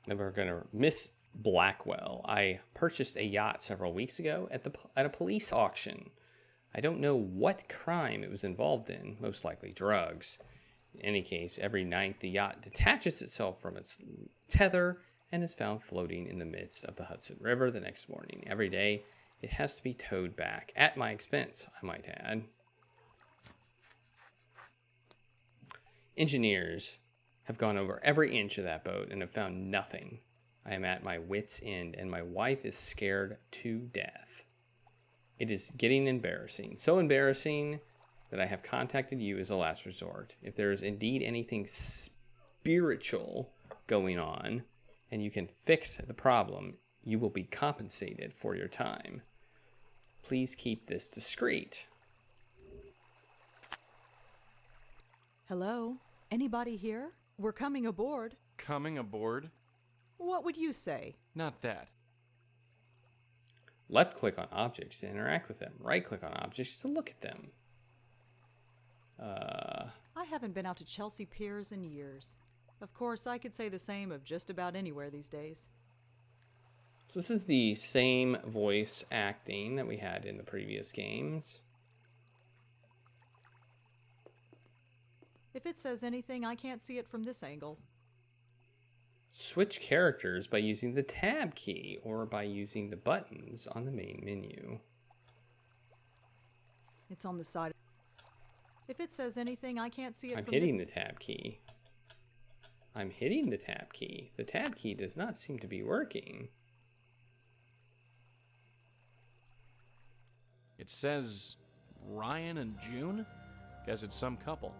And we're going to Miss Blackwell. I purchased a yacht several weeks ago at a police auction. I don't know what crime it was involved in, most likely drugs. In any case, every night the yacht detaches itself from its tether and is found floating in the midst of the Hudson River the next morning. Every day, it has to be towed back, at my expense, I might add. Engineers have gone over every inch of that boat and have found nothing. I am at my wit's end, and my wife is scared to death. It is getting embarrassing. So embarrassing that I have contacted you as a last resort. If there is indeed anything spiritual going on, and you can fix the problem, you will be compensated for your time. Please keep this discreet. Hello? Anybody here? We're coming aboard. Coming aboard? What would you say? Not that. Left click on objects to interact with them. Right click on objects to look at them. I haven't been out to Chelsea Piers in years. Of course, I could say the same of just about anywhere these days. So this is the same voice acting that we had in the previous games. If it says anything, I can't see it from this angle. Switch characters by using the tab key or by using the buttons on the main menu. It's on the side. If it says anything, I can't see it I'm from hitting the tab key. I'm hitting the tab key. The tab key does not seem to be working. It says Ryan and June? Guess it's some couple.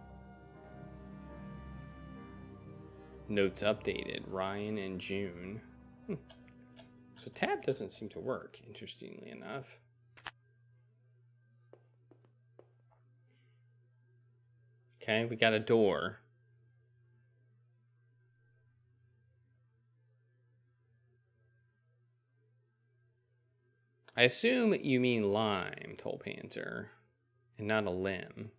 Notes updated. Ryan and June. So tab doesn't seem to work, interestingly enough. Okay, we got a door. I assume you mean lime, Toll Panzer, and not a limb.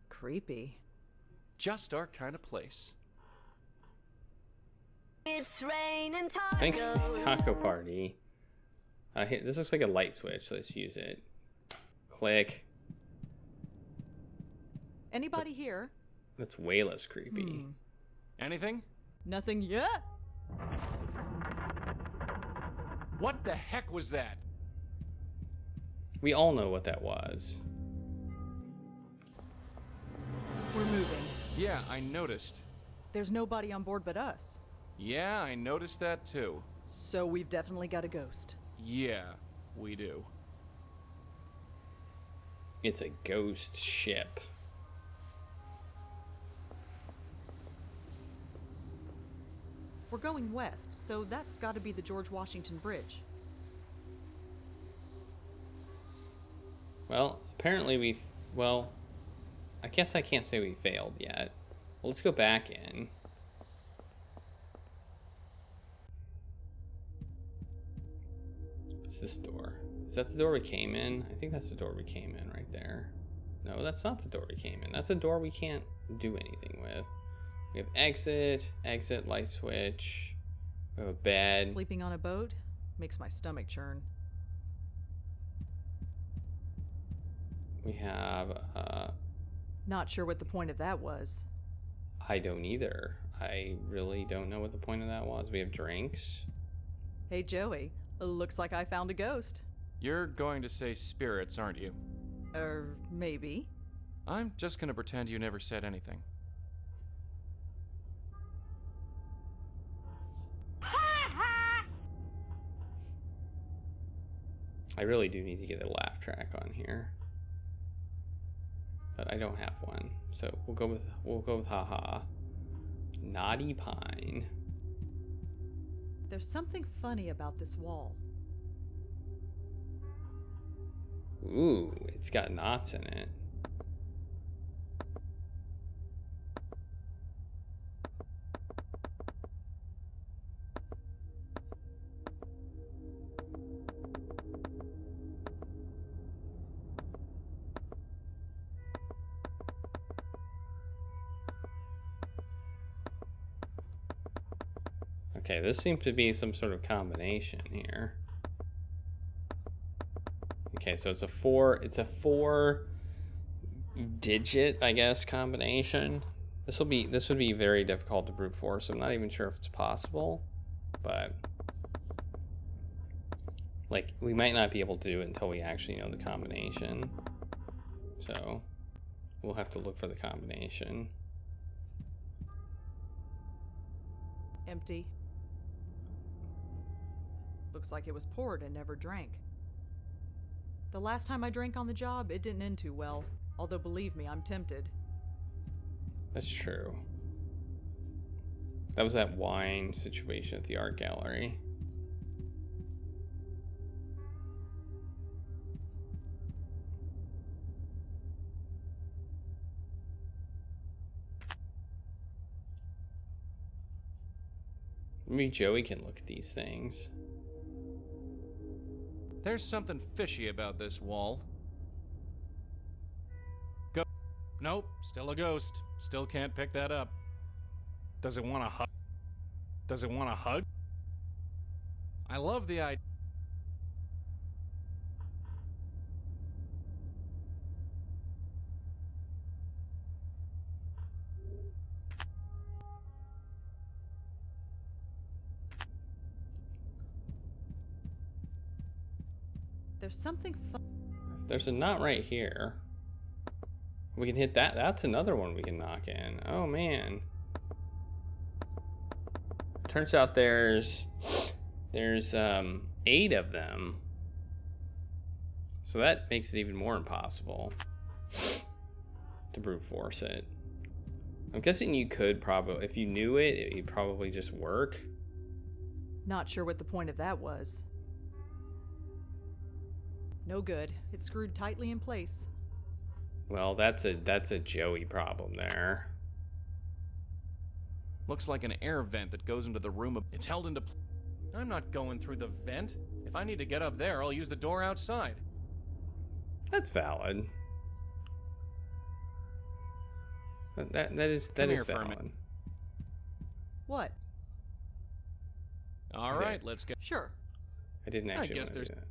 Creepy. Just our kind of place. It's raining tacos. Thanks, Taco Party. This looks like a light switch. Let's use it. Click. Anybody here? That's way less creepy. Anything? Nothing yet. What the heck was that? We all know what that was. We're moving. Yeah, I noticed. There's nobody on board but us. Yeah, I noticed that too. So we've definitely got a ghost. Yeah, we do. It's a ghost ship. We're going west, so that's got to be the George Washington Bridge. Well, apparently well, I guess I can't say we failed yet. Well, let's go back in. What's this door? Is that the door we came in? I think that's the door we came in right there. No, that's not the door we came in. That's a door we can't do anything with. We have exit, light switch. We have a bed. Sleeping on a boat makes my stomach churn. We have, Not sure what the point of that was. I don't either. I really don't know what the point of that was. We have drinks. Hey, Joey, looks like I found a ghost. You're going to say spirits, aren't you? Maybe. I'm just going to pretend you never said anything. I really do need to get a laugh track on here, but I don't have one, so we'll go with haha. Naughty Pine. There's something funny about this wall. Ooh, it's got knots in it. Okay, this seems to be some sort of combination here. Okay, so it's a four digit, I guess, combination. This would be very difficult to brute force. I'm not even sure if it's possible, but like we might not be able to do it until we actually know the combination. So we'll have to look for the combination. Empty. Looks like it was poured and never drank. The last time I drank on the job, it didn't end too well. Although, believe me, I'm tempted. That's true. That was that wine situation at the art gallery. Maybe Joey can look at these things. There's something fishy about this wall. Nope, still a ghost. Still can't pick that up. Does it want a hug? Does it want a hug? I love the idea. There's something fun. There's a knot right here. We can hit that. That's another one we can knock in. Oh man. Turns out there's 8 of them. So that makes it even more impossible to brute force it. I'm guessing you could probably, if you knew it, it'd probably just work. Not sure what the point of that was. No good. It's screwed tightly in place. Well, that's a Joey problem there. Looks like an air vent that goes into the room. It's held into. I'm not going through the vent. If I need to get up there, I'll use the door outside. That's valid. That is Come here for a valid. minute. What? All Okay. right, let's go. Sure. I didn't actually guess want to there's- do that.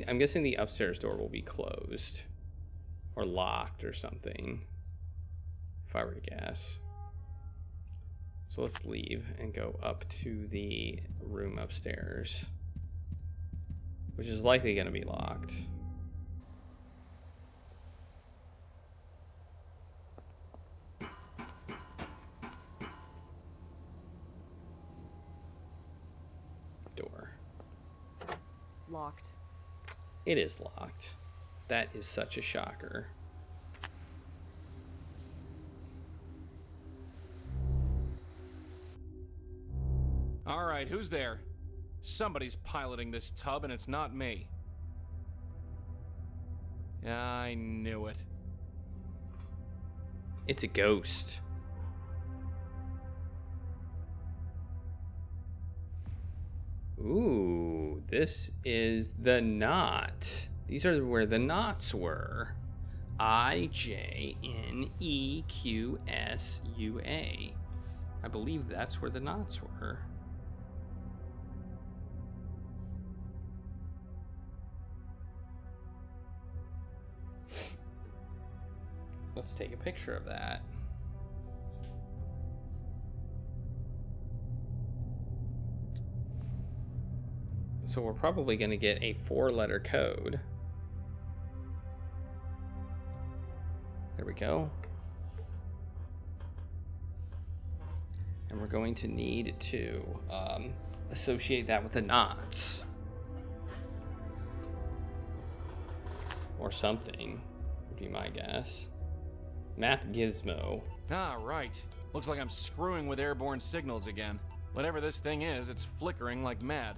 I'm guessing the upstairs door will be closed or locked or something, if I were to guess. So let's leave and go up to the room upstairs, which is likely going to be locked. Door. Locked. It is locked. That is such a shocker. All right, who's there? Somebody's piloting this tub, and it's not me. I knew it. It's a ghost. Ooh, this is the knot. These are where the knots were. IJNEQSUA. I believe that's where the knots were. Let's take a picture of that. So we're probably going to get a 4-letter code. There we go. And we're going to need to associate that with the knots. Or something, would be my guess. Map Gizmo. Ah, right. Looks like I'm screwing with airborne signals again. Whatever this thing is, it's flickering like mad.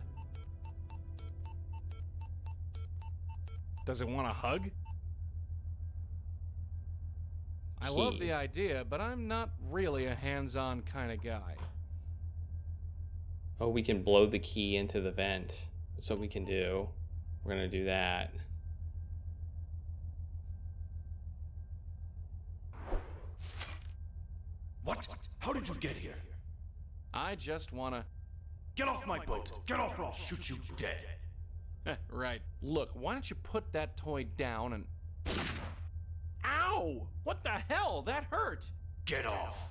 Does it want a hug? I love the idea, but I'm not really a hands-on kind of guy. Oh, we can blow the key into the vent. That's what we can do. We're gonna do that. What? How did you get here? I just wanna... Get off my boat! Get off or I'll shoot you dead! Right. Look, why don't you put that toy down and... Ow! What the hell? That hurt! Get off!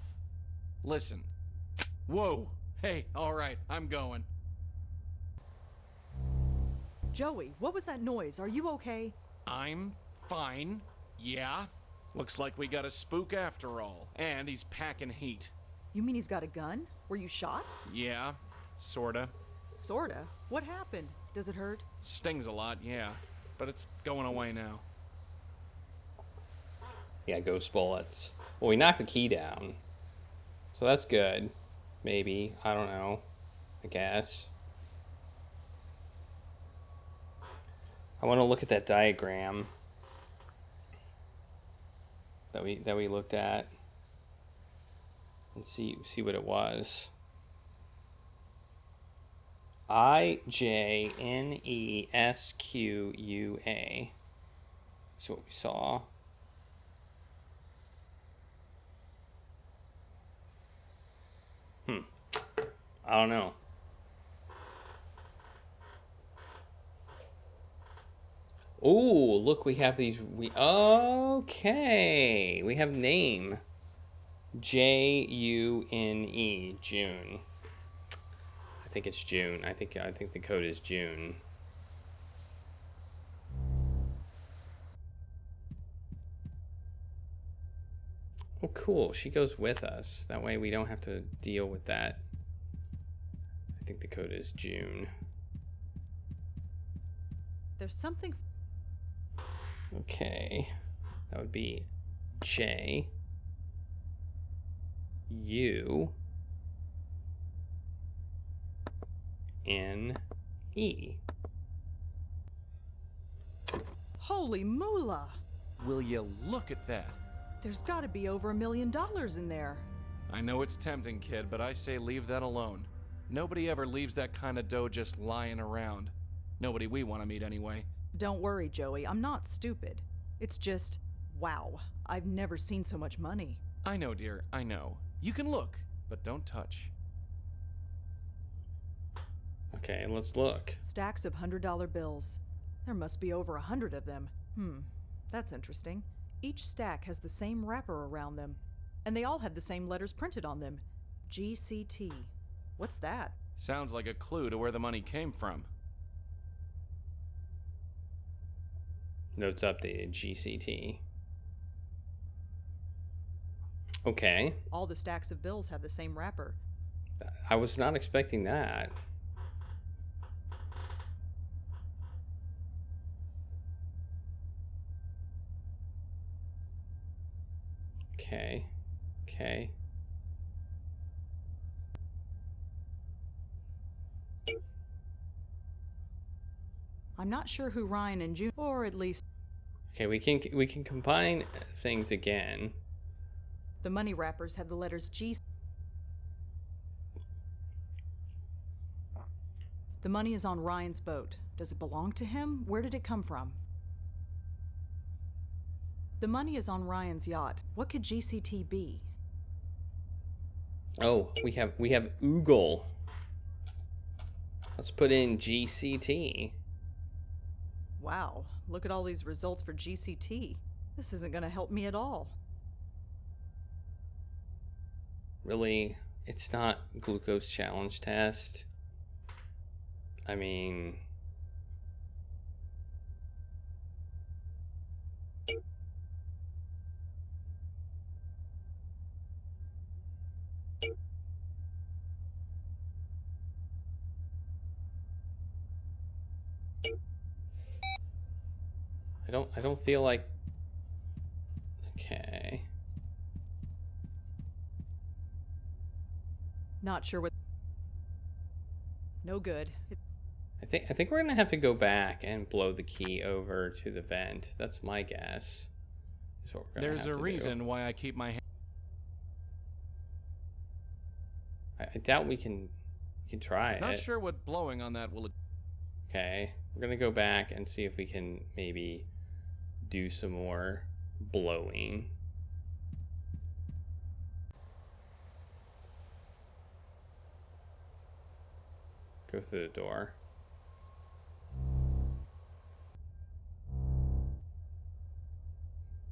Listen. Whoa! Hey, alright, I'm going. Joey, what was that noise? Are you okay? I'm fine. Yeah. Looks like we got a spook after all. And he's packing heat. You mean he's got a gun? Were you shot? Yeah, sorta. Sorta. What happened? Does it hurt? Stings a lot, yeah. But it's going away now. Yeah, ghost bullets. Well, we knocked the key down. So that's good. Maybe. I don't know. I guess. I want to look at that diagram that we looked at and see what it was. IJNESQUA. That's what we saw. I don't know. Oh, look, we have these. Okay, we have name. JUNE, June. I think it's June. I think the code is June. Oh, cool. She goes with us. That way we don't have to deal with that. I think the code is June. There's something... Okay. That would be J U N E. Holy moolah! Will you look at that? There's gotta be over $1 million in there. I know it's tempting, kid, but I say leave that alone. Nobody ever leaves that kind of dough just lying around. Nobody we want to meet anyway. Don't worry, Joey. I'm not stupid. It's just, wow. I've never seen so much money. I know, dear. I know. You can look, but don't touch. Okay, let's look. Stacks of $100 bills. There must be over 100 of them. That's interesting. Each stack has the same wrapper around them, and they all have the same letters printed on them. GCT. What's that? Sounds like a clue to where the money came from. Notes updated, GCT. Okay. All the stacks of bills have the same wrapper. I was not expecting that. Okay. Okay. I'm not sure who Ryan and June, or at least Okay, we can combine things again. the money wrappers have the letters G. The money is on Ryan's boat. Does it belong to him? Where did it come from? The money is on Ryan's yacht. What could GCT be? Oh, we have Oogle. Let's put in GCT. Wow, look at all these results for GCT. This isn't going to help me at all. Really, it's not glucose challenge test. I mean, I don't feel like. Okay. Not sure what... No good. I think we're gonna have to go back and blow the key over to the vent. That's my guess. Is what we're gonna There's have a to reason why I keep my hand. I doubt we can try Not it. sure what blowing on that will. Okay, we're gonna go back and see if we can maybe do some more blowing. Go through the door.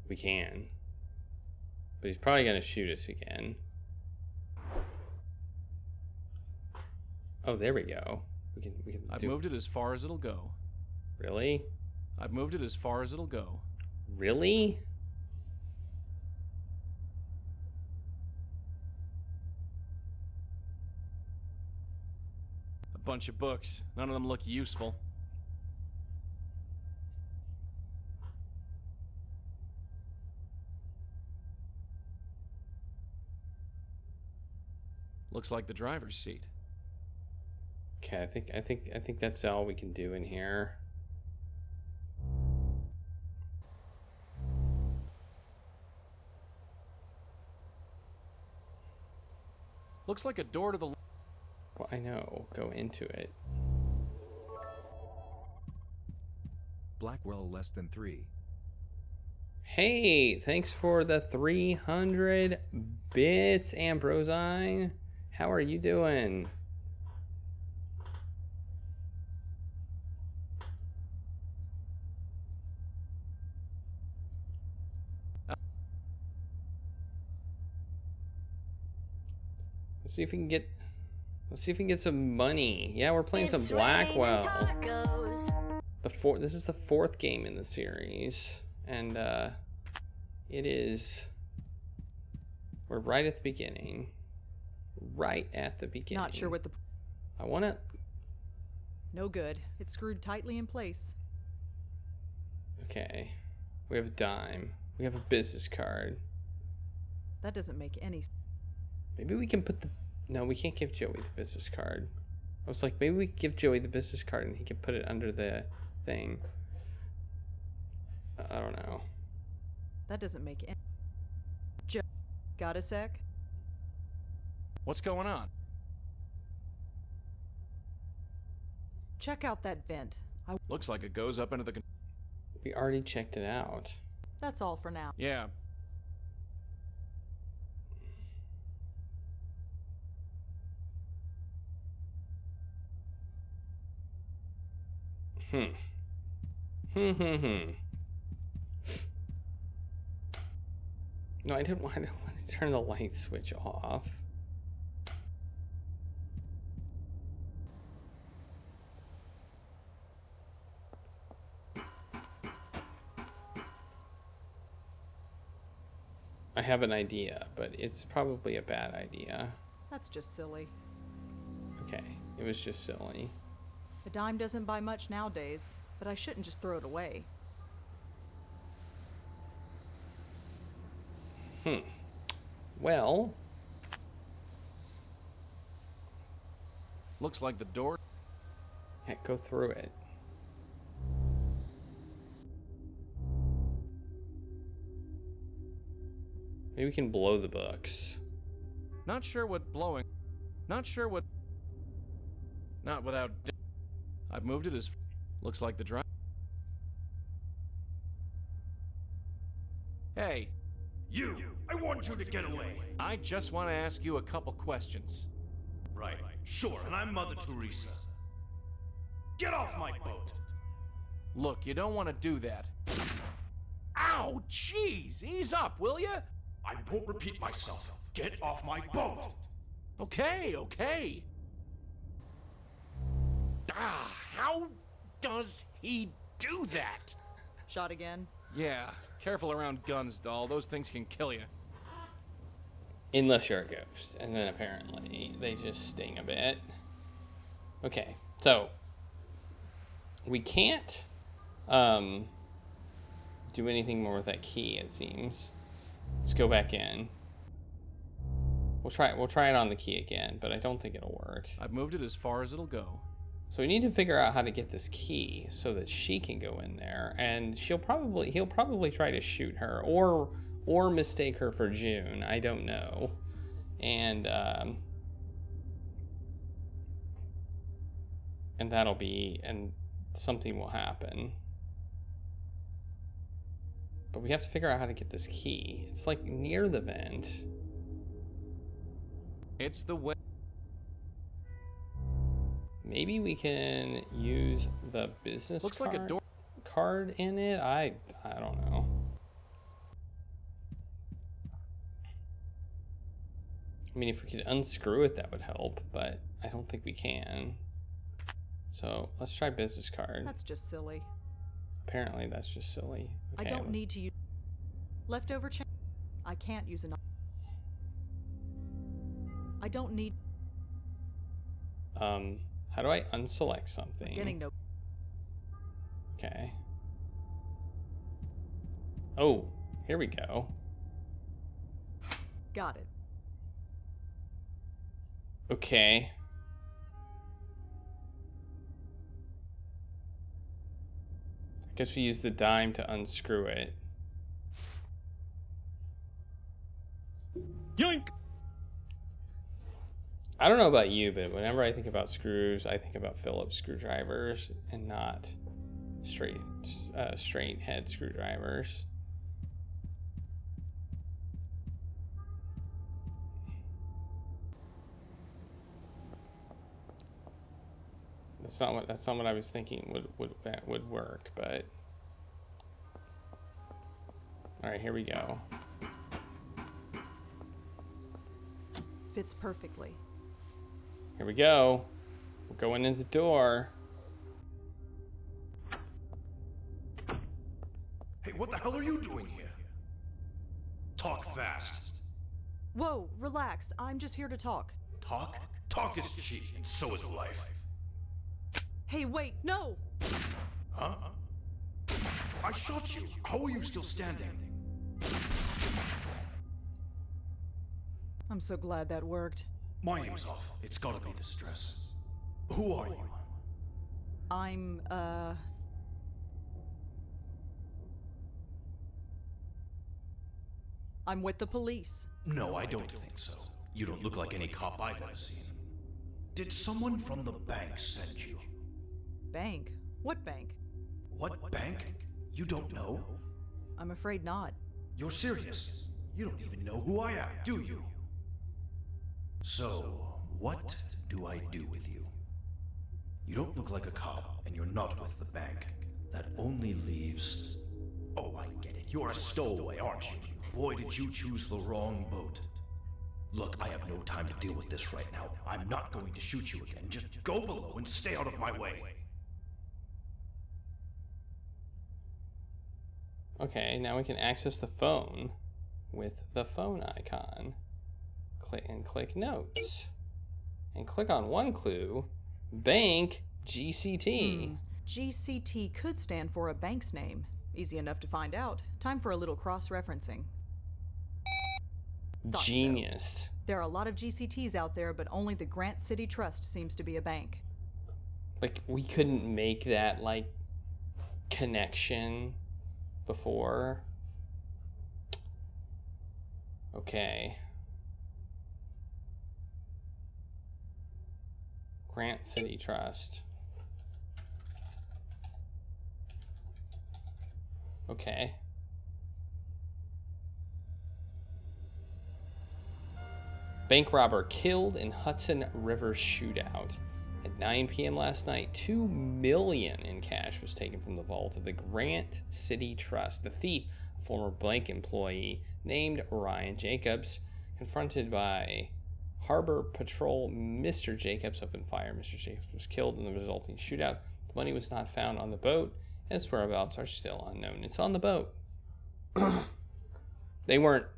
We can. But he's probably gonna shoot us again. Oh, there we go. We can I've moved it as far as it'll go. Really? I've moved it as far as it'll go. Really? A bunch of books. None of them look useful. Looks like the driver's seat. Okay, I think that's all we can do in here. Looks like a door to the. Well, I know. Go into it. Blackwell less than 3. Hey, thanks for the 300 bits, Ambrosine. How are you doing? Let's see if we can get. Let's see if we can get some money. Yeah, we're playing some It's raining Blackwell. tacos. This is the 4th game in the series, and it is. We're right at the beginning. Right at the beginning. Not sure what the. I want to. No good. It's screwed tightly in place. Okay, we have a dime. We have a business card. That doesn't make any. Maybe we can put the. No, we can't give Joey the business card. I was like, maybe we give Joey the business card and he can put it under the thing. I don't know. That doesn't make any. Joe, got a sec? What's going on? Check out that vent. Looks like it goes up into the. We already checked it out. That's all for now. Yeah. No, I don't want to turn the light switch off. I have an idea, but it's probably a bad idea. That's just silly. Okay, it was just silly. A dime doesn't buy much nowadays, but I shouldn't just throw it away. Well, Looks like the door. heck, go through it. Maybe we can blow the books. Not sure what blowing. Not sure what. Not without. I've moved it as. Looks like the drive. Hey, You! I want you to get away! I just want to ask you a couple questions. Right, sure, and I'm Mother Teresa. Get off my boat! Look, you don't want to do that. Ow, jeez, ease up, will you? I won't repeat myself. Get off my boat! Okay, okay. Ah, how does he do that? Shot again? Yeah, careful around guns, doll. Those things can kill you. Unless you're a ghost. And then apparently they just sting a bit. Okay, so we can't do anything more with that key, it seems. Let's go back in. We'll try it on the key again, but I don't think it'll work. I've moved it as far as it'll go. So we need to figure out how to get this key so that she can go in there, and he'll probably try to shoot her or mistake her for June. I don't know. And that'll be, and something will happen. But we have to figure out how to get this key. It's like near the vent. It's the way. Maybe we can use the business Looks like a door. card in it. I don't know. I mean, if we could unscrew it, that would help, but I don't think we can. So let's try business card. That's just silly. Apparently, that's just silly. I Okay, don't need to use leftover change. I can't use an. I don't need. How do I unselect something? Getting no. Okay. Oh, here we go. Got it. Okay. I guess we use the dime to unscrew it. Yoink! I don't know about you, but whenever I think about screws, I think about Phillips screwdrivers and not straight head screwdrivers. That's not what I was thinking would work, but all right, here we go. Fits perfectly. Here we go. We're going in the door. Hey, what the hell are you doing here? Talk fast. Whoa, relax. I'm just here to talk. Talk? Talk is cheap, and so is life. Hey, wait, no! Huh? I shot you. How are you still standing? I'm so glad that worked. My aim's off. It's gotta be the stress. Who are you? I'm with the police. No, I don't think so. You don't look like any cop I've ever seen. Did someone from the bank send you? Bank? What bank? What bank? You don't know? I'm afraid not. You're serious? You don't even know who I am, do you? So, what do I do with you? You don't look like a cop, and you're not with the bank. That only leaves... Oh, I get it. You're a stowaway, aren't you? Boy, did you choose the wrong boat. Look, I have no time to deal with this right now. I'm not going to shoot you again. Just go below and stay out of my way. Okay, now we can access the phone with the phone icon. Click notes. And click on one clue, bank GCT. GCT could stand for a bank's name. Easy enough to find out. Time for a little cross-referencing. Thought so. Genius. There are a lot of GCTs out there, but only the Grant City Trust seems to be a bank. Like, we couldn't make that, like, connection before. Okay. Grant City Trust. Okay. Bank robber killed in Hudson River shootout. At 9 p.m. last night, $2 million in cash was taken from the vault of the Grant City Trust. The thief, a former bank employee named Ryan Jacobs, confronted by Harbor Patrol, Mr. Jacobs opened fire. Mr. Jacobs was killed in the resulting shootout. The money was not found on the boat, and its whereabouts are still unknown. It's on the boat. They weren't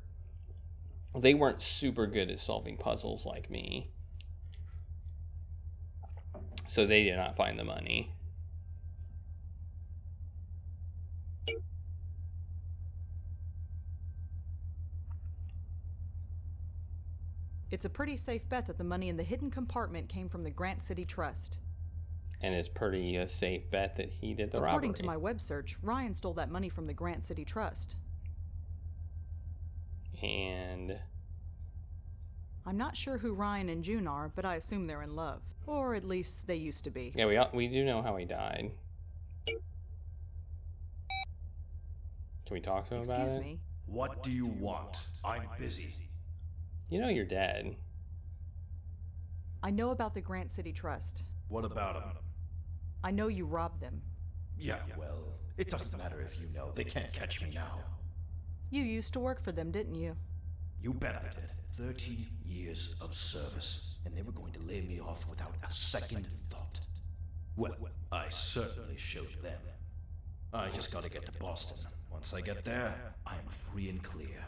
super good at solving puzzles like me, so they did not find the money. It's a pretty safe bet that the money in the hidden compartment came from the Grant City Trust. And it's pretty a safe bet that he did the robbery. According to my web search, Ryan stole that money from the Grant City Trust. And I'm not sure who Ryan and June are, but I assume they're in love. Or at least they used to be. yeah, we do know how he died. Can we talk to him about it? Excuse me. What do you want? I'm busy. You know you're dead. I know about the Grant City Trust. What about him? I know you robbed them. Yeah, well, it doesn't matter if you know. They can't catch me now. You used to work for them, didn't you? You bet I did. 30 years of service, and they were going to lay me off without a second thought. Well, I certainly showed them. I just gotta get to Boston. Once I get there, I'm free and clear.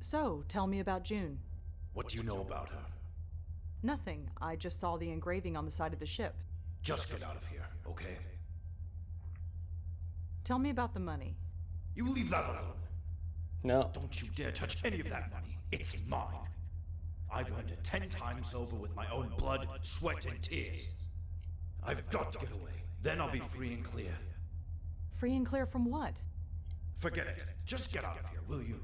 So, tell me about June. What do you know about her? Nothing. I just saw the engraving on the side of the ship. Just get out of here, okay? Tell me about the money. You leave that alone. No. Don't you dare touch any of that money. It's mine. I've earned it 10 times over with my own blood, sweat, and tears. I've got to get away. Then I'll be free and clear. Free and clear from what? Forget it. Just get out of here, will you?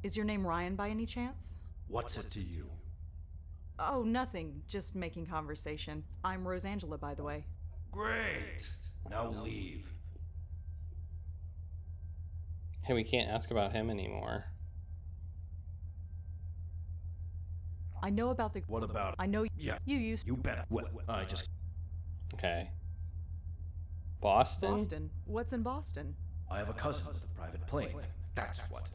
Is your name Ryan by any chance? What's it to you? Oh, nothing. Just making conversation. I'm Rosangela, by the way. Great. Now leave. Hey, we can't ask about him anymore. I know about the... What about... I know Yeah. you used... You better. Well, I just... Okay. Boston? Boston. What's in Boston? I have a cousin with a private plane. That's what.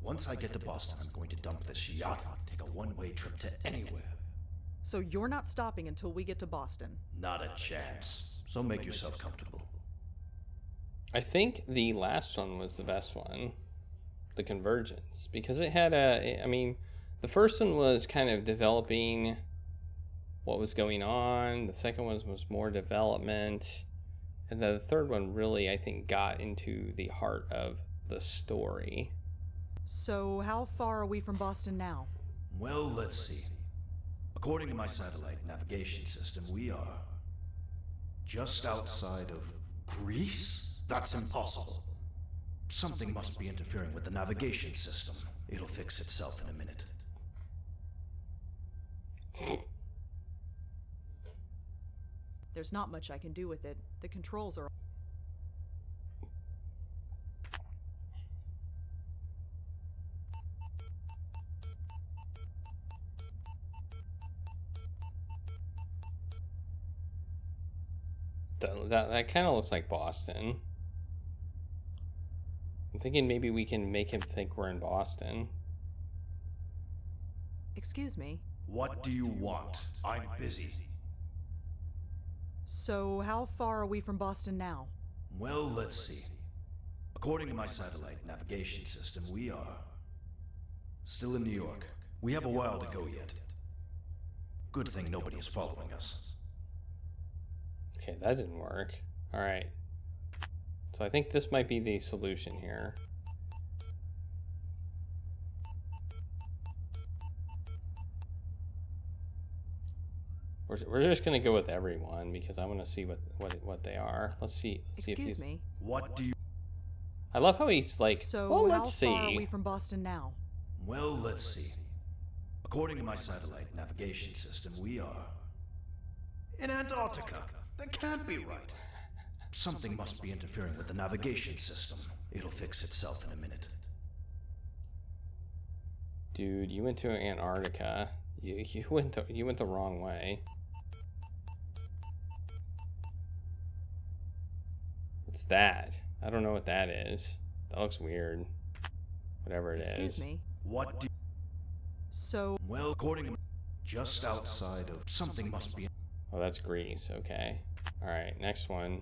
Once I get to Boston, I'm going to dump this yacht, take a one-way trip to anywhere. So you're not stopping until we get to Boston? Not a chance. So make yourself comfortable. I think the last one was the best one. The Convergence. Because it had a... I mean, the first one was kind of developing what was going on. The second one was more development. And the third one really, I think, got into the heart of the story. So how far are we from Boston now? Well, let's see. According to my satellite navigation system, we are just outside of Greece? That's impossible. Something must be interfering with the navigation system. It'll fix itself in a minute. There's not much I can do with it. The controls are... That kind of looks like Boston. I'm thinking maybe we can make him think we're in Boston. Excuse me. What do you want? I'm busy. So how far are we from Boston now? Well, let's see. According to my satellite navigation system, we are still in New York. We have a while to go yet. Good thing nobody is following us. Okay, that didn't work. Alright. So I think this might be the solution here. We're just gonna go with everyone because I want to see what they are. Let's see. Excuse me. What do you... I love how he's like, So well, how let's far are see. we from Boston now? Well, let's see. According to my satellite navigation system, we are in Antarctica. That can't be right. Something must be interfering with the navigation system. It'll fix itself in a minute. Dude, you went to Antarctica. You went the wrong way. What's that? I don't know what that is. That looks weird. Whatever it is. Excuse me. What do... So... Well, according to... Just outside of... Something must be... Oh, that's Greece. Okay. Alright, next one.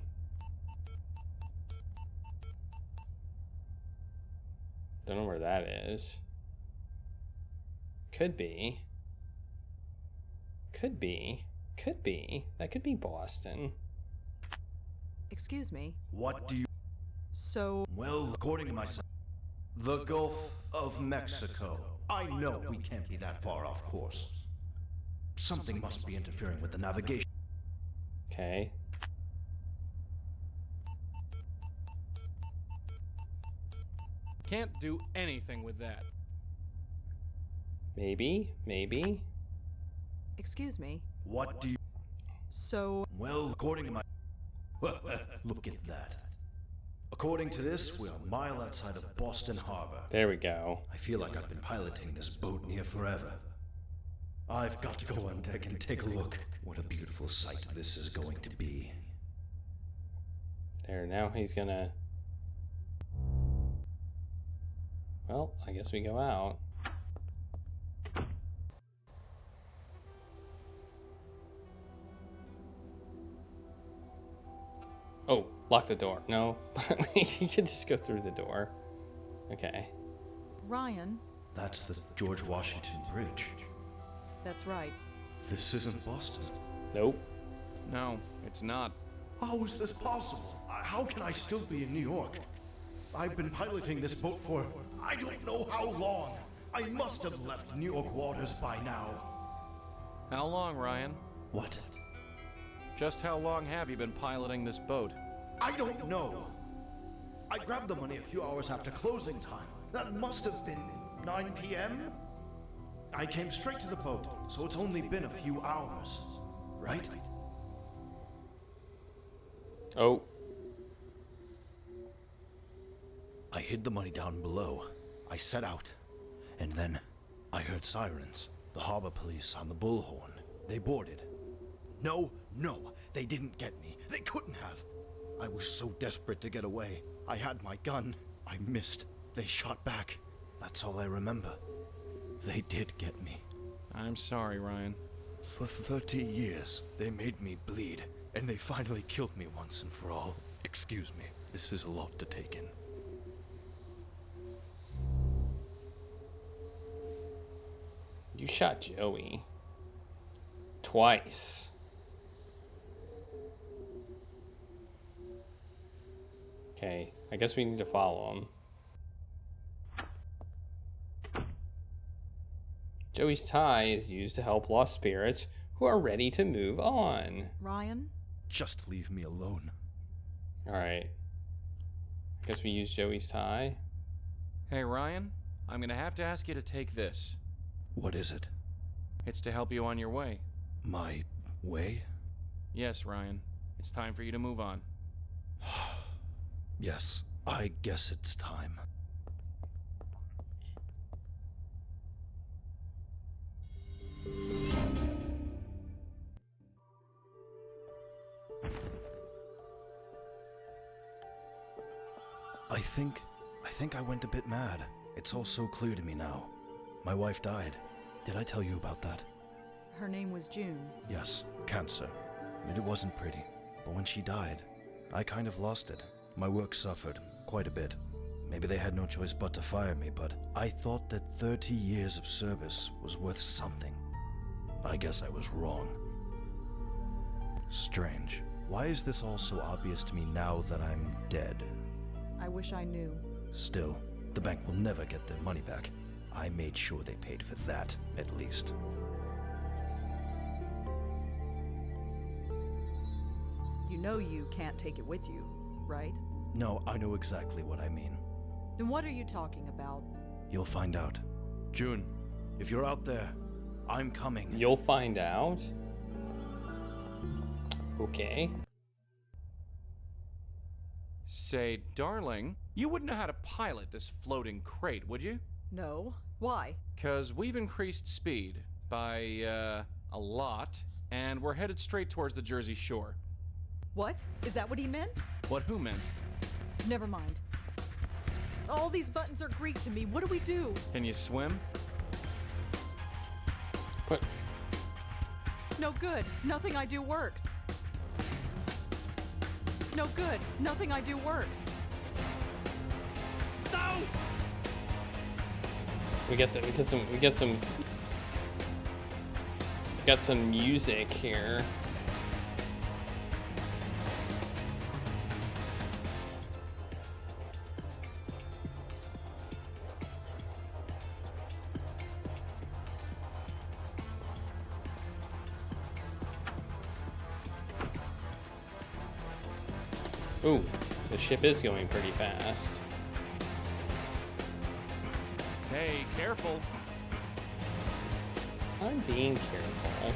Don't know where that is. Could be. Could be. Could be. That could be Boston. Excuse me. What do you... So... Well, according to my... The Gulf of Mexico. I know we can't be that far off course. Something must be interfering with the navigation. Okay. Can't do anything with that. Maybe. Excuse me. What do you... So, Well, according to my... Look at that. According to this, we're a mile outside of Boston Harbor. There we go. I feel like I've been piloting this boat near forever. I've got to go on deck and take a look. What a beautiful sight this is going to be. There, now he's gonna... Well, I guess we go out. Oh, lock the door. No, you can just go through the door. Okay. Ryan, That's the George Washington Bridge. that's right. This isn't Boston. Nope. No, it's not. How is this possible? How can I still be in New York? I've been piloting this boat for I don't know how long. I must have left New York waters by now. How long, Ryan? What? Just how long have you been piloting this boat? I don't know. I grabbed the money a few hours after closing time. That must have been 9 p.m.? I came straight to the boat, so it's only been a few hours. Right? Oh. I hid the money down below. I set out. And then I heard sirens. The harbor police on the bullhorn. They boarded. No, they didn't get me. They couldn't have. I was so desperate to get away. I had my gun. I missed. They shot back. That's all I remember. They did get me. I'm sorry, Ryan. For 30 years, they made me bleed, and they finally killed me once and for all. Excuse me, this is a lot to take in. You shot Joey. Twice. Okay, I guess we need to follow him. Joey's tie is used to help lost spirits who are ready to move on. Ryan, Just leave me alone. Alright. I guess we use Joey's tie. Hey, Ryan, I'm gonna have to ask you to take this. What is it? It's to help you on your way. My way? Yes, Ryan. It's time for you to move on. Yes, I guess it's time. I think I went a bit mad. It's all so clear to me now. My wife died. Did I tell you about that? her name was June. Yes, cancer. And it wasn't pretty. But when she died, I kind of lost it. My work suffered quite a bit. Maybe they had no choice but to fire me, but I thought that 30 years of service was worth something. I guess I was wrong. Strange. Why is this all so obvious to me now that I'm dead? I wish I knew. Still, the bank will never get their money back. I made sure they paid for that, at least. You know you can't take it with you, right? No, I know exactly what I mean. Then what are you talking about? You'll find out. June, if you're out there, I'm coming. You'll find out. Okay. Say, darling, you wouldn't know how to pilot this floating crate, would you? No. Why? 'Cause we've increased speed by, a lot, and we're headed straight towards the Jersey Shore. What? Is that what he meant? What who meant? Never mind. All these buttons are Greek to me. What do we do? Can you swim? What? No good. Nothing I do works. No good. Nothing I do works. No! We got some music here. Ooh, the ship is going pretty fast. Hey, careful. I'm being careful.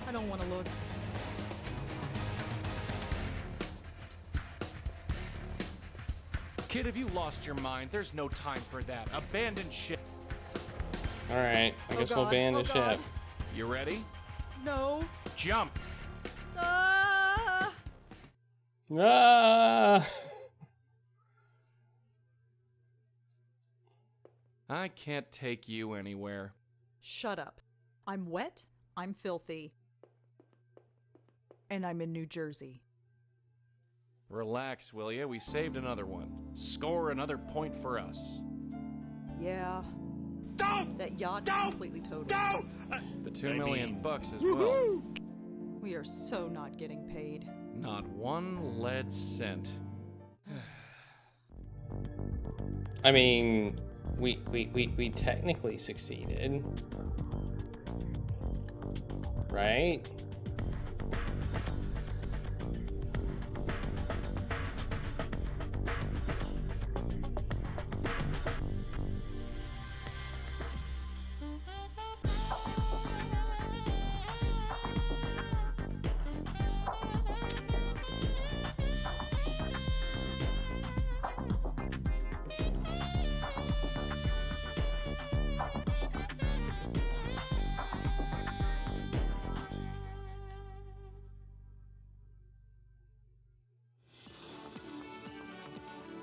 I don't want to look. Kid, have you lost your mind? There's no time for that. Abandon ship. Alright, I guess we'll God. ban the Oh, God. ship. You ready? No. Jump! Ah! Ah! I can't take you anywhere. Shut up. I'm wet, I'm filthy, and I'm in New Jersey. Relax, will ya? We saved another one. Score another point for us. Yeah. Don't! That yacht is Don't! completely totaled. No! The $2 million bucks as well. We are so not getting paid. Not one lead cent. I mean, we technically succeeded. Right?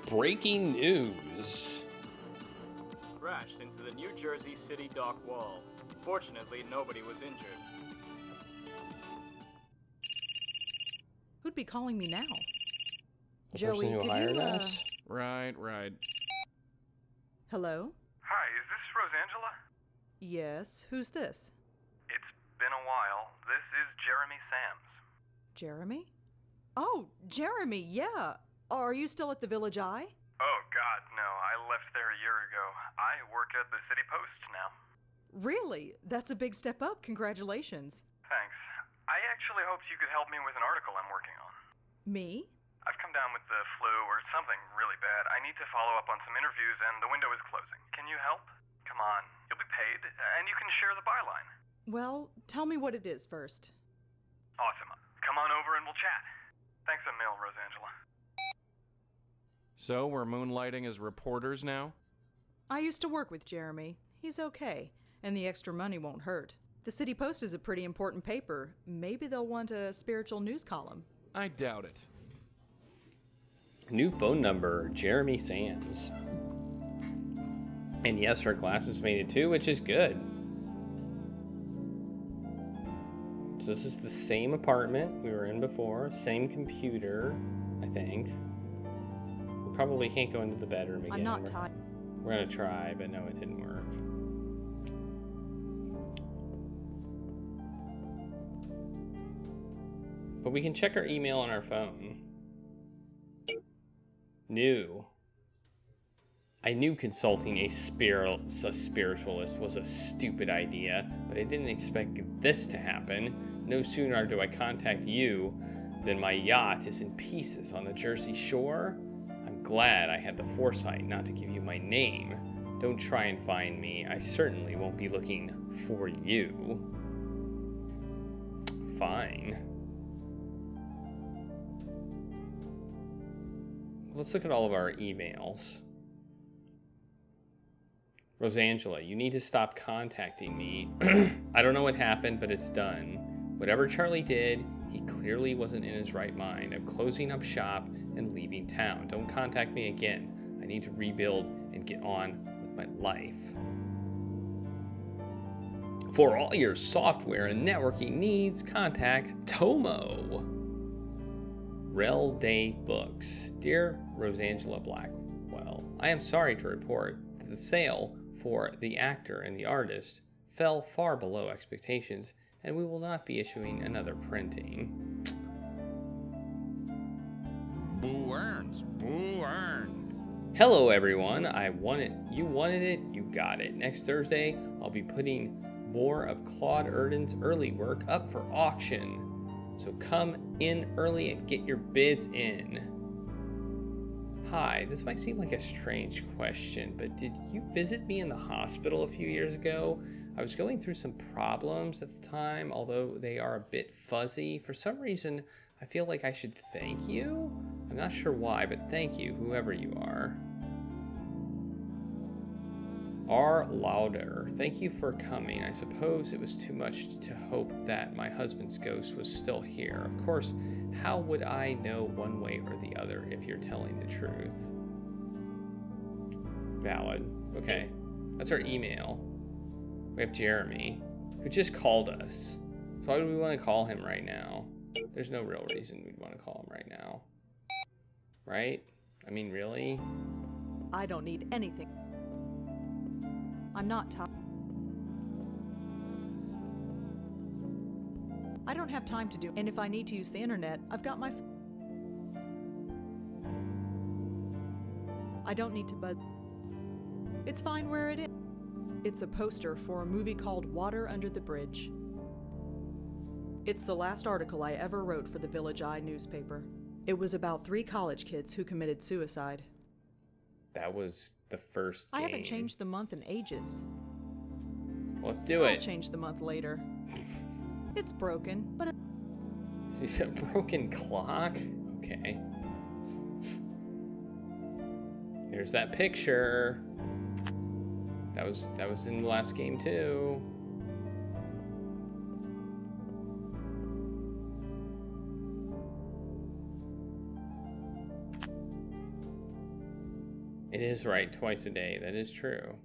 Breaking news. Crashed into the New Jersey City dock wall. Fortunately, nobody was injured. Who'd be calling me now? The Joey, person who could hired you, us? Right. Hello? Hi, is this Rosangela? Yes, who's this? It's been a while. This is Jeremy Sams. Jeremy? Oh, Jeremy, yeah. Are you still at the Village Eye? Oh, God, no. I left there a year ago. I work at the City Post now. Really? That's a big step up. Congratulations. Thanks. I actually hoped you could help me with an article I'm working on. Me? I've come down with the flu or something really bad. I need to follow up on some interviews and the window is closing. Can you help? Come on. You'll be paid and you can share the byline. Well, tell me what it is first. Awesome. Come on over and we'll chat. Thanks a mil, Rosangela. So, we're moonlighting as reporters now? I used to work with Jeremy. He's okay, and the extra money won't hurt. The City Post is a pretty important paper. Maybe they'll want a spiritual news column. I doubt it. New phone number, Jeremy Sams. And yes, her glasses made it too, which is good. So this is the same apartment we were in before, same computer, I think. We probably can't go into the bedroom again. I'm not tired. We're gonna try, but no, it didn't work. But we can check our email on our phone. New. I knew consulting a spiritualist was a stupid idea, but I didn't expect this to happen. No sooner do I contact you than my yacht is in pieces on the Jersey shore. I'm glad I had the foresight not to give you my name. Don't try and find me. I certainly won't be looking for you. Fine. Let's look at all of our emails. Rosangela, you need to stop contacting me. I don't know what happened, but it's done. Whatever Charlie did, he clearly wasn't in his right mind. I'm closing up shop and leaving town. Don't contact me again. I need to rebuild and get on with my life. For all your software and networking needs, contact Tomo. Rel Day Books. Dear Rosangela Blackwell, I am sorry to report that the sale for the actor and the artist fell far below expectations, and we will not be issuing another printing. Boo earns. Boo earns. Hello everyone, you wanted it, you got it. Next Thursday, I'll be putting more of Claude Erden's early work up for auction. So come in early and get your bids in. Hi, this might seem like a strange question, but did you visit me in the hospital a few years ago? I was going through some problems at the time, although they are a bit fuzzy. For some reason, I feel like I should thank you? I'm not sure why, but thank you, whoever you are. R. Lauder, thank you for coming. I suppose it was too much to hope that my husband's ghost was still here. Of course, how would I know one way or the other if you're telling the truth? Valid. Okay, that's our email. We have Jeremy, who just called us. So why do we want to call him right now? There's no real reason we'd want to call him right now. Right? I mean, really? I don't need anything. I'm not tired. I don't have time to do, and if I need to use the internet, I've got my I don't need to buzz. It's fine where it is. It's a poster for a movie called Water Under the Bridge. It's the last article I ever wrote for the Village Eye newspaper. It was about 3 college kids who committed suicide. That was the first game. I haven't changed the month in ages. Let's do I'll it. change the month later. It's broken, but She's a broken clock? Okay. Here's that picture. That was in the last game too. It is right twice a day. That is true.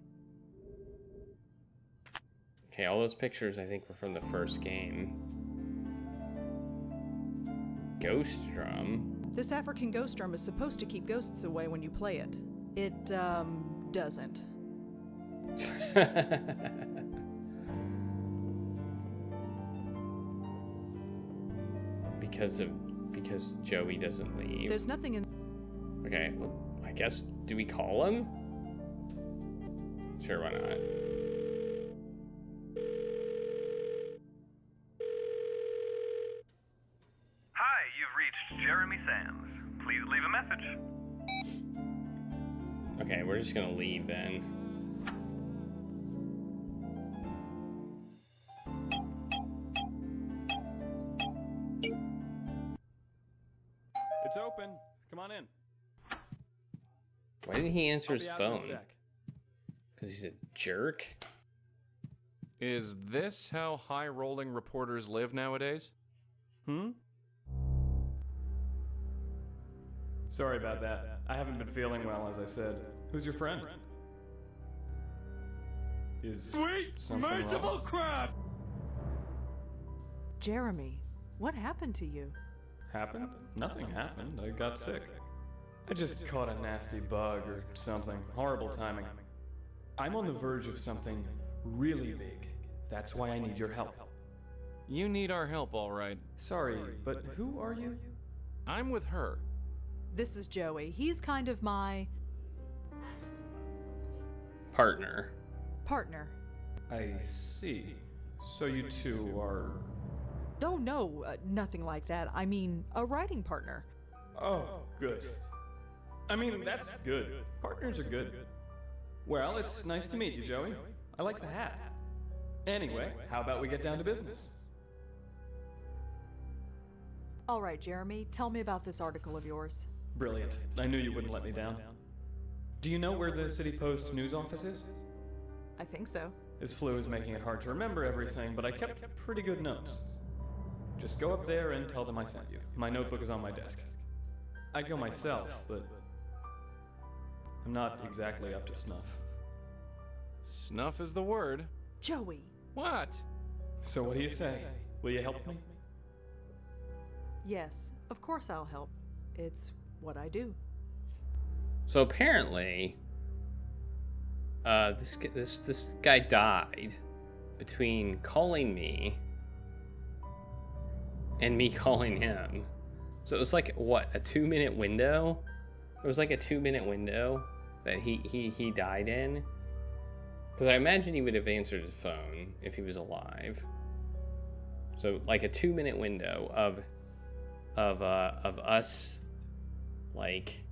Okay, all those pictures I think were from the first game. Ghost drum. this African ghost drum is supposed to keep ghosts away when you play it. It, doesn't. Because Joey doesn't leave. There's nothing in... Okay, well, I guess, do we call him? Sure, why not? Hi, you've reached Jeremy Sands. Please leave a message. Okay, we're just gonna leave then. It's open. Come on in. Why didn't he answer I'll his be out in a phone? sec. Because he's a jerk? Is this how high-rolling reporters live nowadays? Sorry about that. I haven't been feeling well, as I said. Who's your friend? Is something wrong? crap! Jeremy, what happened to you? Happened? Nothing happened. I got sick. I just caught a nasty bug or something. Horrible timing. I'm on the verge of something really big. That's why I need your help. You need our help, all right. Sorry, but who are you? I'm with her. This is Joey. He's kind of my Partner. partner. I see. So you two are... Oh, no, nothing like that. I mean, a writing partner. Oh, good. I mean, that's good. Partners are good. Well, it's nice to meet you, Joey. I like the hat. Anyway, how about we get down to business? All right, Jeremy, tell me about this article of yours. Brilliant. I knew you wouldn't let me down. Do you know where the City Post news office is? I think so. This flu is making it hard to remember everything, but I kept pretty good notes. Just go up there and tell them I sent you. My notebook is on my desk. I'd go myself, but I'm not exactly up to snuff. Snuff is the word. Joey! What? So what do you say? Will you help me? Yes, of course I'll help. It's what I do. So apparently, this guy died between calling me and me calling him. So it was like, what, a 2-minute window? It was like a 2-minute window that he died in. Because I imagine he would have answered his phone if he was alive. So like a 2-minute window of us, like,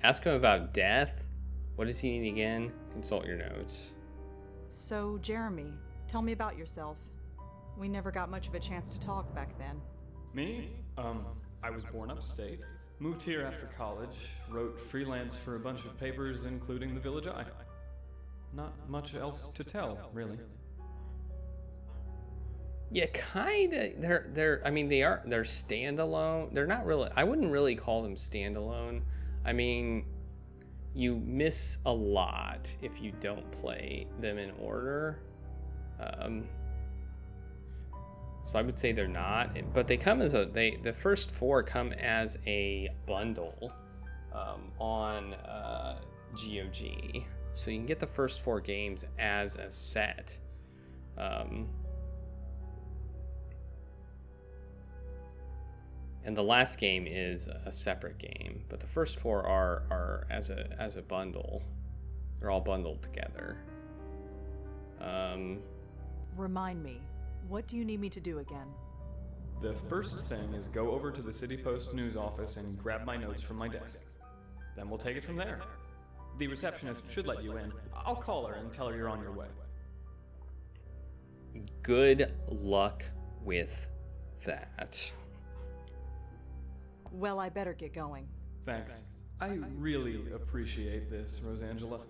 ask him about death. What does he need again? Consult your notes. So, Jeremy, tell me about yourself. We never got much of a chance to talk back then. Me? I was born upstate. Moved here after college. Wrote freelance for a bunch of papers, including the Village Eye. Not much else to tell, really. Yeah, kinda. They're standalone. They're not really. I wouldn't really call them standalone. I mean, you miss a lot if you don't play them in order. So I would say they're not, but they come as the first 4 come as a bundle on GOG. So you can get the first 4 games as a set. And the last game is a separate game, but the first 4 are as a bundle. They're all bundled together. Remind me, what do you need me to do again? The first thing is go over to the City Post news office and grab my notes from my desk. Then we'll take it from there. The receptionist should let you in. I'll call her and tell her you're on your way. Good luck with that. Well, I better get going. Thanks. I really appreciate this, Rosangela.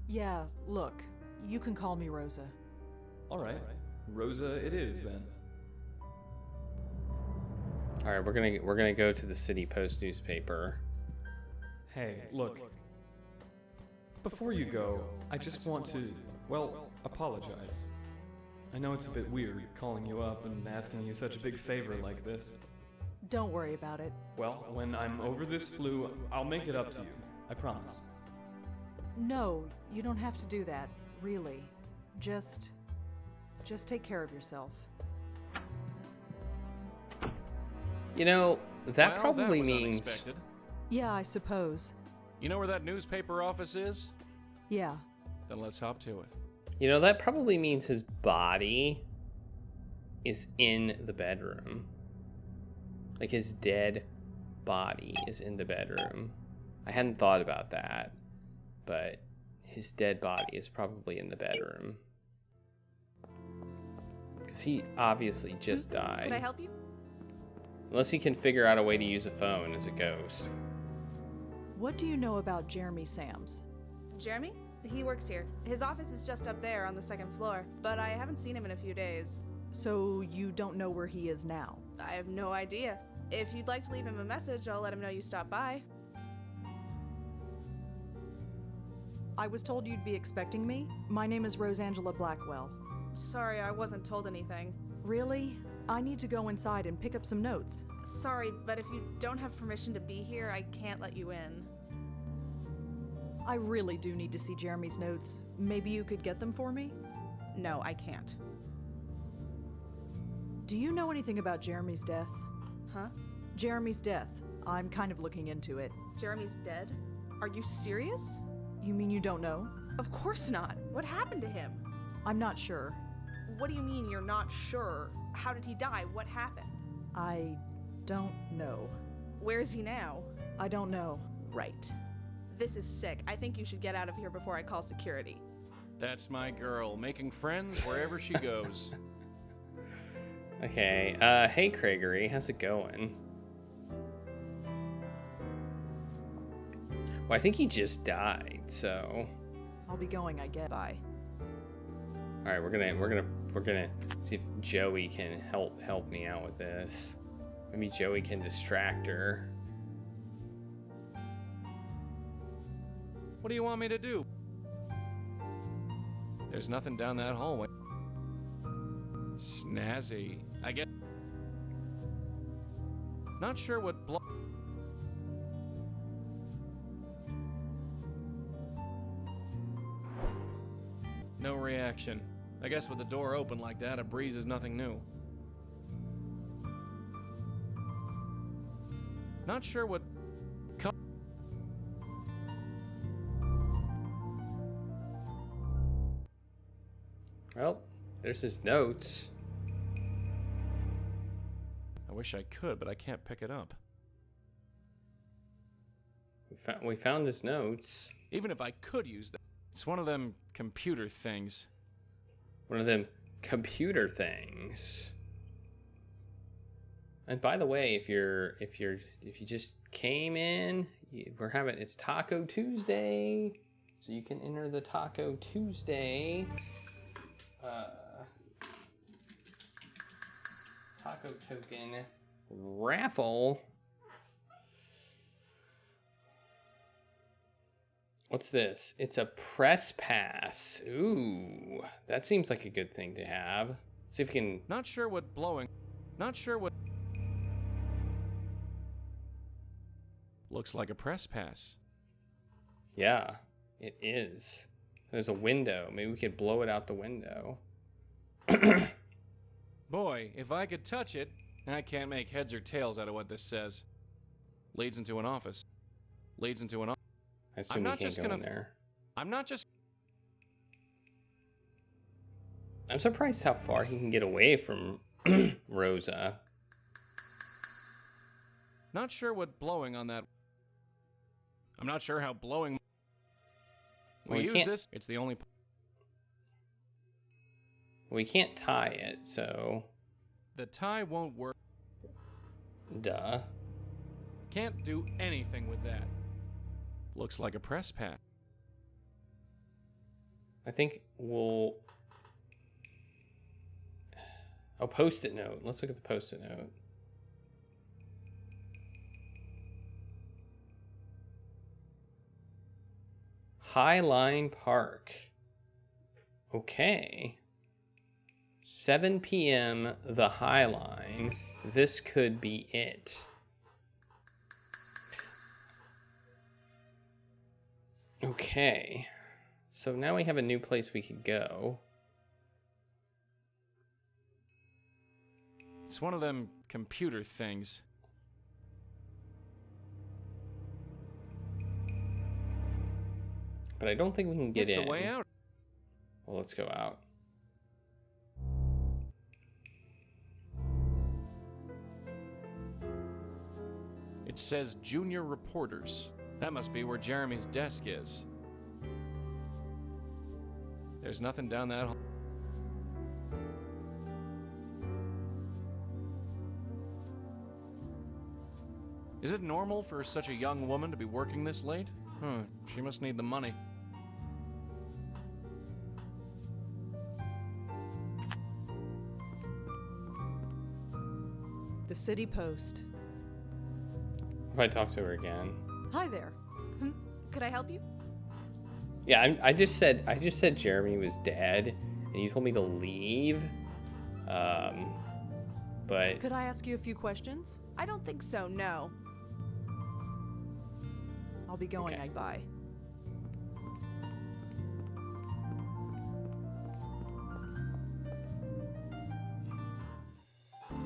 Yeah, look, you can call me Rosa. All right. Rosa it is, then. All right, we're gonna go to the City Post newspaper. Hey, look. Before you go, I just want to, well, apologize. I know it's a bit weird calling you up and asking you such a big favor like this. Don't worry about it. Well, when I'm over this flu, I'll make it up to you. I promise. No, you don't have to do that, really. Just take care of yourself. You know, that Well, probably was means... unexpected. Yeah, I suppose. You know where that newspaper office is? Yeah. Then let's hop to it. You know, that probably means his body is in the bedroom. Like, his dead body is in the bedroom. I hadn't thought about that, but his dead body is probably in the bedroom. Because he obviously just died. Can I help you? Unless he can figure out a way to use a phone as a ghost. What do you know about Jeremy Sams? Jeremy? He works here. His office is just up there on the 2nd floor, but I haven't seen him in a few days. So you don't know where he is now? I have no idea. If you'd like to leave him a message, I'll let him know you stopped by. I was told you'd be expecting me. My name is Rosangela Blackwell. Sorry, I wasn't told anything. Really? I need to go inside and pick up some notes. Sorry, but if you don't have permission to be here, I can't let you in. I really do need to see Jeremy's notes. Maybe you could get them for me? No, I can't. Do you know anything about Jeremy's death? Huh? Jeremy's death. I'm kind of looking into it. Jeremy's dead? Are you serious? You mean you don't know? Of course not. What happened to him? I'm not sure. What do you mean you're not sure? How did he die? What happened? I don't know. Where is he now? I don't know. Right. This is sick. I think you should get out of here before I call security. That's my girl, making friends wherever she goes. Okay, hey Craigery, how's it going? Well, I think he just died, so... I'll be going, I guess. Bye. Alright, we're gonna see if Joey can help me out with this. Maybe Joey can distract her. What do you want me to do? There's nothing down that hallway. Snazzy. I get... Not sure what No reaction. I guess with the door open like that, a breeze is nothing new. Not sure what... There's his notes. I wish I could, but I can't pick it up. We found his notes. Even if I could use that, it's one of them computer things. One of them computer things. And by the way, if you just came in, it's Taco Tuesday, so you can enter the Taco Tuesday taco token raffle. What's this? It's a press pass. Ooh, that seems like a good thing to have. See if we can. Not sure what blowing. Not sure what. Looks like a press pass. Yeah, it is. There's a window. Maybe we could blow it out the window. Boy, if I could touch it, I can't make heads or tails out of what this says. Leads into an office. Leads into an office. I assume we can't go in there. I'm not just. I'm surprised how far he can get away from Rosa. Not sure what blowing on that. I'm not sure how blowing. We use this. It's the only. We can't tie it, so. The tie won't work. Duh. Can't do anything with that. Looks like a press pass. I think we'll. Oh, post-it note. Let's look at the post-it note. Highline Park. Okay. 7 p.m. The Highline. This could be it. Okay. So now we have a new place we could go. It's one of them computer things. But I don't think we can get in. It's the way out. Well, let's go out. It says junior reporters. That must be where Jeremy's desk is. There's nothing down that hall. Is it normal for such a young woman to be working this late? She must need the money. The City Post. If I talk to her again. Hi there. Could I help you? Yeah, I just said Jeremy was dead, and he told me to leave. But Could I ask you a few questions? I don't think so, no. I'll be going. Okay. Bye.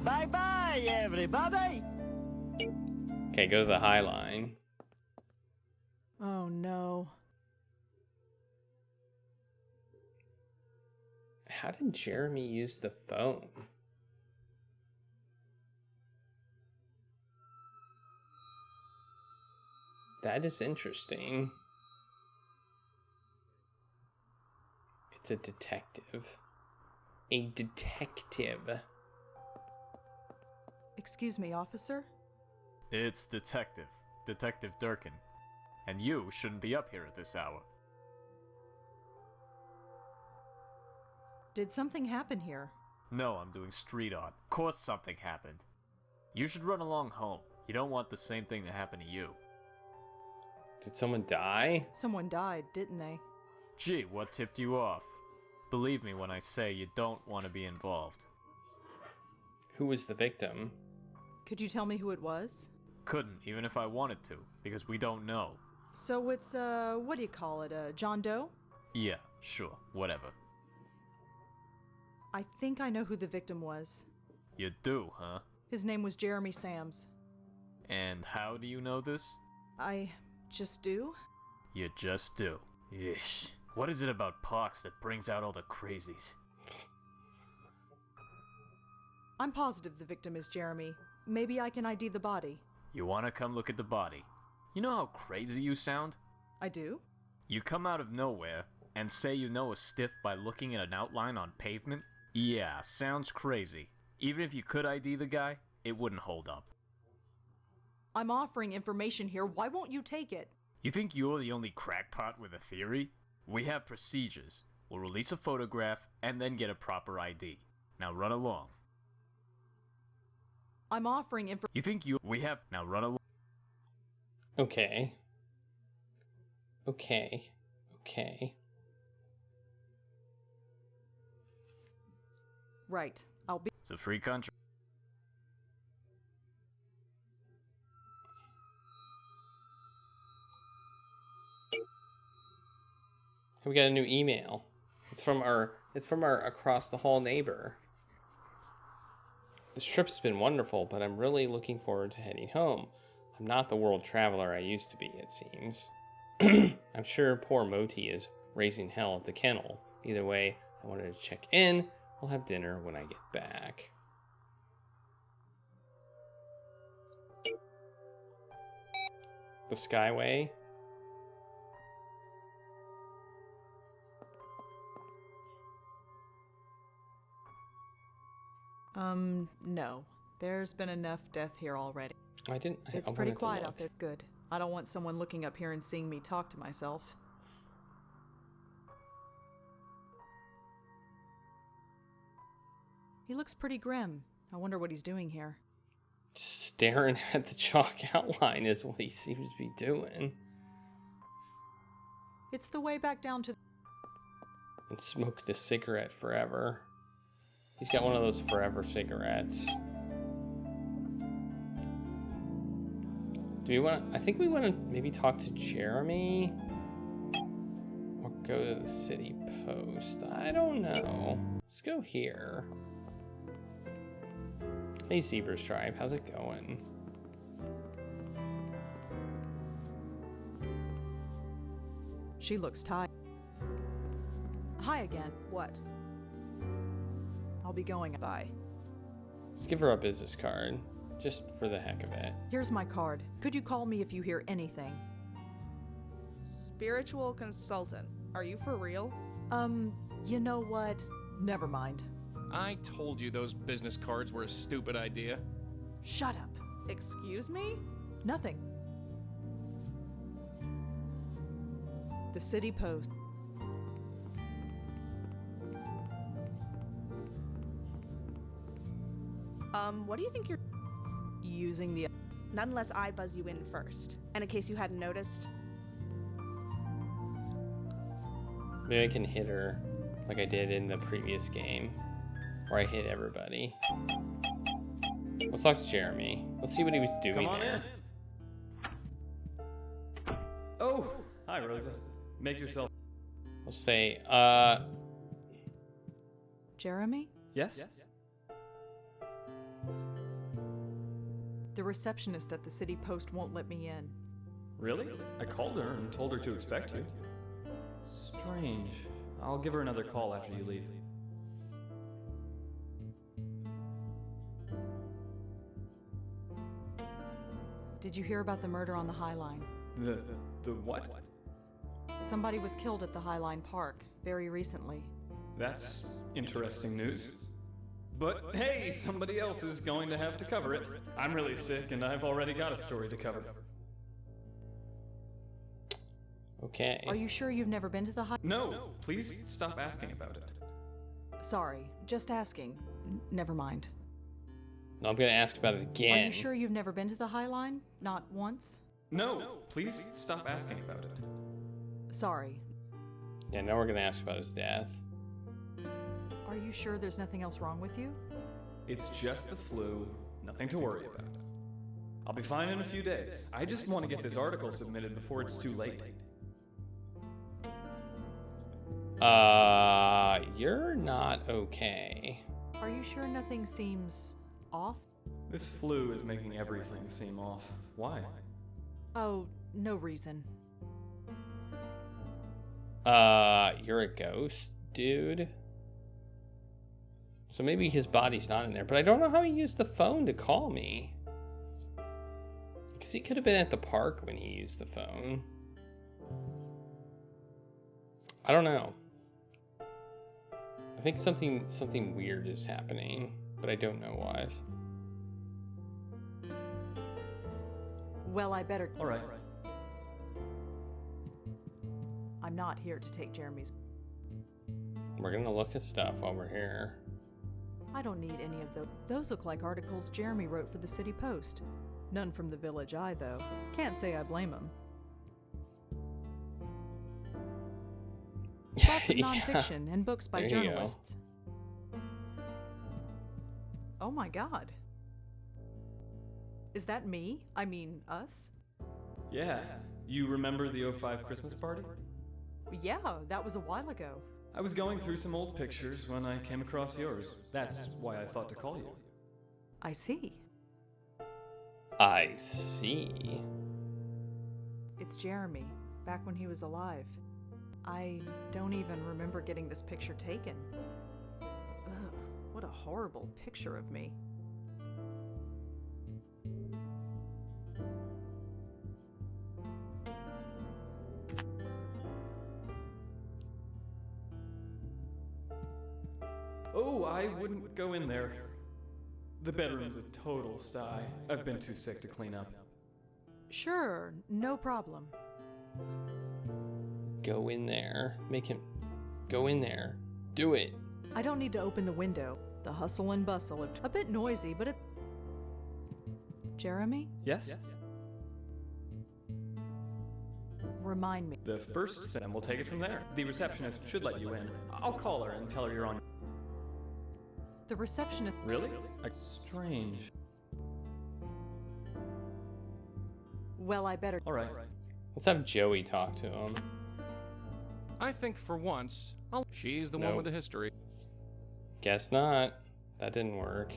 Bye-bye, everybody! okay, go to the High Line. Oh no. How did Jeremy use the phone? That is interesting. It's a detective. A detective. Excuse me, officer? It's Detective Durkin. And you shouldn't be up here at this hour. Did something happen here? No, I'm doing street art. Of course something happened. You should run along home. You don't want the same thing to happen to you. Did someone die? Someone died, didn't they? Gee, what tipped you off? Believe me when I say you don't want to be involved. Who was the victim? Could you tell me who it was? Couldn't, even if I wanted to, because we don't know. So it's, what do you call it, John Doe? Yeah, sure, whatever. I think I know who the victim was. You do, huh? His name was Jeremy Sams. And how do you know this? I just do? You just do. Ish. What is it about parks that brings out all the crazies? I'm positive the victim is Jeremy. Maybe I can ID the body. You wanna come look at the body? You know how crazy you sound? I do? You come out of nowhere and say you know a stiff by looking at an outline on pavement? Yeah, sounds crazy. Even if you could ID the guy, it wouldn't hold up. I'm offering information here. Why won't you take it? You think you're the only crackpot with a theory? We have procedures. We'll release a photograph and then get a proper ID. Now run along. I'm offering information. You think we have... Now run along. Okay. Okay. Right. I'll be... It's a free country. We got a new email. It's from our across the hall neighbor. This trip's been wonderful, but I'm really looking forward to heading home. I'm not the world traveler I used to be, it seems. I'm sure poor Moti is raising hell at the kennel. Either way, I wanted to check in. We'll have dinner when I get back. The Skyway. No. There's been enough death here already. It's I pretty wanted to quiet look. out there. Good. I don't want someone looking up here and seeing me talk to myself. He looks pretty grim. I wonder what he's doing here. Staring at the chalk outline is what he seems to be doing. It's the way back down to... And smoked a cigarette forever. He's got one of those forever cigarettes. Do we want to... I think we want to maybe talk to Jeremy? Or go to the city post? I don't know. Let's go here. Hey, Zebra Stripe. How's it going? She looks tired. Hi again. What? I'll be going. Bye. Let's give her a business card. Just for the heck of it. Here's my card. Could you call me if you hear anything? Spiritual consultant. Are you for real? You know what? Never mind. I told you those business cards were a stupid idea. Shut up. Excuse me? Nothing. The City Post. What do you think you're using the... Not unless I buzz you in first. And in case you hadn't noticed... Maybe I can hit her like I did in the previous game. Where I hit everybody. Let's talk to Jeremy. Let's see what he was doing Come on there. In. Oh, hi Rosa. Make yourself... We'll say, Jeremy? Yes? The receptionist at the City Post won't let me in. Really? I called her and told her to expect you. Strange. I'll give her another call after you leave. Did you hear about the murder on the High Line? The what? Somebody was killed at the High Line Park very recently. That's interesting news. But hey, somebody else is going to have to cover it. I'm really sick and I've already got a story to cover. okay. Are you sure you've never been to the High... No, please stop asking about it. Sorry, just asking. Never mind. No, I'm gonna ask about it again. Are you sure you've never been to the High Line? Not once? No, please stop asking about it. Sorry. Yeah, now we're gonna ask about his death. Are you sure there's nothing else wrong with you? It's just the flu, nothing to worry about. I'll be fine in a few days. I just want to get this article submitted before it's too late. You're not okay. Are you sure nothing seems off? This flu is making everything seem off. Why? Oh, no reason. You're a ghost, dude? So maybe his body's not in there, but I don't know how he used the phone to call me. Because he could have been at the park when he used the phone. I don't know. I think something weird is happening, but I don't know what. Well, I better... All right. I'm not here to take Jeremy's... We're gonna look at stuff while we're here. I don't need any of those. Those look like articles Jeremy wrote for the City Post. None from the Village Eye, though. Can't say I blame him. Lots of nonfiction and books by journalists. Oh my god. Is that me? I mean, us? Yeah. You remember the '05 Christmas party? Yeah, that was a while ago. I was going through some old pictures when I came across yours. That's why I thought to call you. I see. I see. It's Jeremy, back when he was alive. I don't even remember getting this picture taken. Ugh, what a horrible picture of me. Oh, I wouldn't go in there. The bedroom's a total sty. I've been too sick to clean up. Sure, no problem. Go in there. Make him go in there. Do it. I don't need to open the window. The hustle and bustle of a bit noisy, but it... Jeremy? Yes? Remind me. The first thing, and we'll take it from there. The receptionist should let you in. I'll call her and tell her you're on. The receptionist... Really? Strange. Well, I better... All right. Let's have Joey talk to him. I think for once, she's the one with the history. Guess not. That didn't work.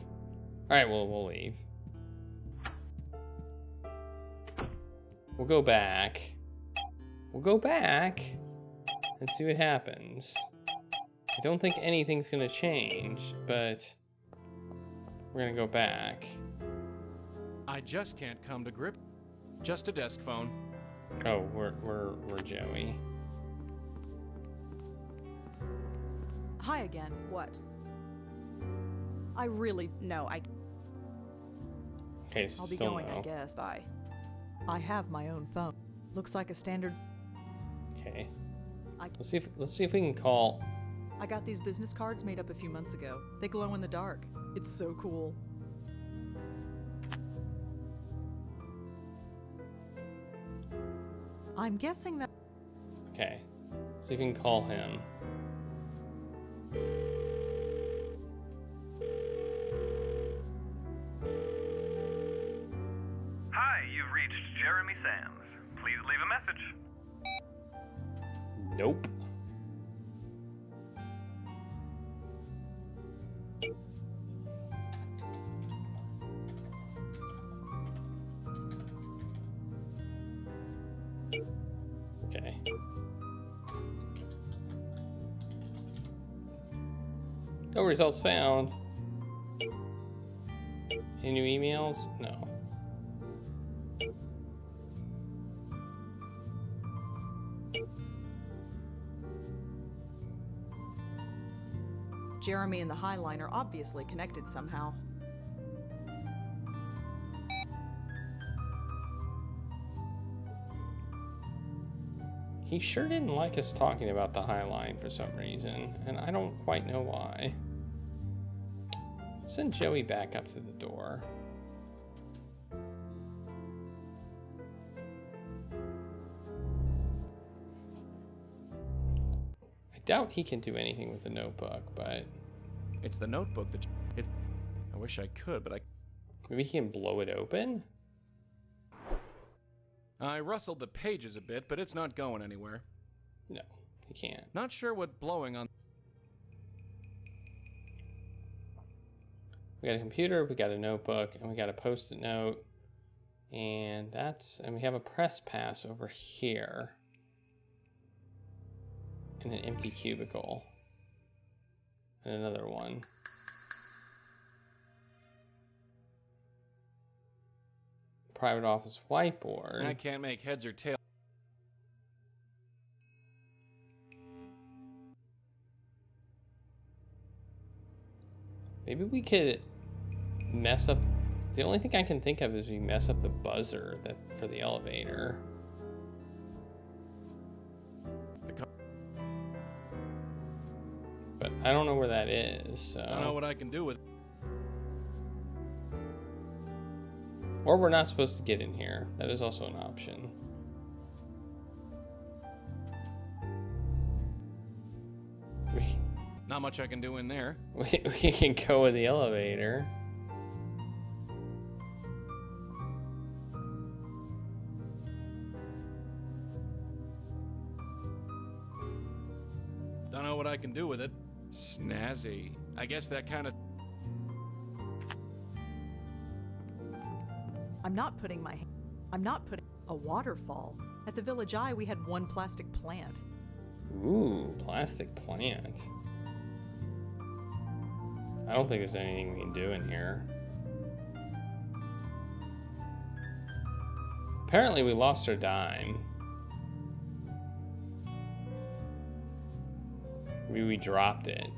Alright, well, we'll leave. We'll go back. We'll go back and see what happens. I don't think anything's gonna change, but we're gonna go back. I just can't come to grip. Just a desk phone. Oh, we're Joey. Hi again. What? I really... No, Okay, so I'll be still going, no. I guess. Bye. I have my own phone. Looks like a standard... Okay. Let's see if we can call... I got these business cards made up a few months ago. They glow in the dark. It's so cool. I'm guessing that... Okay. So you can call him. Hi, you've reached Jeremy Sands. Please leave a message. Nope. Okay. No results found. Any new emails? No. Jeremy and the Highline are obviously connected somehow. He sure didn't like us talking about the High Line for some reason, and I don't quite know why. Let's send Joey back up to the door. I doubt he can do anything with the notebook, but... It's the notebook that... I wish I could, but I... Maybe he can blow it open? I rustled the pages a bit, but it's not going anywhere. No, he can't. Not sure what blowing on... We got a computer, we got a notebook, and we got a post-it note. And we have a press pass over here. And an empty cubicle. And another one. Private office whiteboard. I can't make heads or tails. Maybe we could mess up. The only thing I can think of is we mess up the buzzer for the elevator. But I don't know where that is, so. I don't know what I can do with it. Or we're not supposed to get in here. That is also an option. Not much I can do in there. We can go with the elevator. Don't know what I can do with it. Snazzy. I guess that kind of... I'm not putting a waterfall. At the Village Eye, we had one plastic plant. Ooh, plastic plant. I don't think there's anything we can do in here. Apparently we lost our dime. Maybe we dropped it.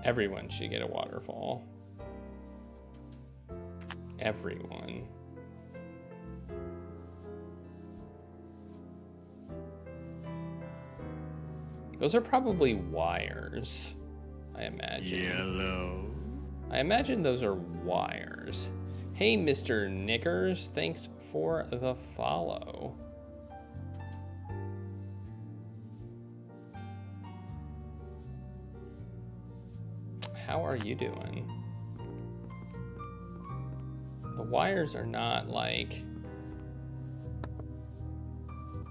Everyone should get a waterfall. Everyone. Those are probably wires, I imagine. Yellow. I imagine those are wires. Hey, Mr. Knickers, thanks for the follow. How are you doing? The wires are not like...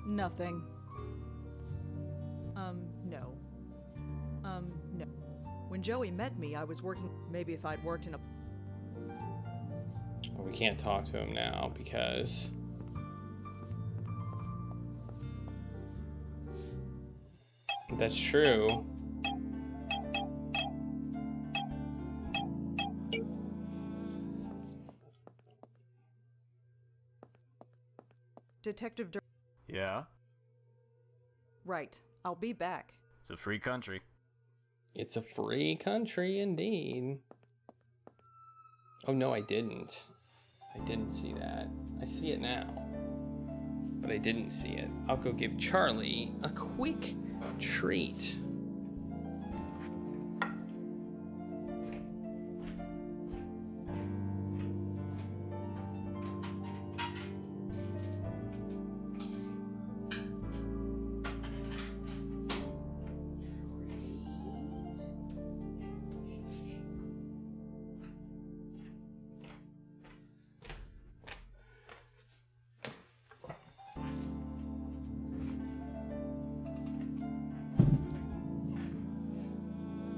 Nothing. No. No. When Joey met me, I was working... Maybe if I'd worked in a... Well, we can't talk to him now because... That's true. Detective Yeah? Right. I'll be back. It's a free country. It's a free country indeed. Oh no, I didn't. I didn't see that. I see it now. But I didn't see it. I'll go give Charlie a quick treat.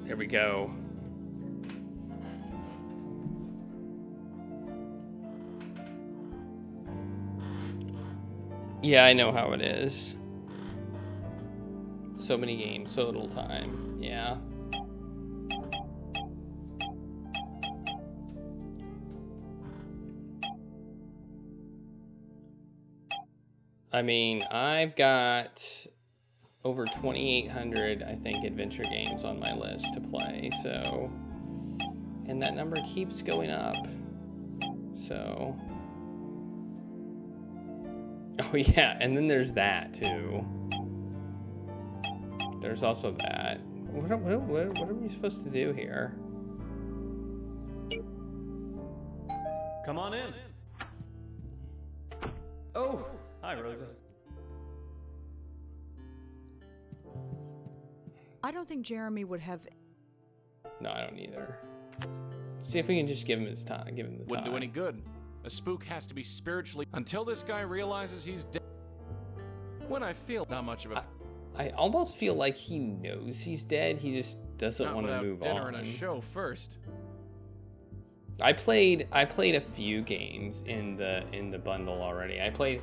There we go. Yeah, I know how it is. So many games, so little time. Yeah. I mean, I've got over 2,800, I think, adventure games on my list to play, so... And that number keeps going up. So... Oh yeah, and then there's that, too. There's also that. What are we supposed to do here? Come on in. Oh, hi, Rosa. I don't think Jeremy would have... No, I don't either. See if we can just give him his time. Give him the time. Wouldn't do any good. A spook has to be spiritually... Until this guy realizes he's dead. When I feel not much of a... I almost feel like he knows he's dead. He just doesn't want to move dinner on. and a show first. I played a few games in the bundle already. I played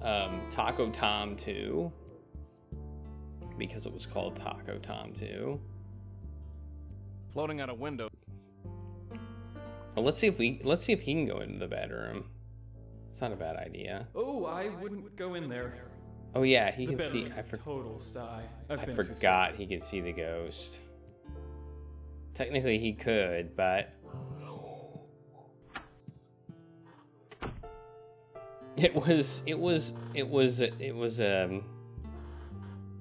Taco Tom 2 because it was called Taco Tom 2. Floating out a window. Well, let's see if he can go into the bedroom. It's not a bad idea. Oh, I wouldn't go in there. Oh yeah, he The can see. bedroom's a total sty. I forgot he could see the ghost. Technically, he could, but it was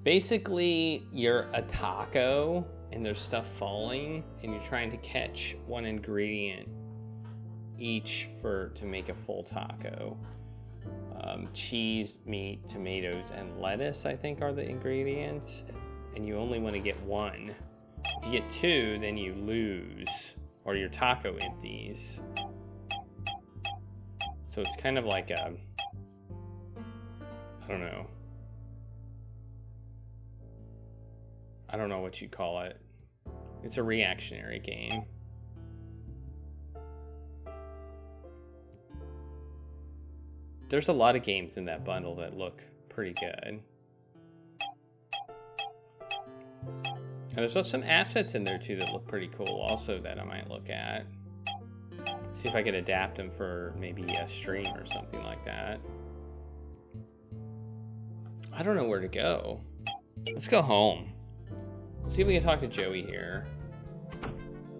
basically you're a taco and there's stuff falling and you're trying to catch one ingredient each to make a full taco. Cheese, meat, tomatoes, and lettuce, I think, are the ingredients, and you only want to get one. If you get two, then you lose, or your taco empties. So it's kind of like a, I don't know what you'd call it. It's a reactionary game. There's a lot of games in that bundle that look pretty good. And there's also some assets in there too that look pretty cool also that I might look at. See if I could adapt them for maybe a stream or something like that. I don't know where to go. Let's go home. See if we can talk to Joey here.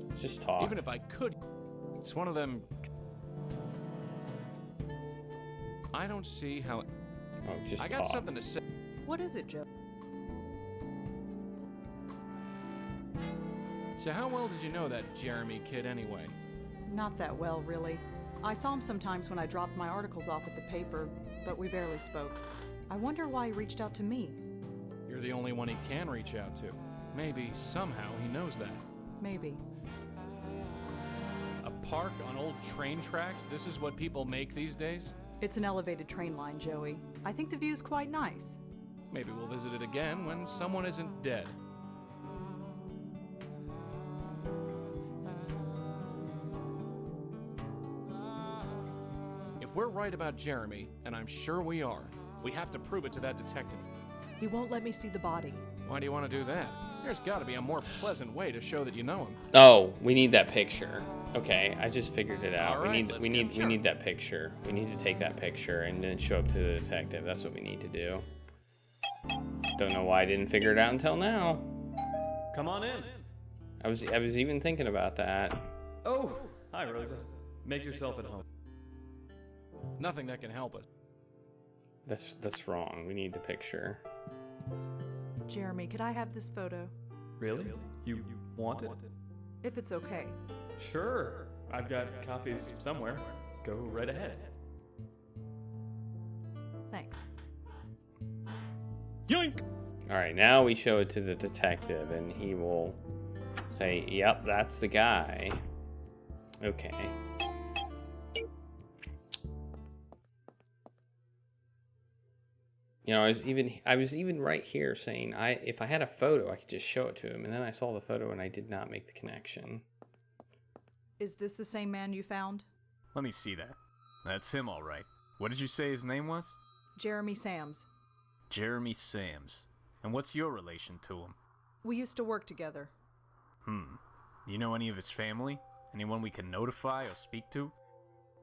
Let's just talk. Even if I could, it's one of them. I don't see how. Oh, just I got talk. something to say. What is it, Joe? So how well did you know that Jeremy kid anyway? Not that well, really. I saw him sometimes when I dropped my articles off at the paper, but we barely spoke. I wonder why he reached out to me. You're the only one he can reach out to. Maybe somehow he knows that. Maybe. A park on old train tracks? This is what people make these days? It's an elevated train line, Joey. I think the view's quite nice. Maybe we'll visit it again when someone isn't dead. If we're right about Jeremy, and I'm sure we are, we have to prove it to that detective. He won't let me see the body. Why do you want to do that? There's got to be a more pleasant way to show that you know him. Oh, we need that picture. Okay, I just figured it out. All right, we need that picture. We need to take that picture and then show up to the detective. That's what we need to do. Don't know why I didn't figure it out until now. Come on in. I was even thinking about that. Oh, hi, Rosa. Make yourself at home. Nothing that can help us. That's wrong. We need the picture. Jeremy, could I have this photo? Really? You want it? If it's okay. Sure. I've got copies somewhere. Go right ahead. Thanks. Yoink! Alright, now we show it to the detective and he will say, yep, that's the guy. Okay. You know, I was even right here saying if I had a photo, I could just show it to him, and then I saw the photo and I did not make the connection. Is this the same man you found? Let me see that. That's him, all right. What did you say his name was? Jeremy Sams. Jeremy Sams. And what's your relation to him? We used to work together. You know any of his family? Anyone we can notify or speak to?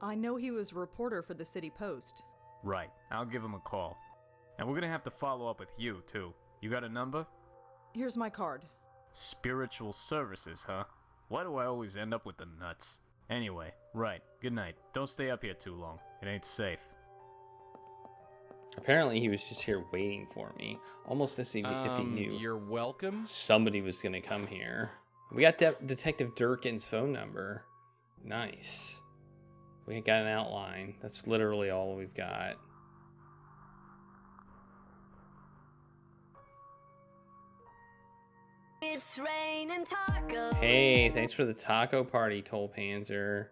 I know he was a reporter for the City Post. Right. I'll give him a call. And we're gonna have to follow up with you, too. You got a number? Here's my card. Spiritual services, huh? Why do I always end up with the nuts? Anyway, right. Good night. Don't stay up here too long. It ain't safe. Apparently he was just here waiting for me. Almost as if he knew. You're welcome. Somebody was gonna come here. We got Detective Durkin's phone number. Nice. We got an outline. That's literally all we've got. It's raining tacos. Hey, thanks for the taco party, Toll Panzer.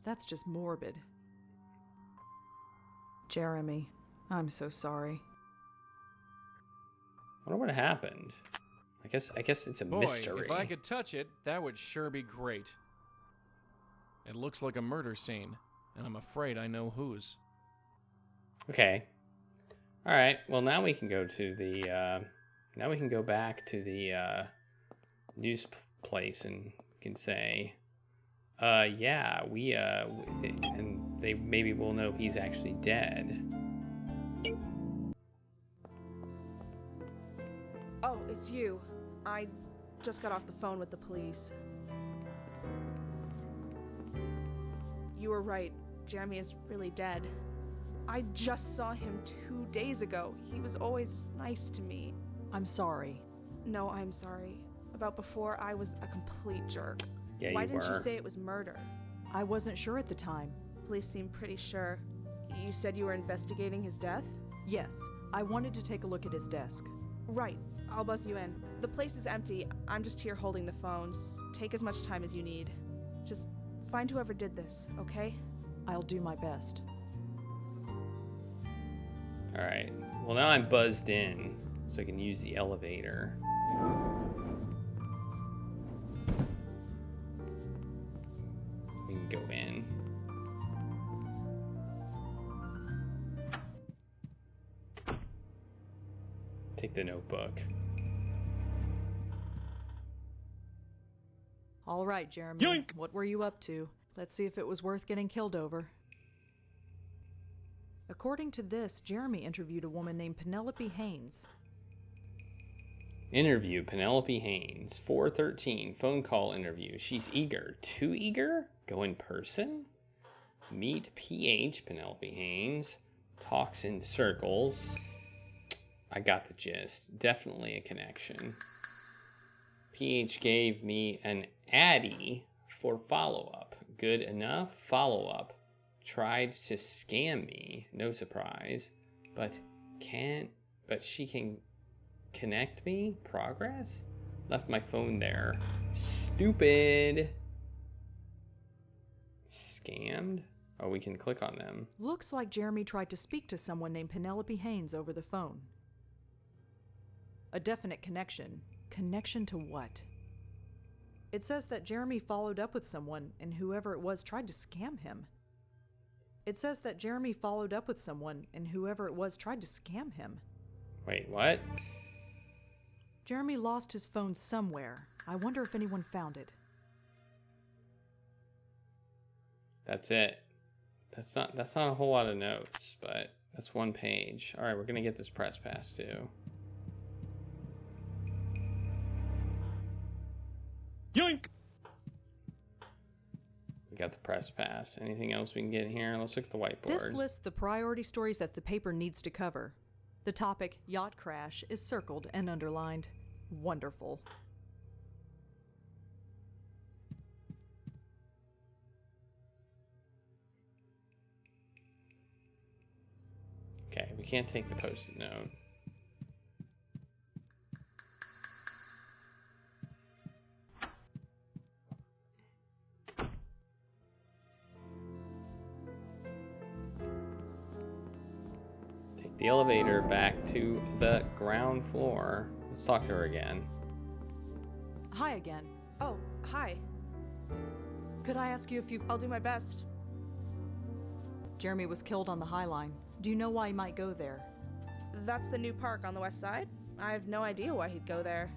That's just morbid. Jeremy, I'm so sorry. I wonder what happened. I guess it's a mystery. If I could touch it, that would sure be great. It looks like a murder scene, and I'm afraid I know whose. Okay. All right. Well, now we can go to the. Now we can go back to the news place and can say, yeah, and they maybe will know he's actually dead. Oh, it's you. I just got off the phone with the police. You were right. Jeremy is really dead. I just saw him 2 days ago. He was always nice to me. I'm sorry. No, I'm sorry. About before, I was a complete jerk. Yeah, Why you didn't were. you say it was murder? I wasn't sure at the time. Police seem pretty sure. You said you were investigating his death? Yes, I wanted to take a look at his desk. Right. I'll buzz you in. The place is empty. I'm just here holding the phones. Take as much time as you need. Just find whoever did this, okay? I'll do my best. Alright, well now I'm buzzed in, so I can use the elevator. We can go in. Take the notebook. All right, Jeremy. Yoink! What were you up to? Let's see if it was worth getting killed over. According to this, Jeremy interviewed a woman named Penelope Haynes. Interview Penelope Haynes, 413, phone call interview. She's eager. Too eager? Go in person? Meet PH Penelope Haynes. Talks in circles. I got the gist. Definitely a connection. PH gave me an Addy for follow-up. Good enough? Follow-up. Tried to scam me. No surprise. But she can connect me? Progress? Left my phone there. Stupid. Scammed? Oh, we can click on them. Looks like Jeremy tried to speak to someone named Penelope Haynes over the phone. A definite connection. Connection to what? It says that Jeremy followed up with someone, and whoever it was tried to scam him. It says that Jeremy followed up with someone, and whoever it was tried to scam him. Wait, what? Jeremy lost his phone somewhere. I wonder if anyone found it. That's it. That's not a whole lot of notes, but that's one page. All right, we're gonna get this press pass too. Yoink! We got the press pass. Anything else we can get in here? Let's look at the whiteboard. This lists the priority stories that the paper needs to cover. The topic, yacht crash, is circled and underlined. Wonderful. Okay, we can't take the post-it note. Take the elevator back to the ground floor. Let's talk to her again. Hi again. Oh, hi. Could I ask you if you... I'll do my best. Jeremy was killed on the High Line. Do you know why he might go there? That's the new park on the west side? I have no idea why he'd go there.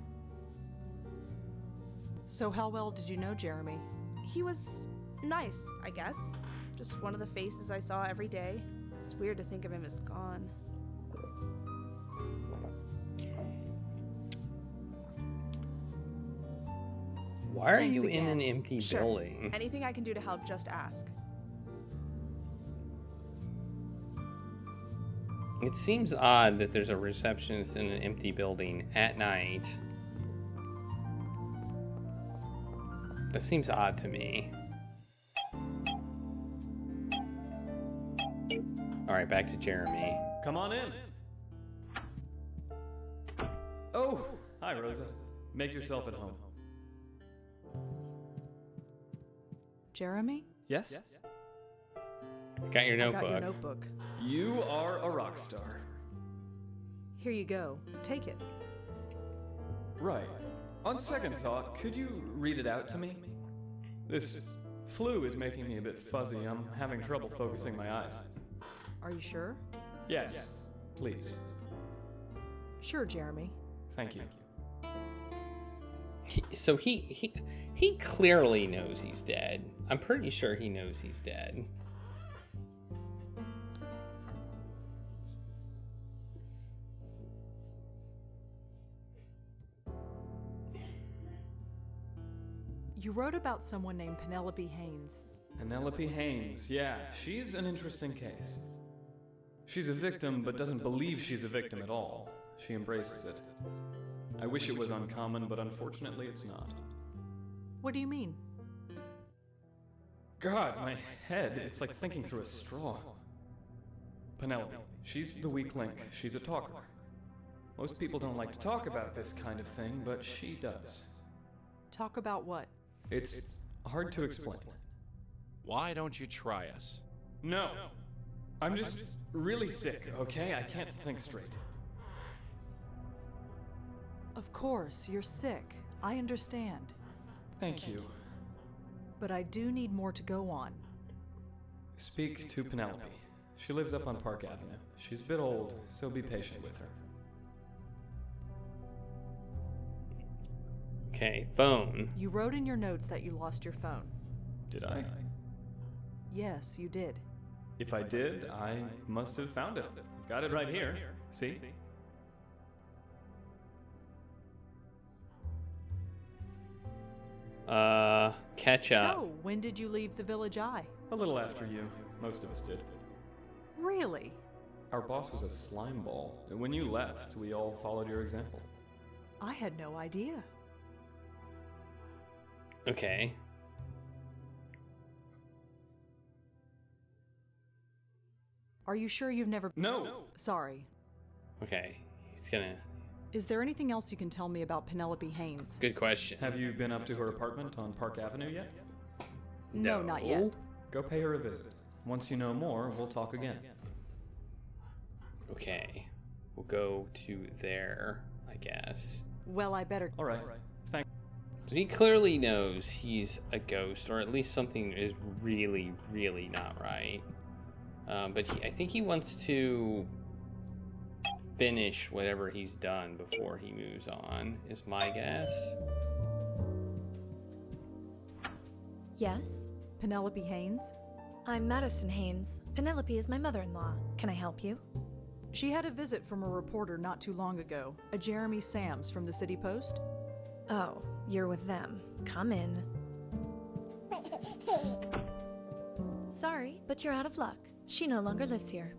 So how well did you know Jeremy? He was nice, I guess. Just one of the faces I saw every day. It's weird to think of him as gone. Why are Thanks you again. in an empty Sure. building? Anything I can do to help, just ask. It seems odd that there's a receptionist in an empty building at night. That seems odd to me. Alright, back to Jeremy. Come on in. Oh, hi, Rosa. Make yourself at home. Jeremy? Yes? Got your I notebook. got your notebook. You are a rock star. Here you go. Take it. Right. On second thought, could you read it out to me? This flu is making me a bit fuzzy. I'm having trouble focusing my eyes. Are you sure? Yes, please. Sure, Jeremy. Thank you. He clearly knows he's dead. I'm pretty sure he knows he's dead. You wrote about someone named Penelope Haynes. Penelope Haynes, yeah, she's an interesting case. She's a victim, but doesn't believe she's a victim at all. She embraces it. I wish it was uncommon, but unfortunately it's not. What do you mean? God, my head, it's like thinking through a straw. Penelope, she's the weak link. She's a talker. Most people don't like to talk about this kind of thing, but she does. Talk about what? It's hard to explain. Why don't you try us? No. I'm just really sick, okay? I can't think straight. Of course, you're sick. I understand. Thank you. But I do need more to go on. Speak to Penelope. She lives up on Park Avenue. She's a bit old, so be patient with her. Okay, phone. You wrote in your notes that you lost your phone. Did I? Yes, you did. If I did, I must have found it. I've got it right here. See? Catch up. So, when did you leave the Village Eye? A little after you. Most of us did. Really? Our boss was a slime ball. When you left, we all followed your example. I had no idea. Okay. Are you sure you've never... No! Sorry. Okay, he's gonna... Is there anything else you can tell me about Penelope Haynes? Good question. Have you been up to her apartment on Park Avenue yet? No, not yet. Go pay her a visit. Once you know more, we'll talk again. Okay. We'll go to there, I guess. Well, I better... All right. Thanks. So he clearly knows he's a ghost, or at least something is really, really not right. But I think he wants to finish whatever he's done before he moves on, is my guess. Yes? Penelope Haynes? I'm Madison Haynes. Penelope is my mother-in-law. Can I help you? She had a visit from a reporter not too long ago, a Jeremy Sams from the City Post. Oh, you're with them. Come in. Sorry, but you're out of luck. She no longer lives here.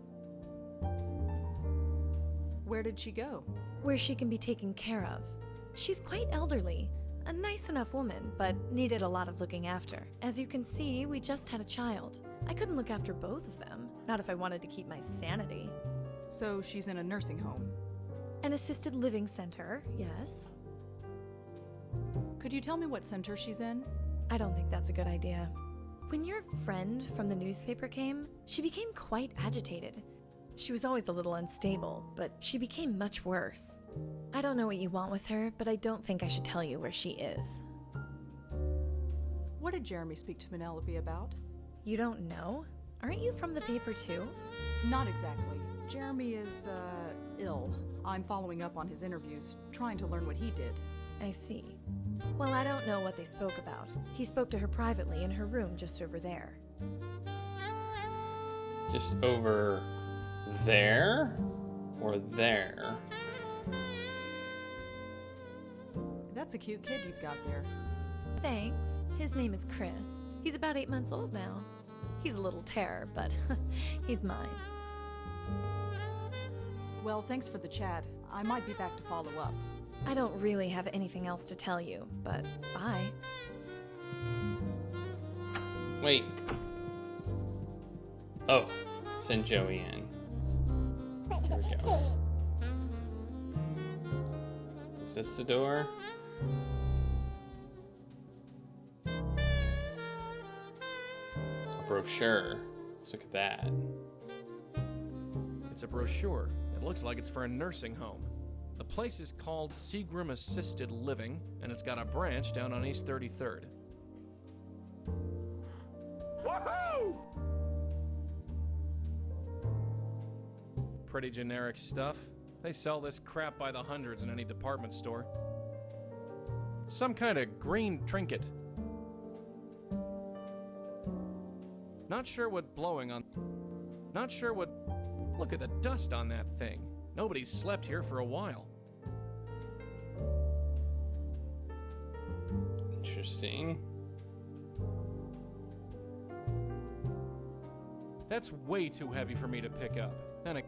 Where did she go? Where she can be taken care of. She's quite elderly. A nice enough woman, but needed a lot of looking after. As you can see, we just had a child. I couldn't look after both of them, not if I wanted to keep my sanity. So she's in a nursing home? An assisted living center, yes. Could you tell me what center she's in? I don't think that's a good idea. When your friend from the newspaper came, she became quite agitated. She was always a little unstable, but she became much worse. I don't know what you want with her, but I don't think I should tell you where she is. What did Jeremy speak to Penelope about? You don't know? Aren't you from the paper too? Not exactly. Jeremy is, ill. I'm following up on his interviews, trying to learn what he did. I see. Well, I don't know what they spoke about. He spoke to her privately in her room just over there. Just over there? Or there? That's a cute kid you've got there. Thanks. His name is Chris. He's about 8 months old now. He's a little terror, but he's mine. Well, thanks for the chat. I might be back to follow up. I don't really have anything else to tell you, but bye. Wait. Oh, send Joey in. Here we go. Is this the door? A brochure. Let's look at that. It's a brochure. It looks like it's for a nursing home. The place is called Seagram Assisted Living, and it's got a branch down on East 33rd. Woohoo! Pretty generic stuff. They sell this crap by the hundreds in any department store. Some kind of green trinket. Not sure what blowing on... Not sure what... Look at the dust on that thing. Nobody's slept here for a while. Interesting. That's way too heavy for me to pick up. And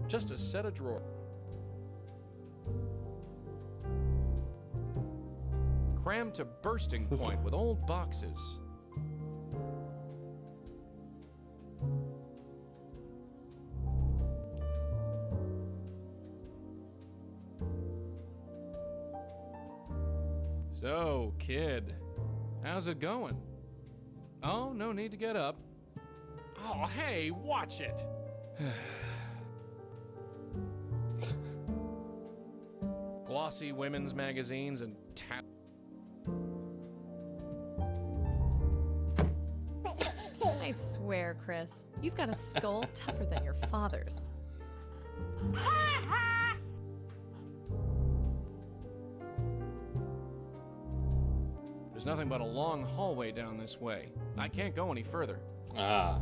just a set of drawers. Crammed to bursting point with old boxes. So, kid, how's it going? Oh, no need to get up. Oh, hey, watch it! Glossy women's magazines and I swear, Chris, you've got a skull tougher than your father's. There's nothing but a long hallway down this way. I can't go any further. Ah.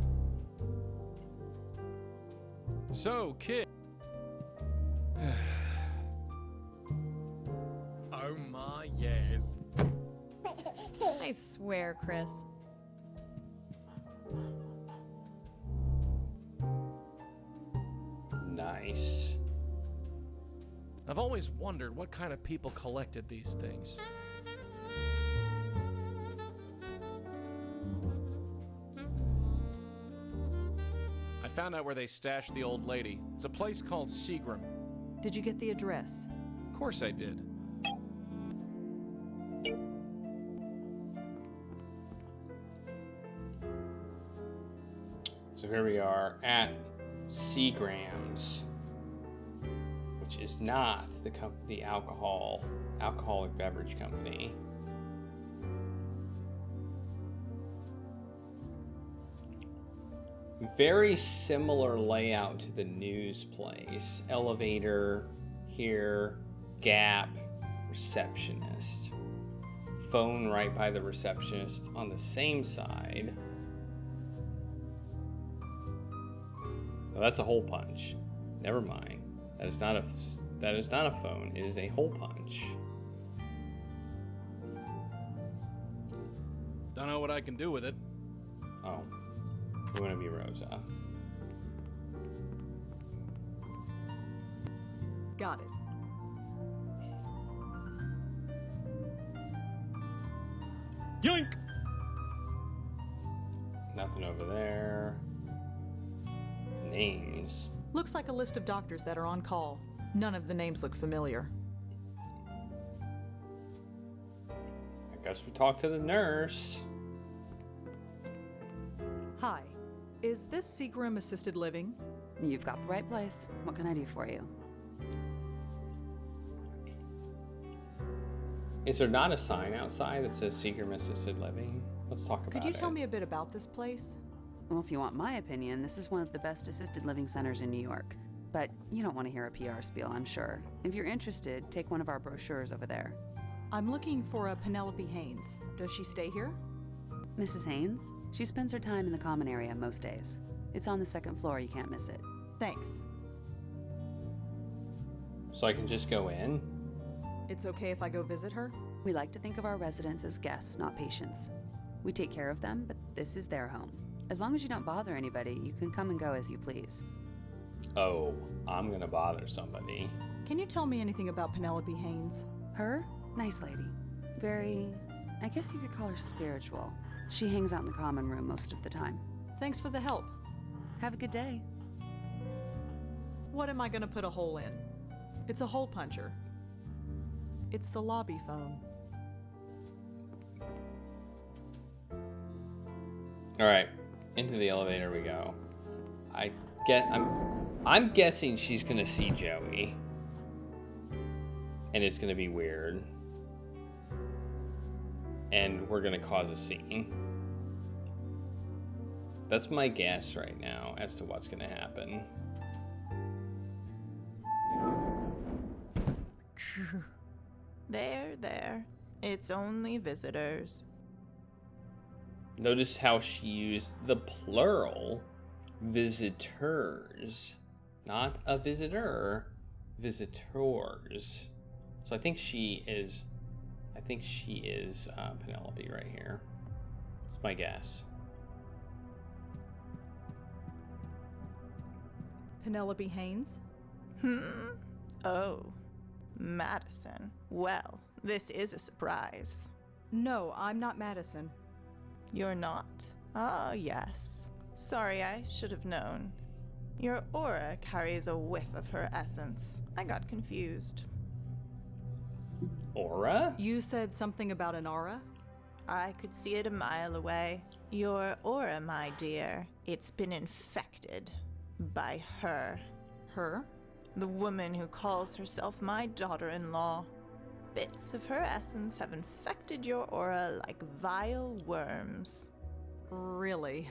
So, kid. Oh my yes. I swear, Chris. Nice. I've always wondered what kind of people collected these things. I found out where they stashed the old lady. It's a place called Seagram. Did you get the address? Of course I did. So here we are at Seagram's, which is not the alcoholic beverage company. Very similar layout to the news place. Elevator here, gap, receptionist. Phone right by the receptionist on the same side. Oh, that's a hole punch. Never mind. That is not a phone. It is a hole punch. Don't know what I can do with it. Oh. We want to be Rosa. Got it. Yoink! Nothing over there. Names. Looks like a list of doctors that are on call. None of the names look familiar. I guess we talk to the nurse. Hi. Is this Seagram Assisted Living? You've got the right place. What can I do for you? Is there not a sign outside that says Seagram Assisted Living? Let's talk about it. Could you tell me a bit about this place? Well, if you want my opinion, this is one of the best assisted living centers in New York. But you don't want to hear a PR spiel, I'm sure. If you're interested, take one of our brochures over there. I'm looking for a Penelope Haynes. Does she stay here? Mrs. Haynes? She spends her time in the common area most days. It's on the second floor, you can't miss it. Thanks. So I can just go in? It's okay if I go visit her? We like to think of our residents as guests, not patients. We take care of them, but this is their home. As long as you don't bother anybody, you can come and go as you please. Oh, I'm gonna bother somebody. Can you tell me anything about Penelope Haynes? Her? Nice lady. Very, I guess you could call her spiritual. She hangs out in the common room most of the time. Thanks for the help. Have a good day. What am I gonna put a hole in? It's a hole puncher. It's the lobby phone. All right, into the elevator we go. I'm guessing she's gonna see Joey, and it's gonna be weird, and we're gonna cause a scene. That's my guess right now as to what's gonna happen. There. It's only visitors. Notice how she used the plural. Visitors. Not a visitor. Visitors. So I think she is Penelope right here. That's my guess. Penelope Haynes? Oh, Madison. Well, this is a surprise. No, I'm not Madison. You're not? Ah, yes. Sorry, I should have known. Your aura carries a whiff of her essence. I got confused. Aura? You said something about an aura? I could see it a mile away. Your aura, my dear, it's been infected by her. Her? The woman who calls herself my daughter-in-law. Bits of her essence have infected your aura like vile worms. Really?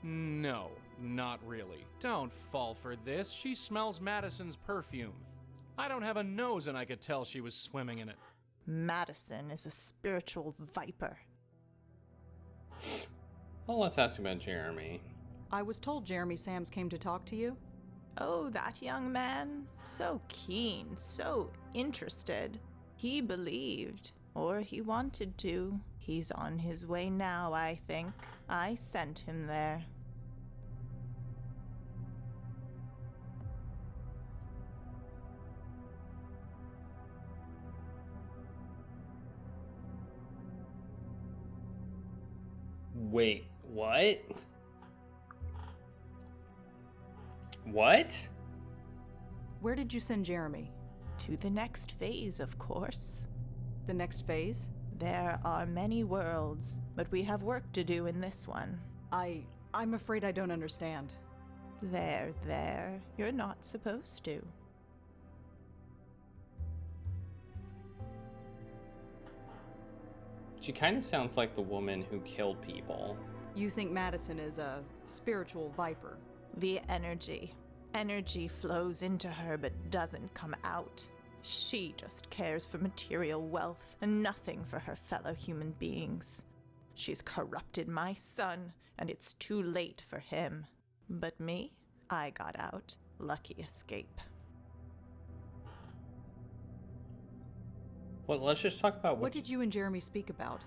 No, not really. Don't fall for this. She smells Madison's perfume. I don't have a nose and I could tell she was swimming in it. Madison is a spiritual viper. Well, let's ask about Jeremy. I was told Jeremy Sams came to talk to you. Oh, that young man? So keen, so interested. He believed, or he wanted to. He's on his way now, I think. I sent him there. Wait, what? What? Where did you send Jeremy? To the next phase, of course. The next phase? There are many worlds, but we have work to do in this one. I'm afraid I don't understand. There. You're not supposed to. She kind of sounds like the woman who killed people. You think Madison is a spiritual viper? The energy. Energy flows into her but doesn't come out. She just cares for material wealth and nothing for her fellow human beings. She's corrupted my son, and it's too late for him. But me? I got out. Lucky escape. Well, let's just talk about what did you and Jeremy speak about?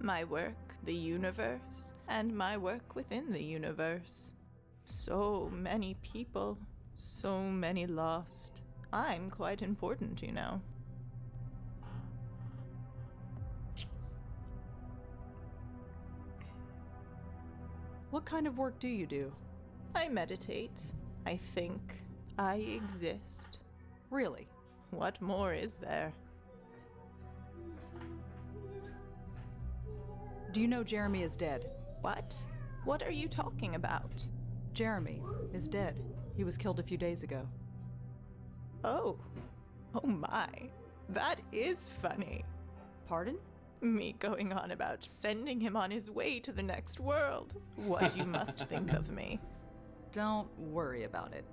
My work, the universe, and my work within the universe. So many people, so many lost. I'm quite important, you know. What kind of work do you do? I meditate. I think. I exist. Really? What more is there? Do you know Jeremy is dead? What? What are you talking about? Jeremy is dead. He was killed a few days ago. Oh my. That is funny. Pardon? Me going on about sending him on his way to the next world. What you must think of me. Don't worry about it.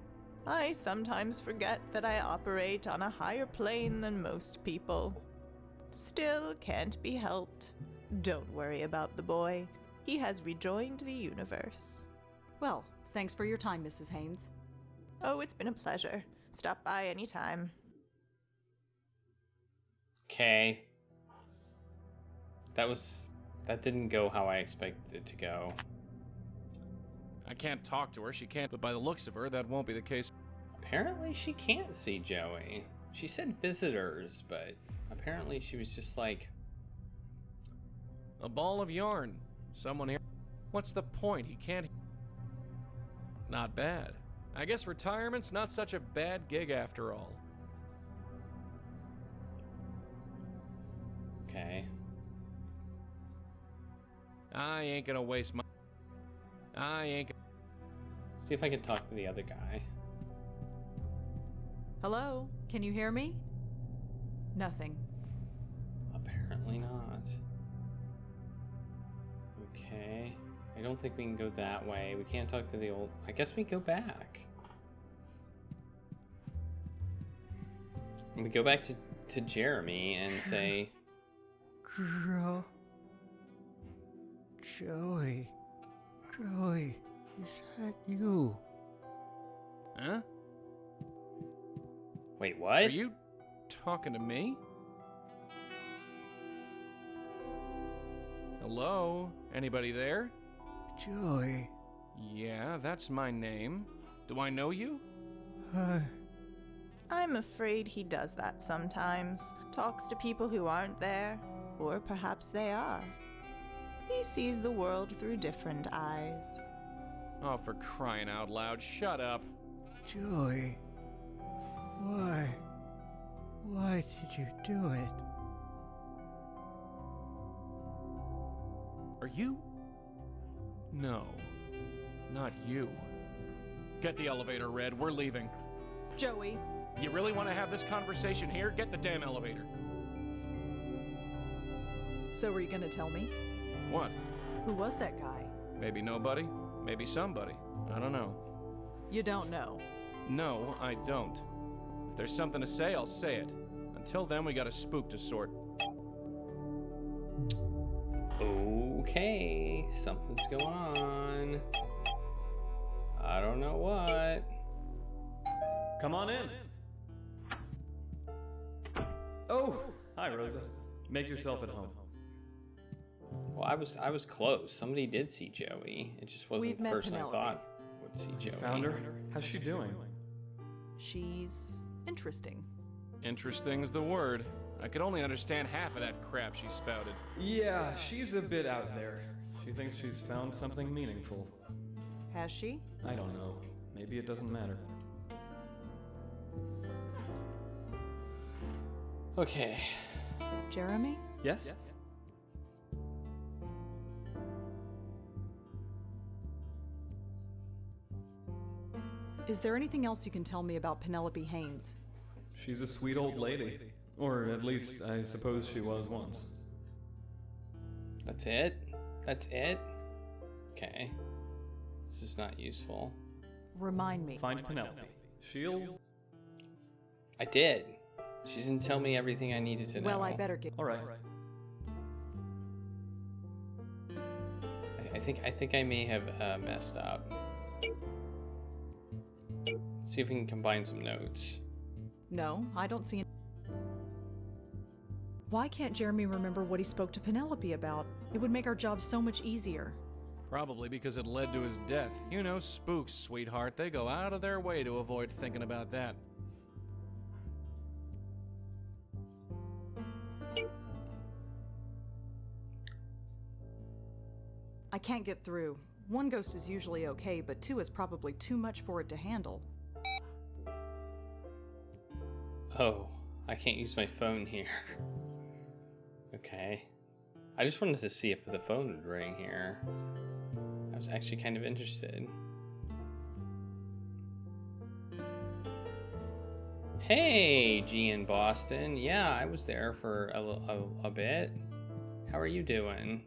I sometimes forget that I operate on a higher plane than most people. Still can't be helped. Don't worry about the boy. He has rejoined the universe. Well, thanks for your time, Mrs. Haynes. Oh, it's been a pleasure. Stop by anytime. Okay. That didn't go how I expected it to go. I can't talk to her, she can't, but by the looks of her, that won't be the case. Apparently she can't see Joey. She said visitors, but apparently she was just like... A ball of yarn. Someone here. What's the point? He can't... Not bad. I guess retirement's not such a bad gig after all. Okay. I ain't gonna waste my... See if I can talk to the other guy. Hello? Can you hear me? Nothing. Apparently not. Okay. I don't think we can go that way. We can't talk to the old... I guess we go back. We go back to Jeremy and say... Joey. Joey, is that you? Huh? Wait, what? Are you talking to me? Hello? Anybody there? Joey. Yeah, that's my name. Do I know you? I'm afraid he does that sometimes. Talks to people who aren't there, or perhaps they are. He sees the world through different eyes. Oh, for crying out loud, shut up. Joey. Why? Why did you do it? Are you? No, not you. Get the elevator, Red. We're leaving. Joey. You really want to have this conversation here? Get the damn elevator. So were you gonna tell me? What? Who was that guy? Maybe nobody. Maybe somebody. I don't know. You don't know. No, I don't. If there's something to say, I'll say it. Until then, we got a spook to sort. Okay, something's going on. I don't know what. Come on in. Oh, hi, Rosa. Make yourself at home. Well, I was close. Somebody did see Joey. It just wasn't the person I thought would see Joey. Found her? How's she doing? She's interesting. Interesting's the word. I could only understand half of that crap she spouted. Yeah, she's a bit out there. She thinks she's found something meaningful. Has she? I don't know. Maybe it doesn't matter. Okay. Jeremy? Yes? Is there anything else you can tell me about Penelope Haynes? She's a sweet old lady. Or at least, I suppose she was once. That's it? That's it? Okay. This is not useful. Remind me. Find Penelope. She'll... I did. She didn't tell me everything I needed to know. Well, I better get... Alright. I think I may have messed up. See if we can combine some notes. No, I don't see... Why can't Jeremy remember what he spoke to Penelope about? It would make our job so much easier. Probably because it led to his death. You know, spooks, sweetheart. They go out of their way to avoid thinking about that. I can't get through. One ghost is usually okay, but two is probably too much for it to handle. Oh, I can't use my phone here. Okay. I just wanted to see if the phone would ring here. I was actually kind of interested. Hey, G in Boston. Yeah, I was there for a bit. How are you doing?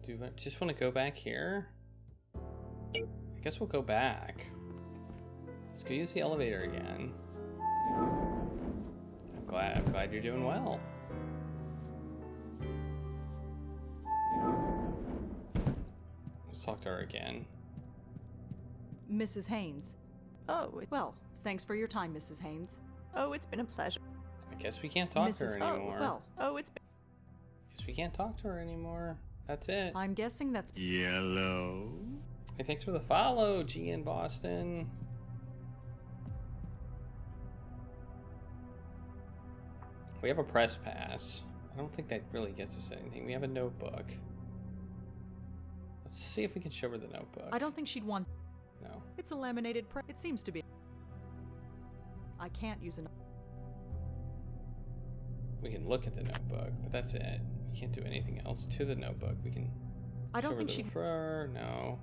Do I just want to go back here? I guess we'll go back. Let's go use the elevator again. I'm glad you're doing well. Let's talk to her again. Mrs. Haynes. Oh, well, thanks for your time, Mrs. Haynes. Oh, it's been a pleasure. I guess we can't talk to her anymore. It's been... Guess we can't talk to her anymore. That's it. I'm guessing that's... Yellow. Hey, thanks for the follow, G in Boston. We have a press pass. I don't think that really gets us anything. We have a notebook. Let's see if we can show her the notebook. I don't think she'd want... No. It's a laminated It seems to be... I can't use an... We can look at the notebook, but that's it. We can't do anything else to the notebook. We can I don't show think her the she'd... refer, no.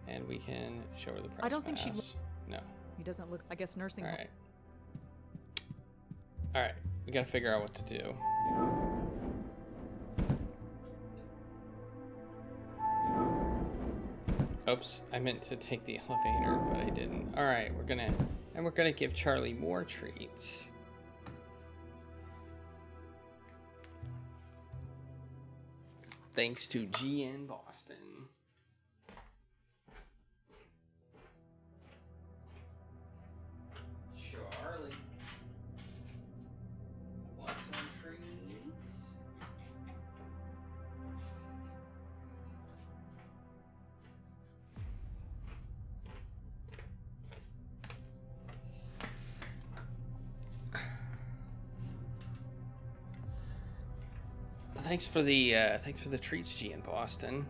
And we can show her the press I don't think she'd... pass. No. He doesn't look, I guess, nursing. All right. All right. We gotta figure out what to do. Oops, I meant to take the elevator, but I didn't. All right, we're gonna give Charlie more treats. Thanks to GN Boston. Charlie. Want some treats? Thanks for the treats, G in Boston.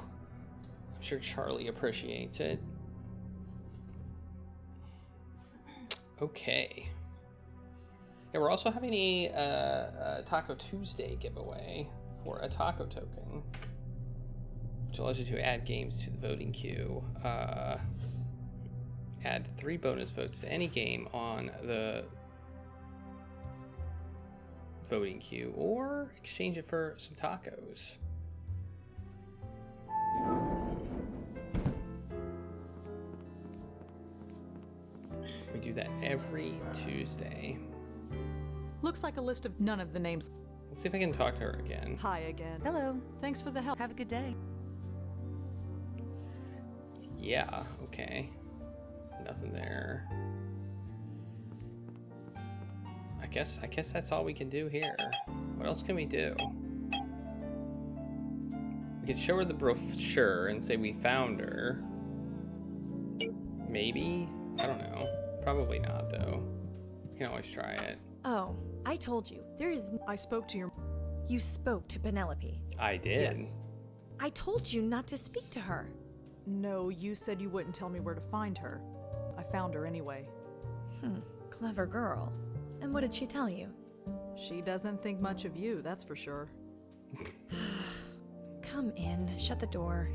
I'm sure Charlie appreciates it. Okay. Yeah, we're also having a Taco Tuesday giveaway for a taco token, which allows you to add games to the voting queue. Add 3 bonus votes to any game on the voting queue, or exchange it for some tacos. We do that every Tuesday. Looks like a list of none of the names. Let's see if I can talk to her again. Hi again. Hello. Thanks for the help. Have a good day. Yeah, okay. Nothing there. I guess that's all we can do here. What else can we do? We could show her the brochure and say we found her. Maybe? I don't know. Probably not, though. We can always try it. Oh, I told you. There is... I spoke to your... You spoke to Penelope. I did. Yes. I told you not to speak to her. No, you said you wouldn't tell me where to find her. I found her anyway. Clever girl. And what did she tell you? She doesn't think much of you, that's for sure. Come in. Shut the door.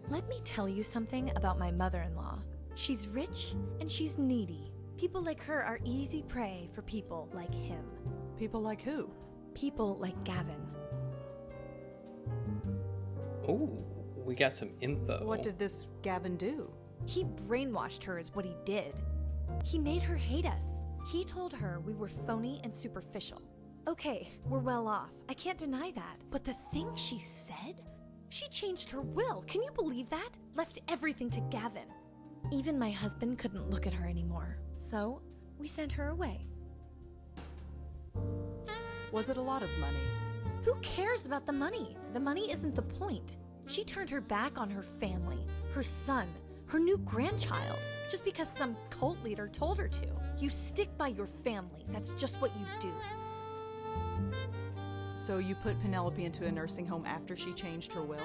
Let me tell you something about my mother-in-law. She's rich and she's needy. People like her are easy prey for people like him. People like who? People like Gavin. Oh, we got some info. What did this Gavin do? He brainwashed her is what he did. He made her hate us. He told her we were phony and superficial. Okay, we're well off. I can't deny that. But the thing she said? She changed her will. Can you believe that? Left everything to Gavin. Even my husband couldn't look at her anymore. So, we sent her away. Was it a lot of money? Who cares about the money? The money isn't the point. She turned her back on her family, her son, her new grandchild, just because some cult leader told her to. You stick by your family. That's just what you do. So you put Penelope into a nursing home after she changed her will?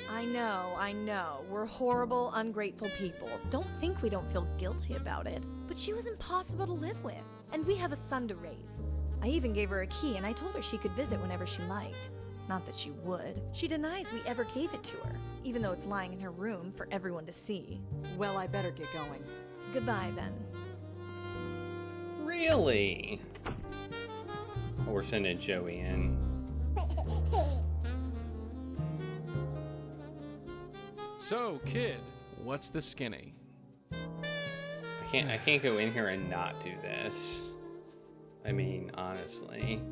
I know. We're horrible, ungrateful people. Don't think we don't feel guilty about it. But she was impossible to live with. And we have a son to raise. I even gave her a key and I told her she could visit whenever she liked. Not that she would. She denies we ever gave it to her, even though it's lying in her room for everyone to see. Well, I better get going. Goodbye, then. Really? Oh, we're sending Joey in. So, kid, what's the skinny? I can't go in here and not do this. I mean, honestly.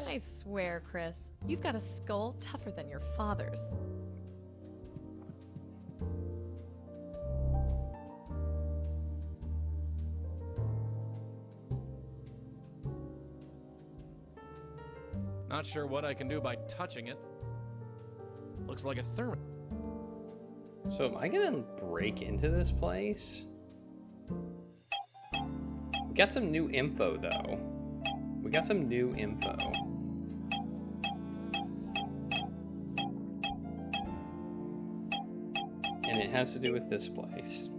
I swear, Chris, you've got a skull tougher than your father's. Not sure what I can do by touching it. Looks like a thermos. So am I gonna break into this place? We got some new info, though. We got some new info. And it has to do with this place.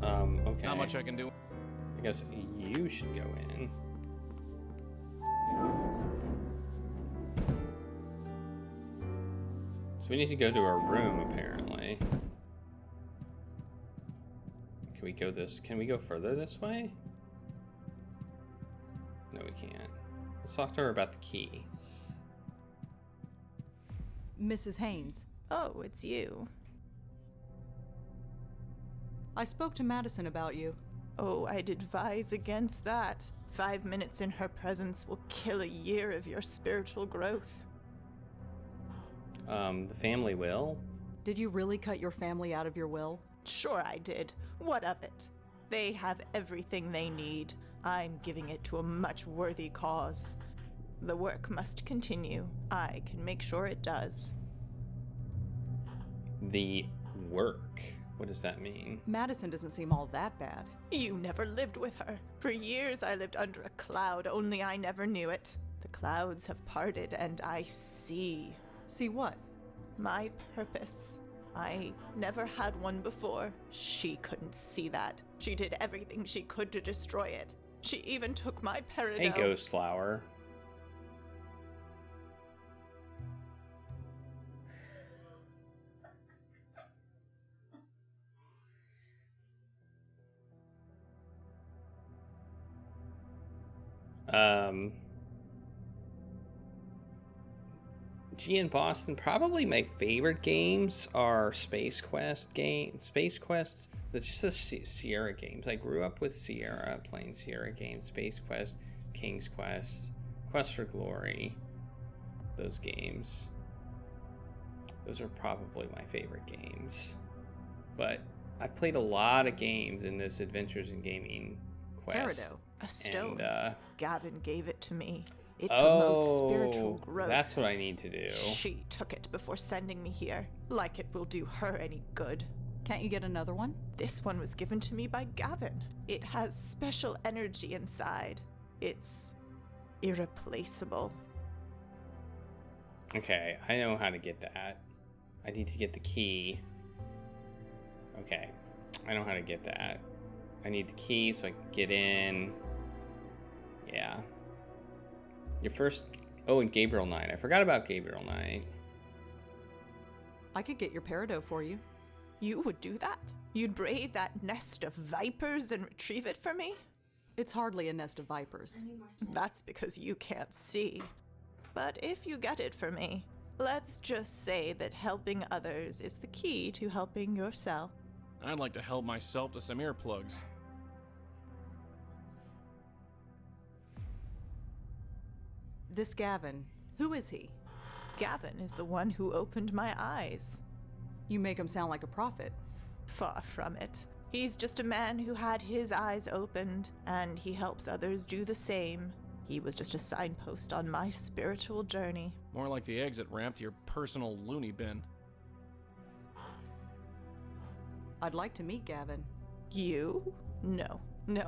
Okay. Not much I can do. I guess you should go in. So we need to go to our room, apparently. Can we go this? Can we go further this way? No, we can't. Let's talk to her about the key. Mrs. Haynes. Oh, it's you. I spoke to Madison about you. Oh, I'd advise against that. 5 minutes in her presence will kill a year of your spiritual growth. The family will? Did you really cut your family out of your will? Sure I did. What of it? They have everything they need. I'm giving it to a much worthy cause. The work must continue. I can make sure it does. The work? What does that mean? Madison doesn't seem all that bad. You never lived with her. For years I lived under a cloud, only I never knew it. The clouds have parted and I see. See what? My purpose. I never had one before. She couldn't see that. She did everything she could to destroy it. She even took my peridot. Hey, Ghost Flower. G in Boston, probably my favorite games are Space Quest Space Quest. That's just the Sierra games. I grew up with Sierra, playing Sierra games. Space Quest, King's Quest, Quest for Glory. Those games. Those are probably my favorite games. But I've played a lot of games in this Adventures in Gaming quest. Peridot, a stone. And, Gavin gave it to me. It promotes spiritual growth. That's what I need to do. She took it before sending me here, like it will do her any good. Can't you get another one? This one was given to me by Gavin. It has special energy inside. It's irreplaceable. Okay, I know how to get that. I need to get the key. Okay, I know how to get that. I need the key so I can get in. Yeah. Your first... Oh, and Gabriel Knight. I forgot about Gabriel Knight. I could get your peridot for you. You would do that? You'd brave that nest of vipers and retrieve it for me? It's hardly a nest of vipers. That's because you can't see. But if you get it for me, let's just say that helping others is the key to helping yourself. I'd like to help myself to some earplugs. This Gavin, who is he? Gavin is the one who opened my eyes. You make him sound like a prophet. Far from it. He's just a man who had his eyes opened, and he helps others do the same. He was just a signpost on my spiritual journey. More like the exit ramp to your personal loony bin. I'd like to meet Gavin. You? No,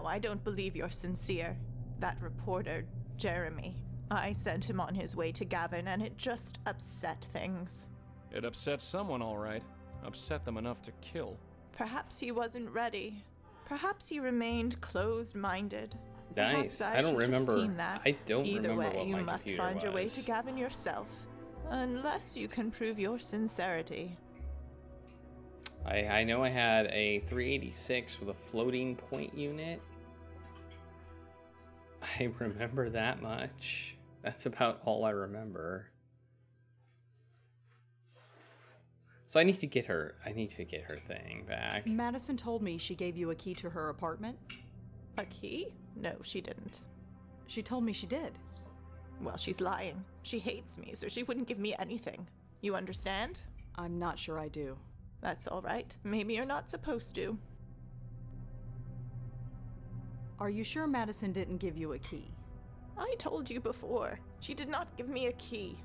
I don't believe you're sincere. That reporter, Jeremy, I sent him on his way to Gavin, and it just upset things. It upset someone, all right. Upset them enough to kill. Perhaps he wasn't ready. Perhaps he remained closed-minded. Nice. I don't remember. Seen that. I don't Either remember way, what you my must computer find your way was. to Gavin yourself, unless you can prove your sincerity. I know I had a 386 with a floating point unit. I remember that much. That's about all I remember. So I need to get her thing back. Madison told me she gave you a key to her apartment. A key? No, she didn't. She told me she did. Well, she's lying. She hates me, so she wouldn't give me anything. You understand? I'm not sure I do. That's all right. Maybe you're not supposed to. Are you sure Madison didn't give you a key? I told you before. She did not give me a key.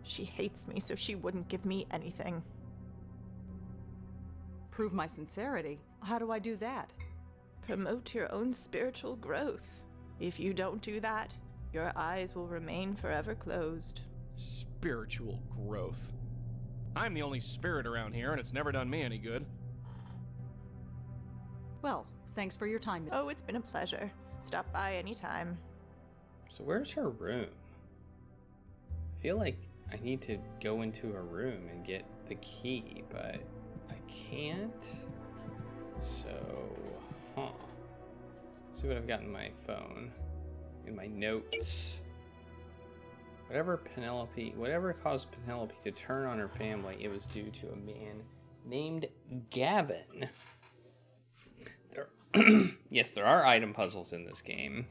She hates me, so she wouldn't give me anything. Prove my sincerity? How do I do that? Promote your own spiritual growth. If you don't do that, your eyes will remain forever closed. Spiritual growth. I'm the only spirit around here, and it's never done me any good. Well, thanks for your time. Oh, it's been a pleasure. Stop by anytime. So where's her room? I feel like I need to go into her room and get the key, but I can't. So, huh. Let's see what I've got in my phone, in my notes. Whatever caused Penelope to turn on her family, it was due to a man named Gavin. Yes, there are item puzzles in this game.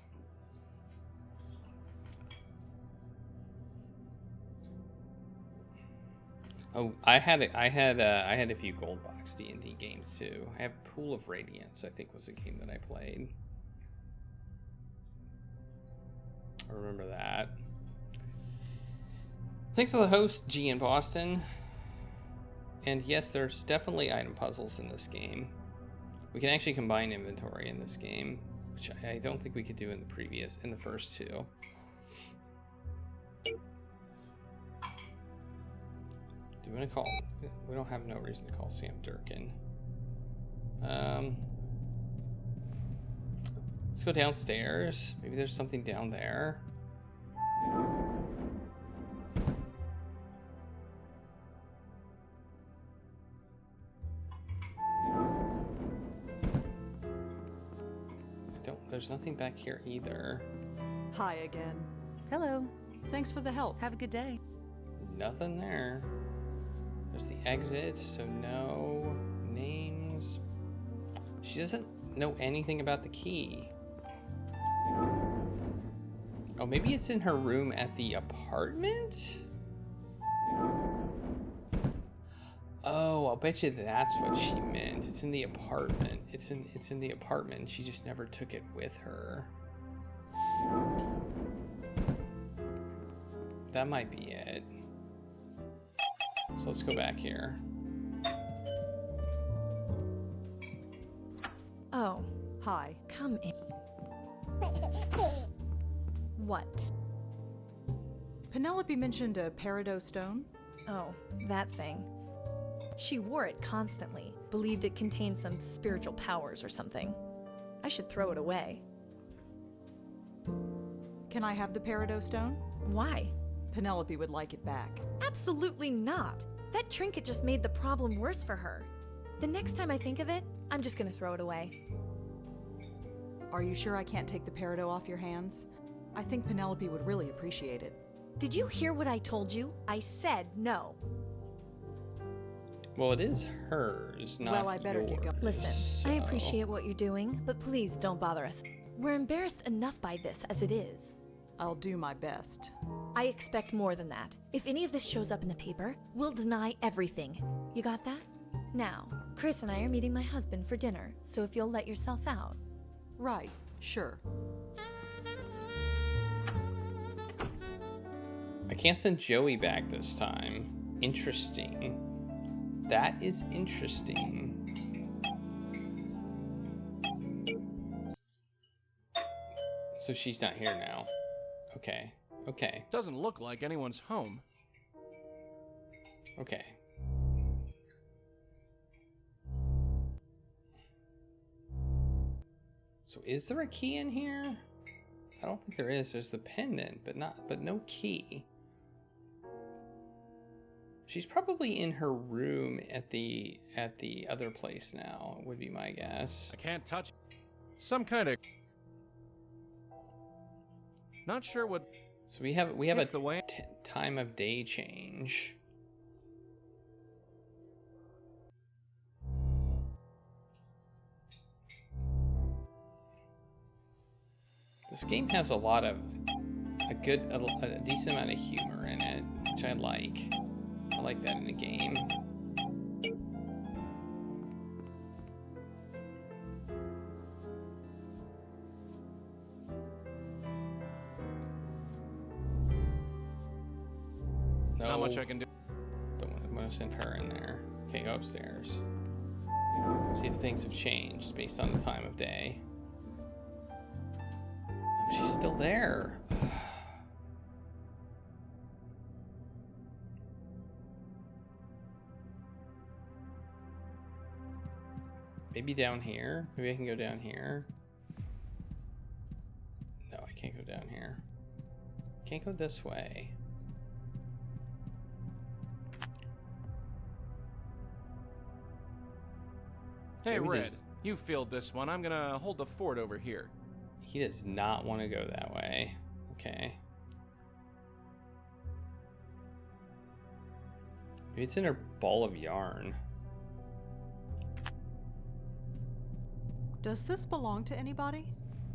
Oh, I had a few gold box D&D games too. I have Pool of Radiance, I think was a game that I played. I remember that. Thanks to the host, G in Boston. And yes, there's definitely item puzzles in this game. We can actually combine inventory in this game, which I don't think we could do in the first two. Do we want to call? We don't have no reason to call Sam Durkin. Let's go downstairs. Maybe there's something down there. There's nothing back here either. Hi again. Hello. Thanks for the help. Have a good day. Nothing there. There's the exit, so no names. She doesn't know anything about the key. Oh, maybe it's in her room at the apartment? Oh, I'll bet you that's what she meant. It's in the apartment. It's in the apartment. She just never took it with her. That might be it. So let's go back here. Oh, hi. Come in. What? Penelope mentioned a peridot stone. Oh, that thing. She wore it constantly, believed it contained some spiritual powers or something. I should throw it away. Can I have the peridot stone? Why? Penelope would like it back. Absolutely not. That trinket just made the problem worse for her. The next time I think of it, I'm just gonna throw it away. Are you sure I can't take the peridot off your hands? I think Penelope would really appreciate it. Did you hear what I told you? I said no. Well, it is hers, not Well, I better yours. get going. Listen, So- I appreciate what you're doing, but please don't bother us. We're embarrassed enough by this as it is. I'll do my best. I expect more than that. If any of this shows up in the paper, we'll deny everything. You got that? Now, Chris and I are meeting my husband for dinner, so if you'll let yourself out. Right, sure. I can't send Joey back this time. Interesting. That is interesting. So she's not here now. Okay. Okay. Doesn't look like anyone's home. Okay. So is there a key in here? I don't think there is. There's the pendant, but no key. She's probably in her room at the other place now, would be my guess. I can't touch some kind of... Not sure what... So we have It's a the way... time of day change. This game has a lot of a decent amount of humor in it, which I like. I like that in a game. No, Not much I can do. I'm gonna send her in there. Okay, go upstairs. See if things have changed based on the time of day. Oh, she's still there. Maybe down here? Maybe I can go down here? No, I can't go down here. Can't go this way. Hey, Joey Red, does- you field this one. I'm gonna hold the fort over here. He does not want to go that way. Okay. Maybe it's in her ball of yarn. Does this belong to anybody?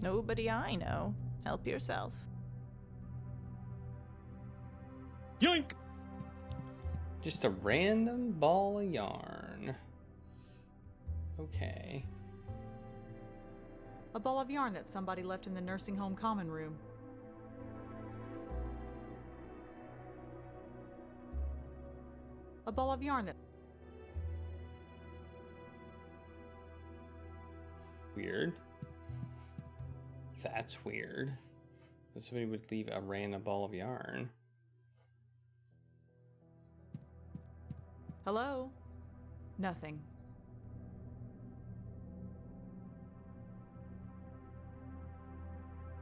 Nobody I know. Help yourself. Yoink! Just a random ball of yarn. Okay. A ball of yarn that somebody left in the nursing home common room. A ball of yarn that... Weird. That's weird. That somebody would leave a random ball of yarn. Hello? Nothing.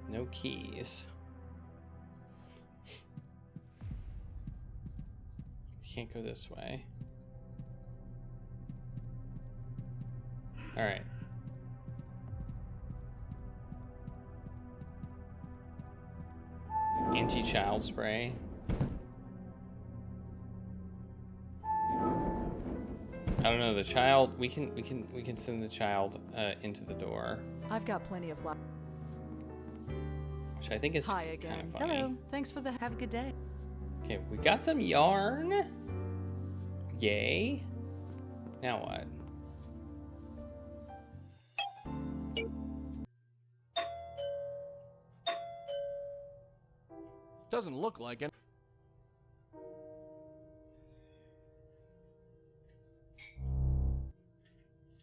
No keys. We can't go this way. All right. Anti-child spray. I don't know, the child, we can send the child into the door, I've got plenty of flowers. which I think is Hi kind again. of funny. Hello. Thanks for the... Have a good day. Okay, we got some yarn. Yay. Now what? Doesn't look like it.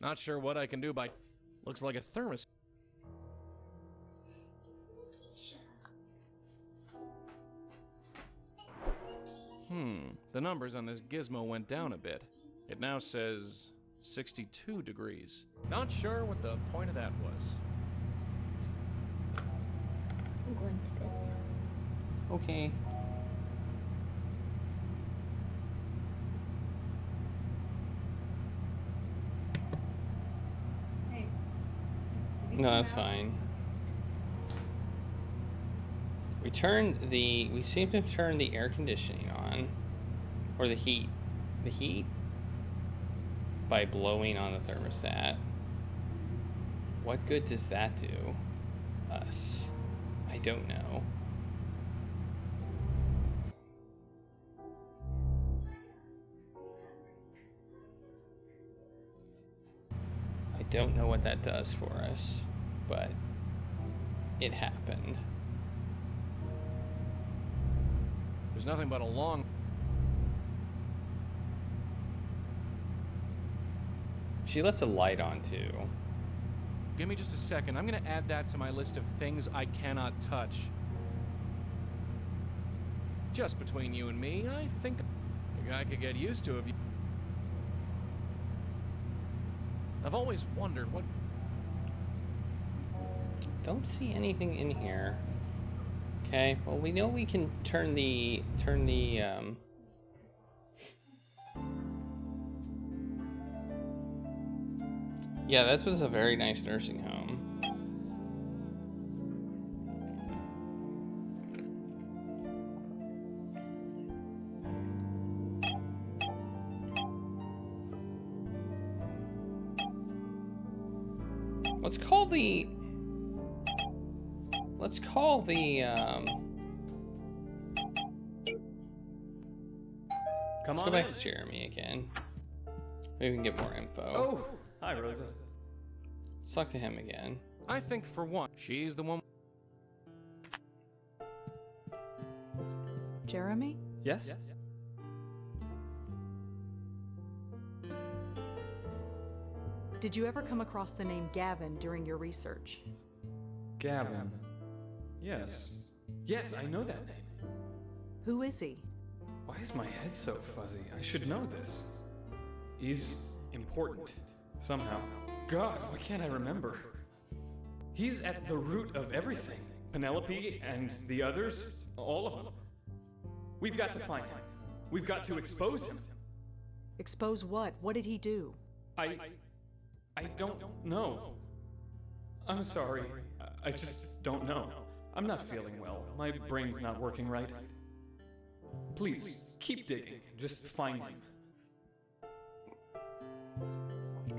Not sure what I can do by... Looks like a thermos. The numbers on this gizmo went down a bit. It now says 62 degrees. Not sure what the point of that was. I'm going to bed now. Okay. Hey. No, that's fine. We seem to have turned the air conditioning on. Or the heat. The heat? By blowing on the thermostat. What good does that do us? I don't know. I don't know what that does for us, but it happened. There's nothing but a long... She left a light on too. Give me just a second. I'm gonna add that to my list of things I cannot touch. Just between you and me, I think a guy could get used to it. I've always wondered what... Don't see anything in here. Okay, well we know we can turn the yeah, that was a very nice nursing home. Let's call the Come let's on go back in. to Jeremy again. Maybe we can get more info. Oh, hi, Rosa. Let's talk to him again. I think for one, she's the one... Jeremy? Yes? Did you ever come across the name Gavin during your research? Gavin. Yes. Yes, I know that name. Who is he? Why is my head so fuzzy? I should know this. He's important. Somehow. God, why can't I remember? He's at the root of everything. Penelope and the others, all of them. We've got to find him. We've got to expose him. Expose what? What did he do? I don't know. I'm sorry. I just don't know. I'm not feeling well. My brain's not working right. Please, keep digging. Just find him.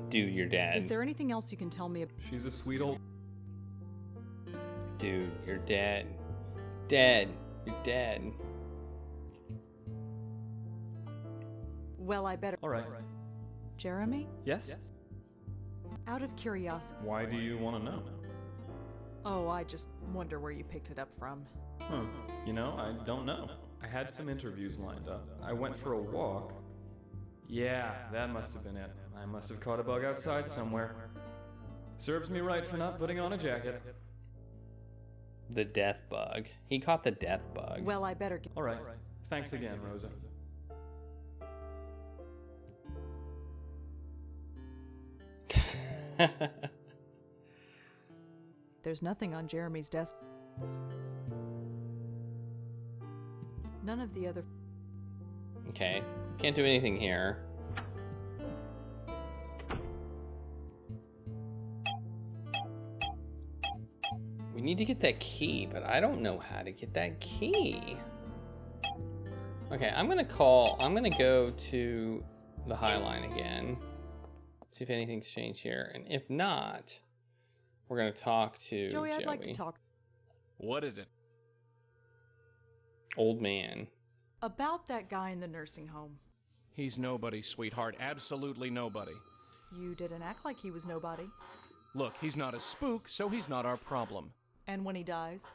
Dude, you're dead. Is there anything else you can tell me? She's a sweet old... Dude, you're dead. Dead. You're dead. Well, I better... All right. Jeremy? Yes? Out of curiosity. Why do you want to know? Oh, I just wonder where you picked it up from. You know, I don't know. I had some interviews lined up. I went for a walk. Yeah, that must have been it. I must have caught a bug outside somewhere. Serves me right for not putting on a jacket. The death bug. He caught the death bug. Well, I better get... All right. Thanks again, Rosa. There's nothing on Jeremy's desk. None of the other... Okay. Can't do anything here. We need to get that key, but I don't know how to get that key. Okay, I'm gonna go to the High Line again. See if anything's changed here. And if not, we're gonna talk to Joey. I'd like to talk. What is it? Old man. About that guy in the nursing home. He's nobody, sweetheart. Absolutely nobody. You didn't act like he was nobody. Look, he's not a spook, so he's not our problem. And when he dies?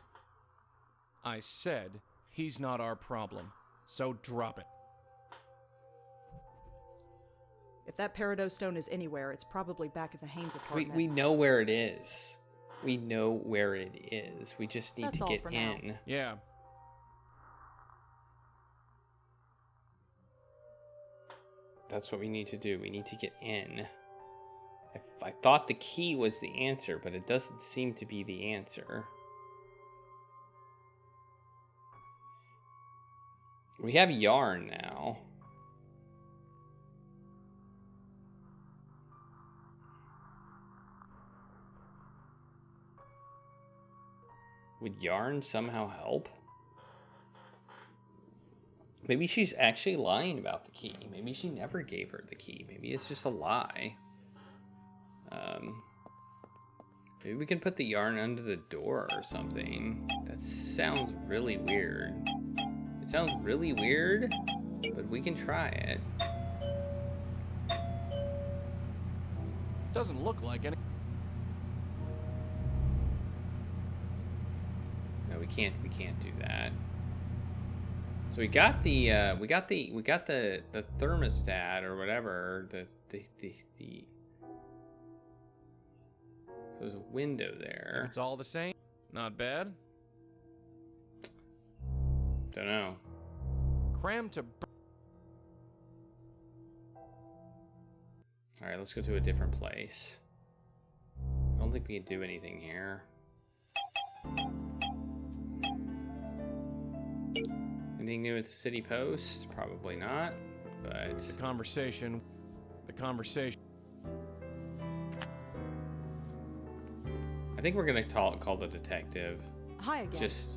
I said he's not our problem, so drop it. If that peridot stone is anywhere, it's probably back at the Haynes apartment. We know where it is. We know where it is. We just need That's to all get for now. in. Yeah. That's what we need to do. We need to get in. I thought the key was the answer, but it doesn't seem to be the answer. We have yarn now. Would yarn somehow help? Maybe she's actually lying about the key. Maybe she never gave her the key. Maybe it's just a lie. Maybe we can put the yarn under the door or something. That sounds really weird. It sounds really weird, but we can try it. Doesn't look like any. No, we can't do that. So we got the thermostat or whatever, there's a window there. It's all the same. Not bad. Don't know. Cram to. All right, let's go to a different place. I don't think we can do anything here. Anything new at the City Post? Probably not, but... The conversation. I think we're gonna call the detective. Hi again. Just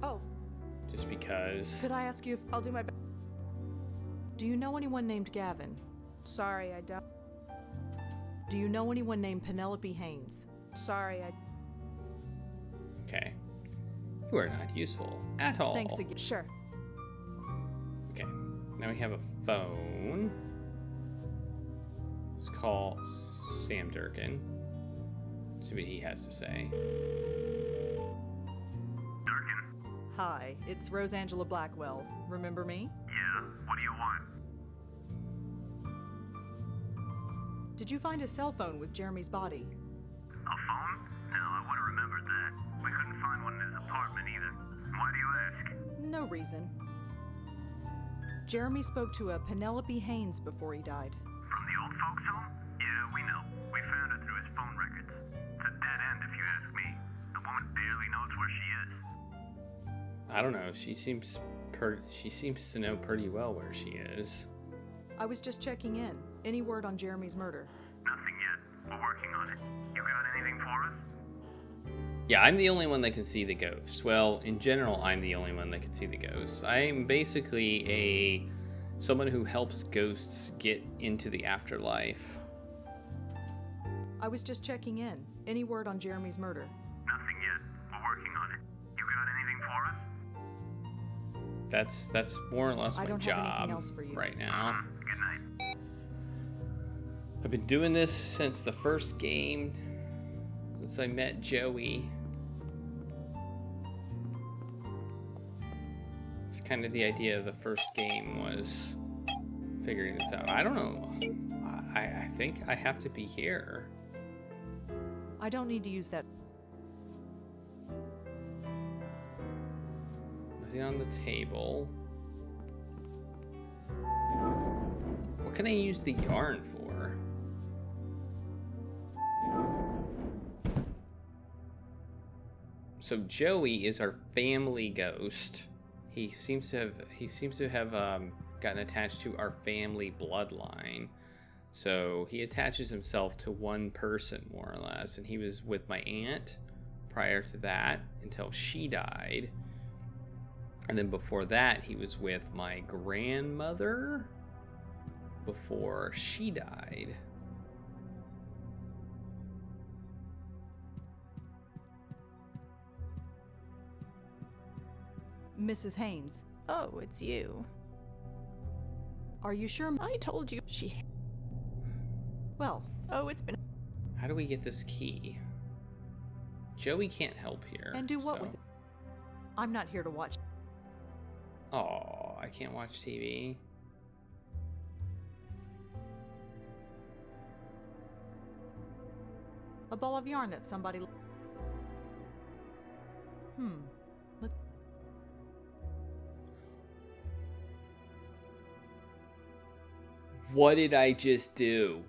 because. Could I ask you if... I'll do my best. Do you know anyone named Gavin? Sorry, I don't. Do you know anyone named Penelope Haynes? Sorry, I... Okay. You are not useful at all. Thanks again. Sure. Okay. Now we have a phone. Let's call Sam Durkin. See what he has to say. Durkin? Hi, it's Rosangela Blackwell. Remember me? Yeah, what do you want? Did you find a cell phone with Jeremy's body? A phone? No, I would have remembered that. We couldn't find one in his apartment either. Why do you ask? No reason. Jeremy spoke to a Penelope Haynes before he died. From the old folks home? Yeah, we know. We found her through his phone records. It's a dead end if you ask me. The woman barely knows where she is. I don't know. She seems to know pretty well where she is. I was just checking in. Any word on Jeremy's murder? Nothing yet. We're working on it. You got anything for us? Yeah, I'm the only one that can see the ghosts. Well, in general, I'm the only one that can see the ghosts. I'm basically someone who helps ghosts get into the afterlife. I was just checking in. Any word on Jeremy's murder? Nothing yet. We're working on it. You got anything for us? That's more or less I my don't have anything job else for you. right now. Good night. I've been doing this since the first game, since I met Joey. It's kind of the idea of the first game was figuring this out. I don't know. I think I have to be here. I don't need to use that. Nothing on the table. What can I use the yarn for? So Joey is our family ghost. He seems to have gotten attached to our family bloodline. So he attaches himself to one person more or less, and he was with my aunt prior to that until she died. And then before that, he was with my grandmother before she died. Mrs. Haynes. Oh, it's you. Are you sure? I told you she... Well. Oh, it's been... How do we get this key? Joey can't help here. And do what with it? I'm not here to watch. Oh, I can't watch TV. A ball of yarn that somebody... What did I just do?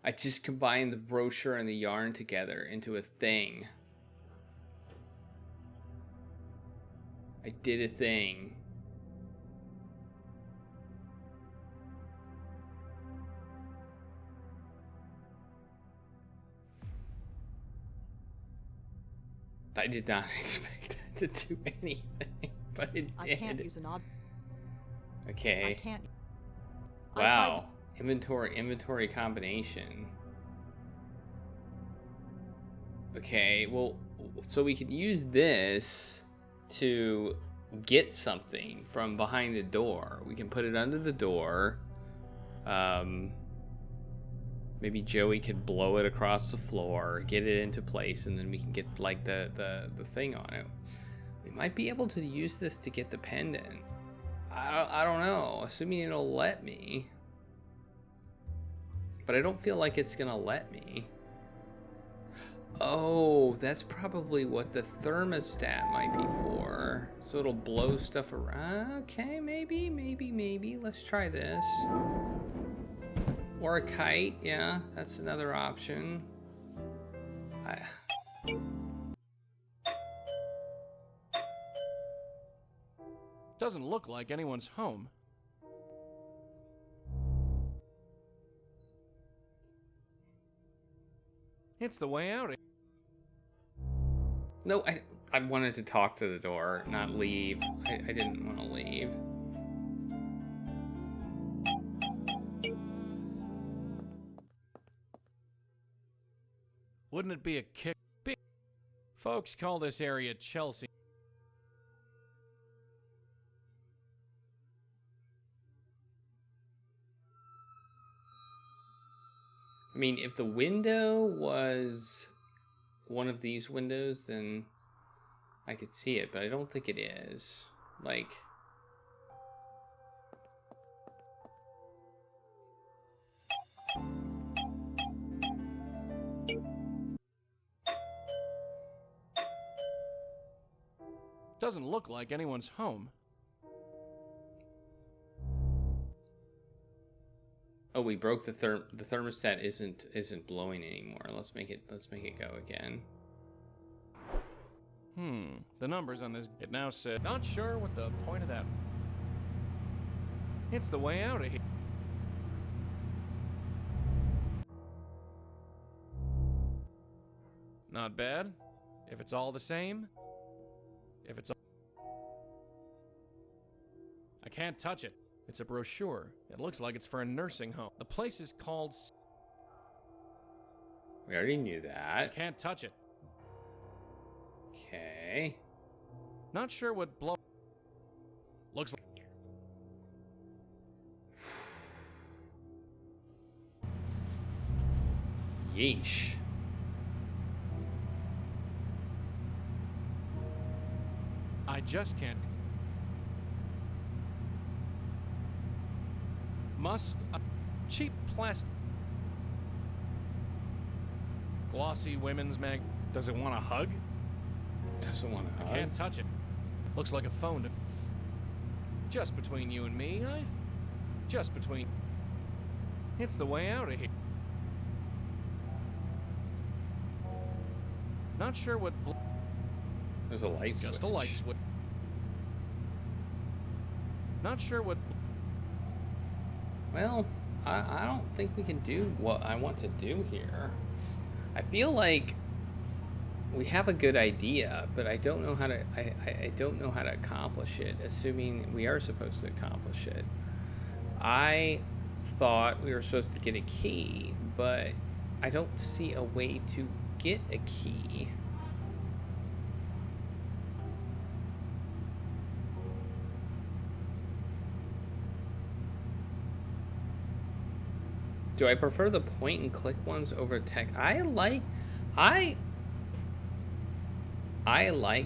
I just combined the brochure and the yarn together into a thing. I did a thing. I did not expect that to do anything, but it did. I can't use an odd. Okay. I can't. Wow. Inventory combination. Okay, well, so we could use this to get something from behind the door. We can put it under the door. Maybe Joey could blow it across the floor, get it into place, and then we can get like the thing on it. We might be able to use this to get the pendant. I don't know, assuming it'll let me. But I don't feel like it's gonna let me. Oh, that's probably what the thermostat might be for. So it'll blow stuff around. Okay, maybe. Let's try this. Or a kite, yeah, that's another option. Doesn't look like anyone's home. It's the way out. No, I wanted to talk to the door, not leave. I didn't want to leave. Wouldn't it be a kick? Folks call this area Chelsea. I mean, if the window was one of these windows, then I could see it, but I don't think it is. Like... Doesn't look like anyone's home. Oh, we broke the thermostat isn't blowing anymore. Let's make it go again. The numbers on this, it now said, not sure what the point of that. It's the way out of here. Not bad. If it's all the same. If it's all... I can't touch it. It's a brochure. It looks like it's for a nursing home. The place is called... We already knew I that. can't touch it. Okay. Not sure what blow... Looks like... Yeesh. I just can't... Must... cheap plastic... Glossy women's mag... Does it want a hug? Doesn't want to I hug. can't touch it. Looks like a phone to... Just between you and me, Just between... It's the way out of here. Not sure what... There's a light switch. Just a light switch. Not sure what... Well, I don't think we can do what I want to do here. I feel like we have a good idea, but I don't know how to. I don't know how to accomplish it. Assuming we are supposed to accomplish it, I thought we were supposed to get a key, but I don't see a way to get a key. Do I prefer the point and click ones over text? I like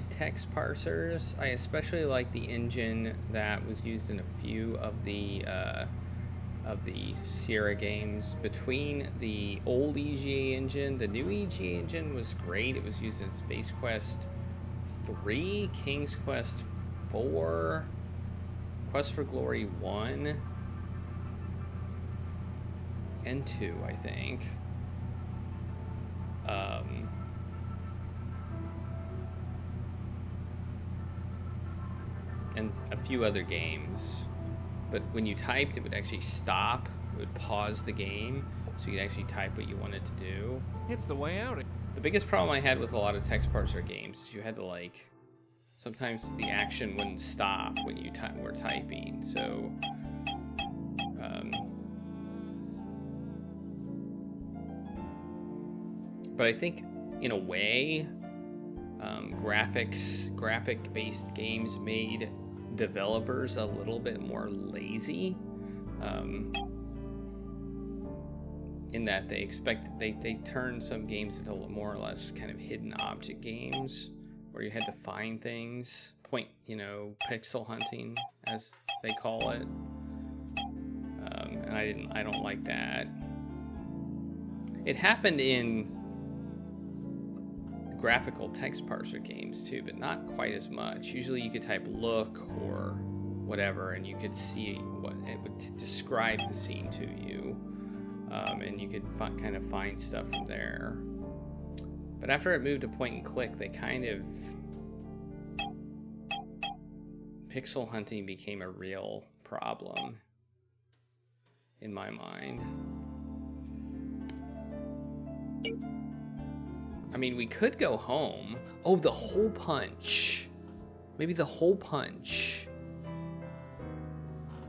text parsers. I especially like the engine that was used in a few of the Sierra games. Between the old EGA engine, the new EGA engine was great. It was used in Space Quest 3, King's Quest 4, Quest for Glory 1. And 2, I think. And a few other games. But when you typed, it would actually stop. It would pause the game, so you could actually type what you wanted to do. It's the way out. The biggest problem I had with a lot of text parser games is you had to, like... Sometimes the action wouldn't stop when you were typing, so... But I think, in a way, graphic-based games made developers a little bit more lazy, in that they turned some games into more or less kind of hidden object games, where you had to find things, pixel hunting, as they call it, and I don't like that. It happened in graphical text parser games too, but not quite as much. Usually you could type look or whatever and you could see what it would describe the scene to you, and you could kind of find stuff from there. But after it moved to point and click, they kind of... Pixel hunting became a real problem in my mind. I mean, we could go home. Oh, the hole punch. Maybe the hole punch.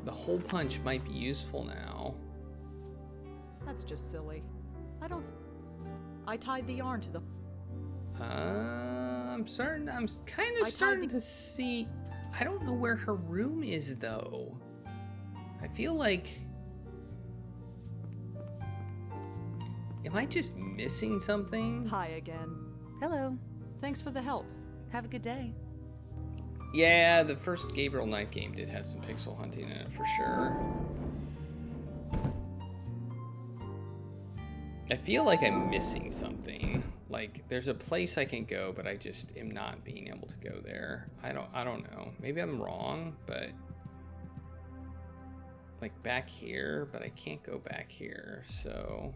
The hole punch might be useful now. That's just silly. I tied the yarn to the... I'm kind of starting to see... I don't know where her room is, though. I feel like... Am I just missing something? Hi again. Hello. Thanks for the help. Have a good day. Yeah, the first Gabriel Knight game did have some pixel hunting in it for sure. I feel like I'm missing something. Like, there's a place I can go, but I just am not being able to go there. I don't know. Maybe I'm wrong, but... Like, back here, but I can't go back here, so...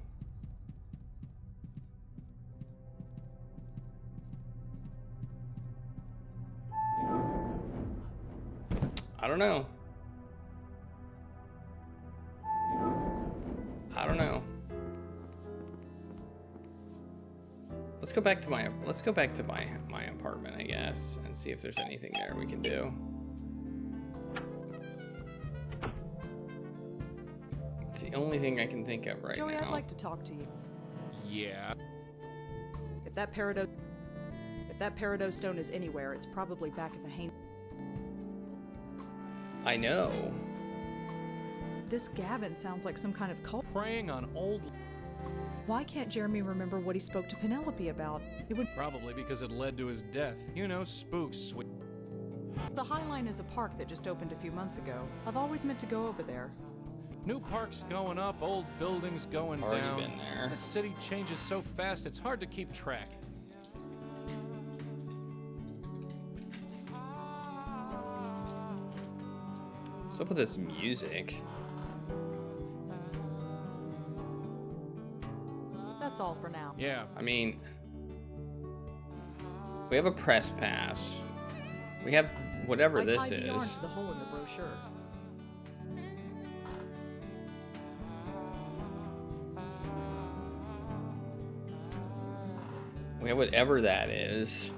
I don't know. Let's go back to my apartment, I guess, and see if there's anything there we can do. It's the only thing I can think of right Joey, now. I'd like to talk to you. Yeah. If that peridot stone is anywhere, it's probably back at the Hain. I know. This Gavin sounds like some kind of cult. Preying on old... Why can't Jeremy remember what he spoke to Penelope about? It would... Probably because it led to his death. You know, spooks, sweet... The High Line is a park that just opened a few months ago. I've always meant to go over there. New parks going up, old buildings going Already down. been there. The city changes so fast, it's hard to keep track. What's up with this music? That's all for now. Yeah. I mean, we have a press pass. We have whatever this I tied the yarn is. to the hole in the brochure. We have whatever that is.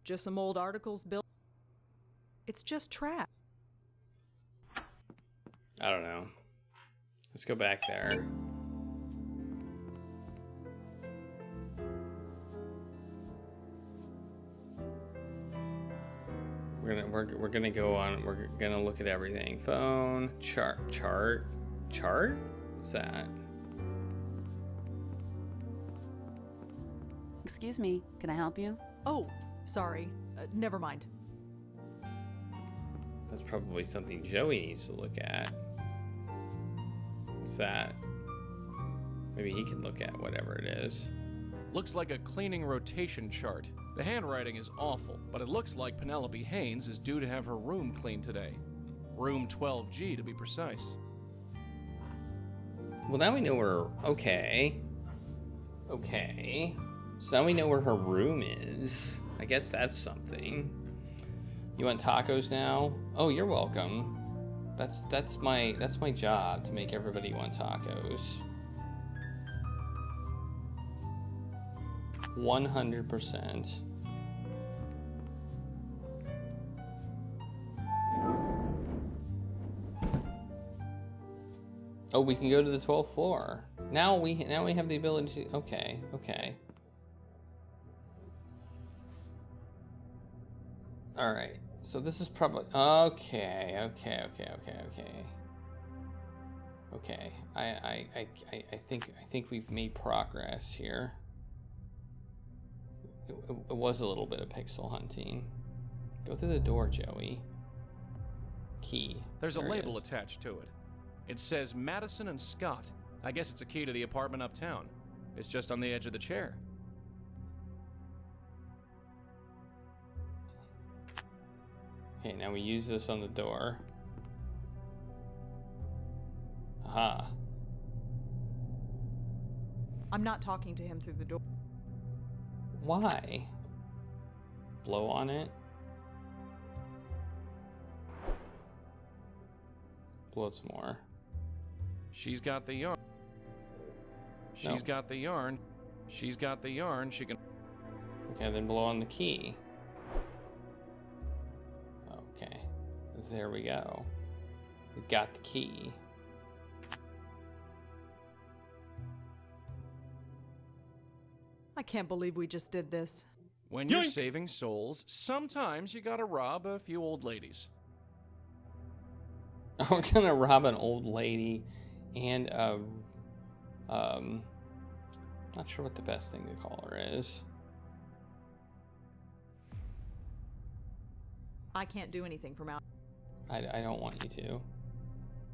Just some old articles, Bill. It's just trash. I don't know. Let's go back there. We're gonna go on. We're gonna look at everything. Phone, chart. What's that? Excuse me, can I help you? Oh, sorry. Never mind. That's probably something Joey needs to look at. What's that? Maybe he can look at whatever it is. Looks like a cleaning rotation chart. The handwriting is awful, but it looks like Penelope Haynes is due to have her room cleaned today. Room 12G to be precise. Well, now we know where... Okay. Okay. So now we know where her room is. I guess that's something. You want tacos now? Oh, you're welcome. That's my job, to make everybody want tacos. 100%. Oh, we can go to the 12th floor. Now we have the ability to... Okay. All right. So this is probably... Okay. I think we've made progress here. It was a little bit of pixel hunting. Go through the door, Joey. Key. There's a There it label is. attached to it. It says Madison and Scott. I guess it's a key to the apartment uptown. It's just on the edge of the chair. Okay, now we use this on the door. Aha. I'm not talking to him through the door. Why? Blow on it. Blow it some more. She's got the yarn. No. She's got the yarn. She's got the yarn. She can... Okay, then blow on the key. Okay. There we go. We got the key. I can't believe we just did this. When you're saving souls, sometimes you gotta rob a few old ladies. We're gonna rob an old lady and not sure what the best thing to call her is. I can't do anything from out. I don't want you to.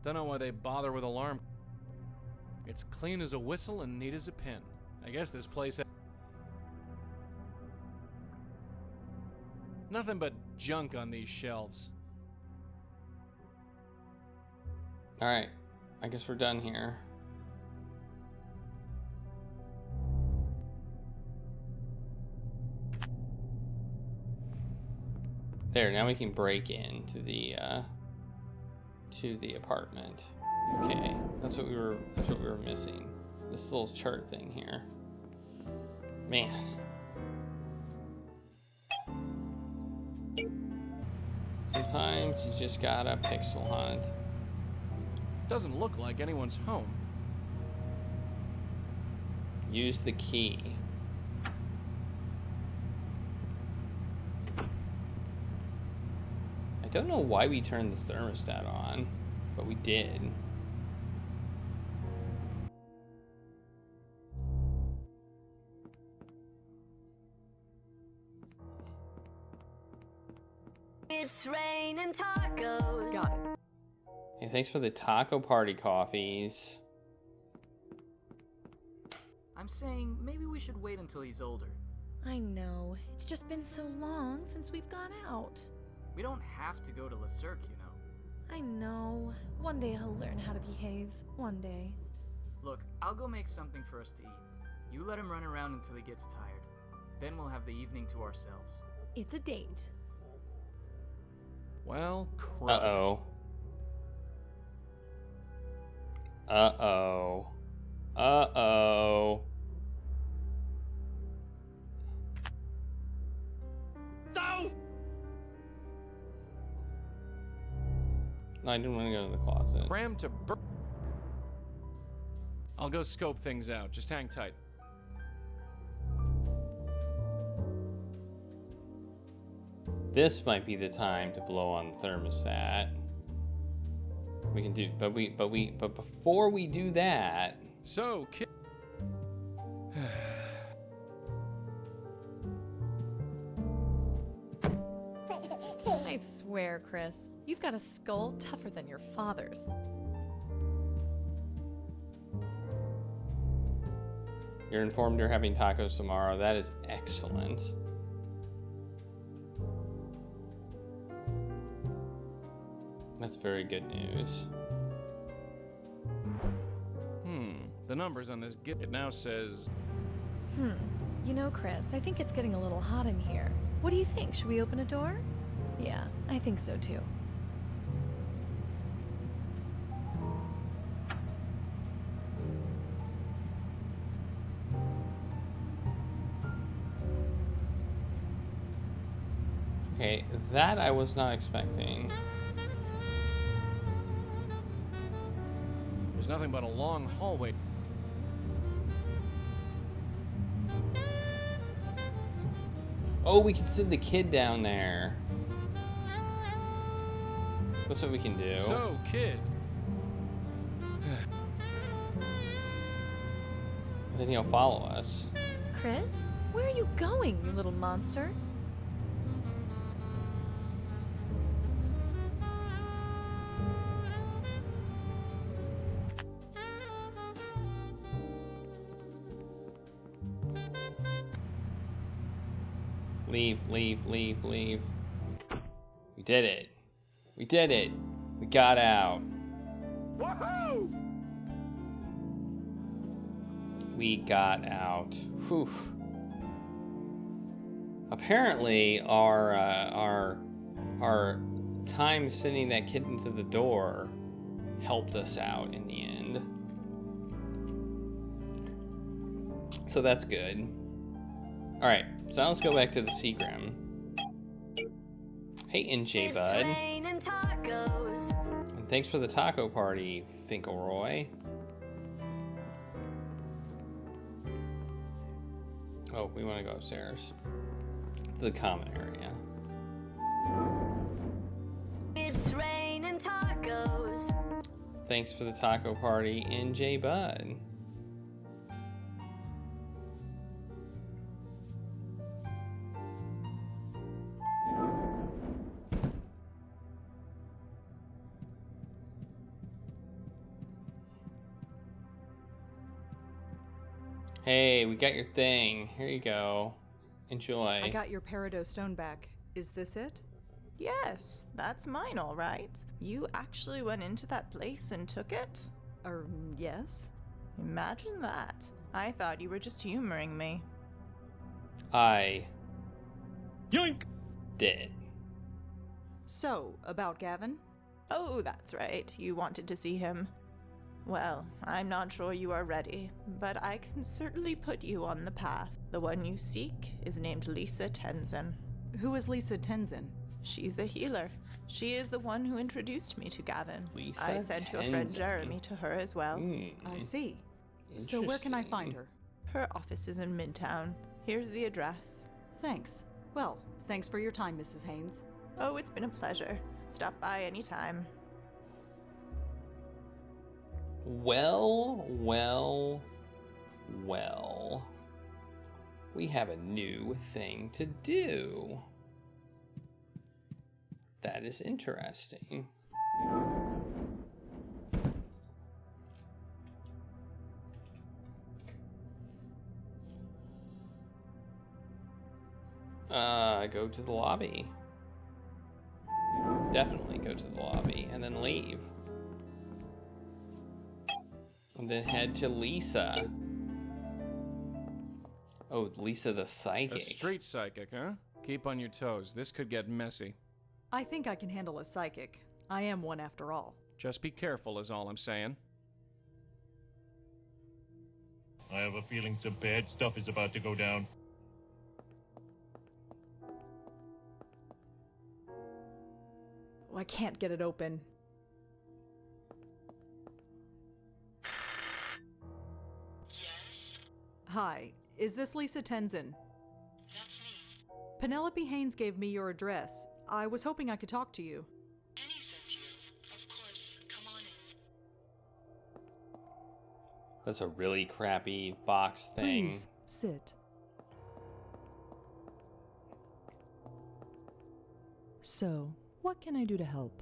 Don't know why they bother with alarm. It's clean as a whistle and neat as a pin. I guess this place has... Nothing but junk on these shelves. Alright, I guess we're done here. There, now we can break into the apartment. Okay, that's what we were missing. This little chart thing here. Man. Sometimes you just gotta pixel hunt. Doesn't look like anyone's home. Use the key. I don't know why we turned the thermostat on, but we did. It's raining tacos. Got it. Hey, thanks for the taco party coffees. I'm saying maybe we should wait until he's older. I know. It's just been so long since we've gone out. We don't have to go to Le Cirque, you know. I know. One day he'll learn how to behave. One day. Look, I'll go make something for us to eat. You let him run around until he gets tired. Then we'll have the evening to ourselves. It's a date. Well, crap. Uh-oh. Uh-oh. Uh-oh. No! No, I didn't want to go to the closet. Cram to bur- I'll go scope things out. Just hang tight. This might be the time to blow on the thermostat. We can do, but before we do that. So, kid. I swear, Chris, you've got a skull tougher than your father's. You're informed you're having tacos tomorrow. That is excellent. That's very good news. The numbers on this it now says. You know, Chris, I think it's getting a little hot in here. What do you think? Should we open a door? Yeah, I think so too. Okay, that I was not expecting. There's nothing but a long hallway. Oh, we can send the kid down there. That's what we can do. So, kid. Then he'll follow us. Chris, where are you going, you little monster? Leave, leave, leave, leave. We did it. We did it. We got out. Woohoo! We got out. Whew. Apparently, our time sending that kid into the door helped us out in the end. So that's good. All right. So now let's go back to the Seagram. Hey, NJ Bud. And thanks for the taco party, Finkelroy. Oh, we want to go upstairs to the common area. It's raining tacos. Thanks for the taco party, NJ Bud. Hey, we got your thing. Here you go. Enjoy. I got your peridot stone back. Is this it? Yes, that's mine, all right. You actually went into that place and took it? Yes. Imagine that. I thought you were just humoring me. I Yoink! did. So, about Gavin? Oh, that's right. You wanted to see him. Well, I'm not sure you are ready, but I can certainly put you on the path. The one you seek is named Lisa Tenzin. Who is Lisa Tenzin? She's a healer. She is the one who introduced me to Gavin. Lisa I sent your friend Tenzin. Jeremy to her as well. I see. So where can I find her? Her office is in Midtown. Here's the address. Thanks. Well, thanks for your time, Mrs. Haynes. Oh, it's been a pleasure. Stop by anytime. Well. We have a new thing to do. That is interesting. Go to the lobby. Definitely go to the lobby and then leave. And then head to Lisa. Oh, Lisa the psychic. A street psychic, huh? Keep on your toes. This could get messy. I think I can handle a psychic. I am one after all. Just be careful is all I'm saying. I have a feeling some bad stuff is about to go down. Oh, I can't get it open. Yes? Hi, is this Lisa Tenzin? That's me. Penelope Haynes gave me your address. I was hoping I could talk to you. Penny sent you. Of course. Come on in. That's a really crappy box thing. Please, sit. So, what can I do to help?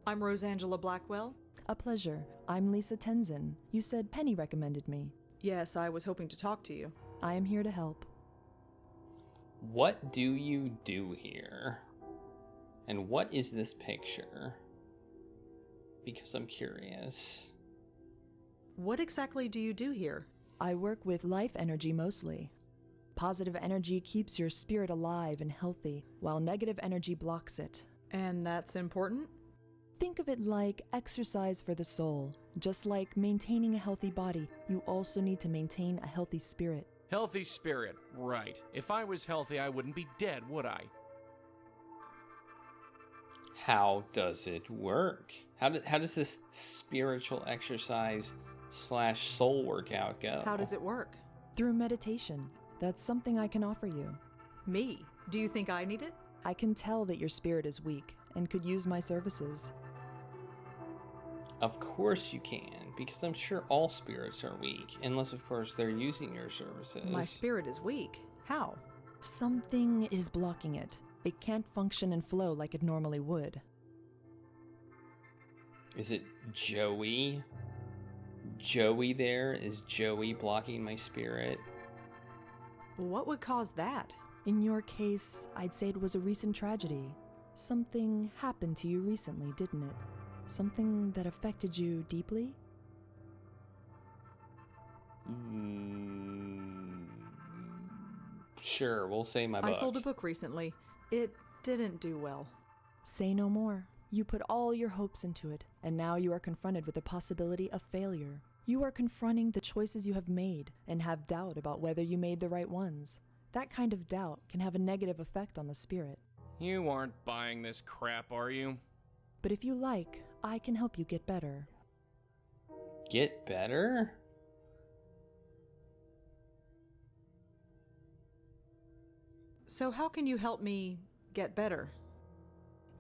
I'm Rosangela Blackwell. A pleasure. I'm Lisa Tenzin. You said Penny recommended me. Yes, I was hoping to talk to you. I am here to help. What do you do here? And what is this picture? Because I'm curious. What exactly do you do here? I work with life energy mostly. Positive energy keeps your spirit alive and healthy, while negative energy blocks it. And that's important? Think of it like exercise for the soul. Just like maintaining a healthy body, you also need to maintain a healthy spirit. Healthy spirit, right. If I was healthy, I wouldn't be dead, would I? How does it work? How does this spiritual exercise / soul workout go? How does it work? Through meditation. That's something I can offer you. Me? Do you think I need it? I can tell that your spirit is weak and could use my services. Of course you can, because I'm sure all spirits are weak, unless of course they're using your services. My spirit is weak. How? Something is blocking it. It can't function and flow like it normally would. Is it Joey? Joey there? Is Joey blocking my spirit? What would cause that? In your case, I'd say it was a recent tragedy. Something happened to you recently, didn't it? Something that affected you deeply? Sure, we'll say my book. I sold a book recently. It didn't do well. Say no more. You put all your hopes into it, and now you are confronted with the possibility of failure. You are confronting the choices you have made and have doubt about whether you made the right ones. That kind of doubt can have a negative effect on the spirit. You aren't buying this crap, are you? But if you like, I can help you get better. Get better? So how can you help me get better?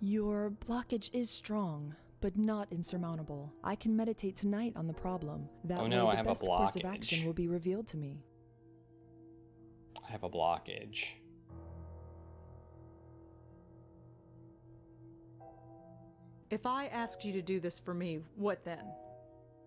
Your blockage is strong, but not insurmountable. I can meditate tonight on the problem. That way I the have best a course of blockage. action will be revealed to me. I have a blockage. If I asked you to do this for me, what then?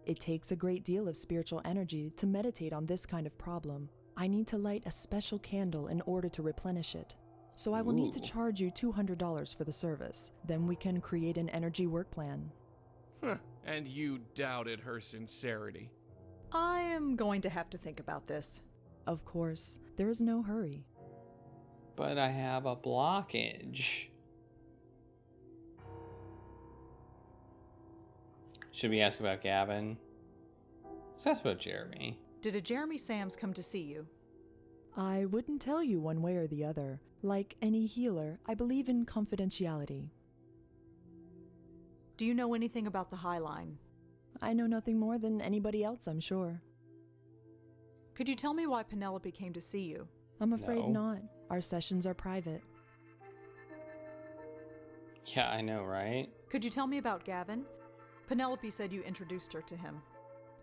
It takes a great deal of spiritual energy to meditate on this kind of problem. I need to light a special candle in order to replenish it. So I will need to Ooh. charge you $200 for the service. Then we can create an energy work plan. And you doubted her sincerity. I am going to have to think about this. Of course, there is no hurry. But I have a blockage. Should we ask about Gavin? Let's ask about Jeremy. Did a Jeremy Sams come to see you? I wouldn't tell you one way or the other. Like any healer, I believe in confidentiality. Do you know anything about the High Line? I know nothing more than anybody else, I'm sure. Could you tell me why Penelope came to see you? I'm afraid No. not. Our sessions are private. Yeah, I know, right? Could you tell me about Gavin? Penelope said you introduced her to him.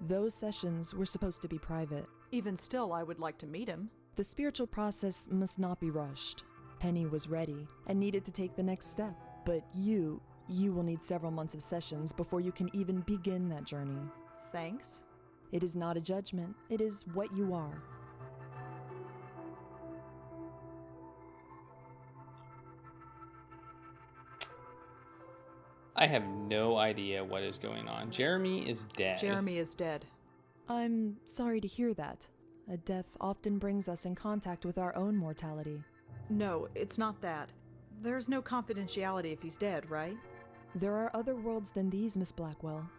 Those sessions were supposed to be private. Even still, I would like to meet him. The spiritual process must not be rushed. Penny was ready and needed to take the next step. But you will need several months of sessions before you can even begin that journey. Thanks. It is not a judgment. It is what you are. I have no idea what is going on. Jeremy is dead. Jeremy is dead. I'm sorry to hear that. A death often brings us in contact with our own mortality. No, it's not that. There's no confidentiality if he's dead, right? There are other worlds than these, Miss Blackwell.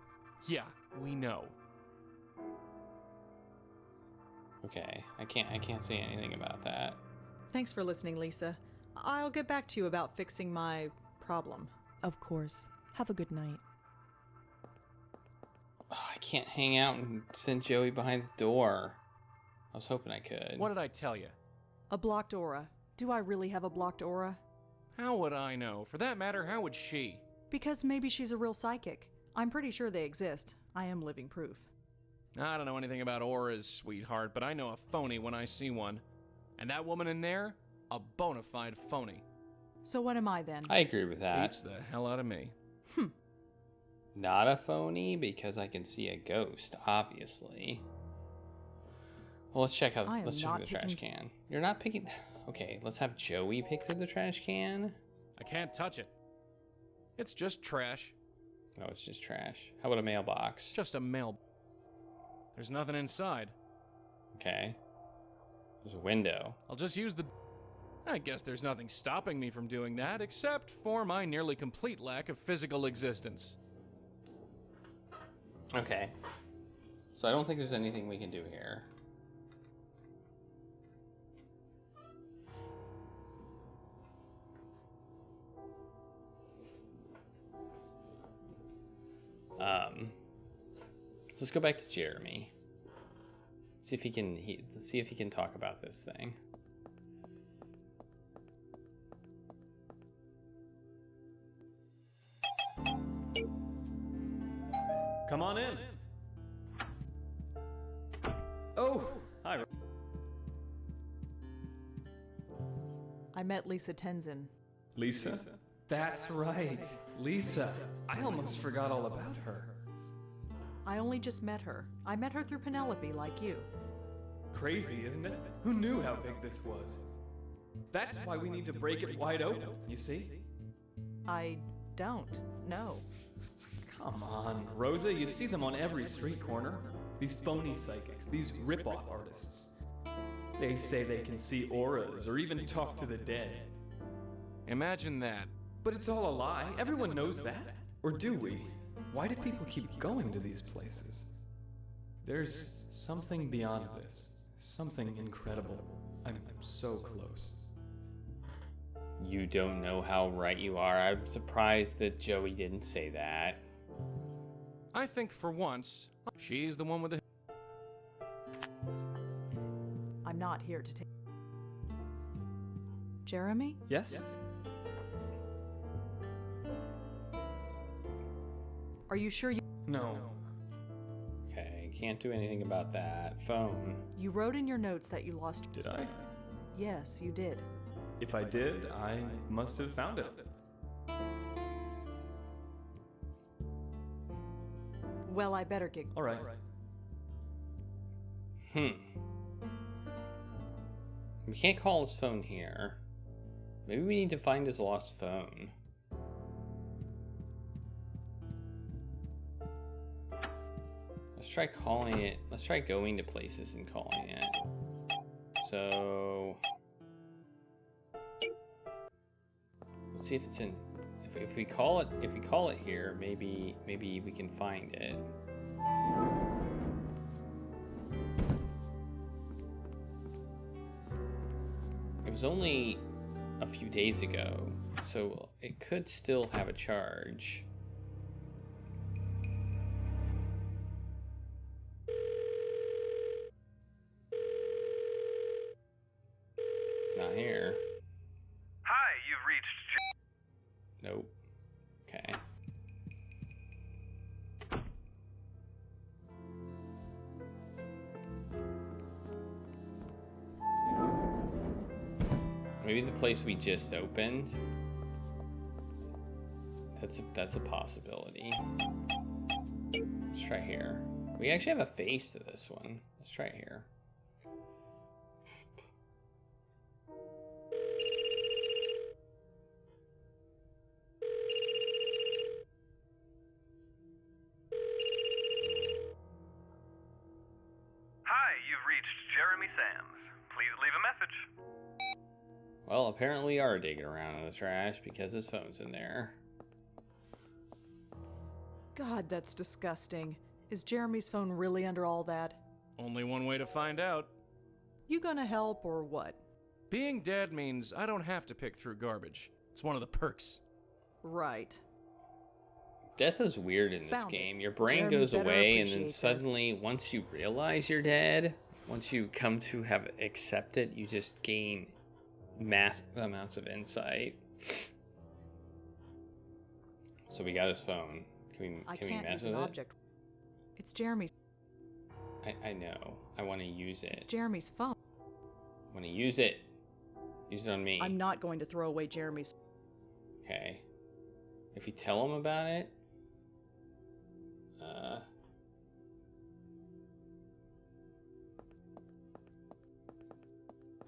Yeah, we know. Okay, I can't say anything about that. Thanks for listening, Lisa. I'll get back to you about fixing my problem. Of course. Have a good night. Oh, I can't hang out and send Joey behind the door. I was hoping I could. What did I tell you? A blocked aura. Do I really have a blocked aura? How would I know? For that matter, how would she? Because maybe she's a real psychic. I'm pretty sure they exist. I am living proof. I don't know anything about auras, sweetheart, but I know a phony when I see one. And that woman in there, a bona fide phony. So what am I then? I agree with that. Beats the hell out of me. Not a phony because I can see a ghost, obviously. Well, let's check out. Let's check the trash can. You're not picking. Okay, let's have Joey pick through the trash can. I can't touch it. It's just trash. No, it's just trash. How about a mailbox? Just a mail. There's nothing inside. Okay. There's a window. I'll just use the... I guess there's nothing stopping me from doing that, except for my nearly complete lack of physical existence. Okay. So I don't think there's anything we can do here. Let's go back to Jeremy. See if he can. See if he can talk about this thing. Come on in. Oh, hi. I met Lisa Tenzin. Lisa? That's right, Lisa. I almost forgot all about her. I only just met her. I met her through Penelope, like you. Crazy, isn't it? Who knew how big this was? That's why we need to break it wide open, you see? I don't know. Come on, Rosa, you see them on every street corner. These phony psychics, these rip-off artists. They say they can see auras or even talk to the dead. Imagine that. But it's all a lie. Everyone knows that. Or do we? Why do people keep going to these places? There's something beyond this. Something incredible. I'm so close. You don't know how right you are. I'm surprised that Joey didn't say that. I think for once, she's the one with the... I'm not here to take... Jeremy? Yes? Are you sure you... No. Okay, can't do anything about that. Phone. You wrote in your notes that you lost... Did I? Yes, you did. If I did, I must have found it. Well, I better get... All right. We can't call his phone here. Maybe we need to find his lost phone. Let's try calling it. Let's try going to places and calling it. So let's see if it's in. If we call it here, maybe we can find it. It was only a few days ago, so it could still have a charge. Not here. Hi, you've reached Nope. Okay. Maybe the place we just opened. That's a possibility. Let's try here. We actually have a face to this one. Let's try it here. Hi, you've reached Jeremy Sams. Please leave a message. Well, apparently we are digging around in the trash because his phone's in there. God, that's disgusting. Is Jeremy's phone really under all that? Only one way to find out. You gonna help or what? Being dead means I don't have to pick through garbage. It's one of the perks. Right. Death is weird in this Found it. game. Your brain Jeremy goes better away, and then appreciate this. suddenly, once you realize you're dead, once you come to have accept it, you just gain massive amounts of insight. So we got his phone. Can I we can't mess use with an it? object. It's Jeremy's. I know. I want to use It's it. Jeremy's phone. I want to use it. Use it on me. I'm not going to throw away Jeremy's. Okay. If you tell him about it, all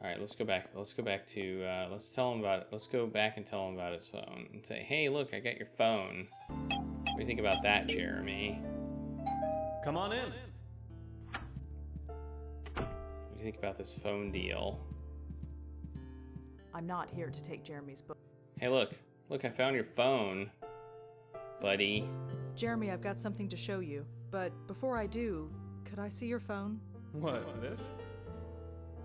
right, let's go back. Let's go back to. Let's tell him about it. Let's go back and tell him about his phone and say, "Hey, look, I got your phone. What do you think about that, Jeremy? Come on in. What do you think about this phone deal? I'm not here to take Jeremy's book. Hey, look, I found your phone, buddy." Jeremy, I've got something to show you. But before I do, could I see your phone? What, this?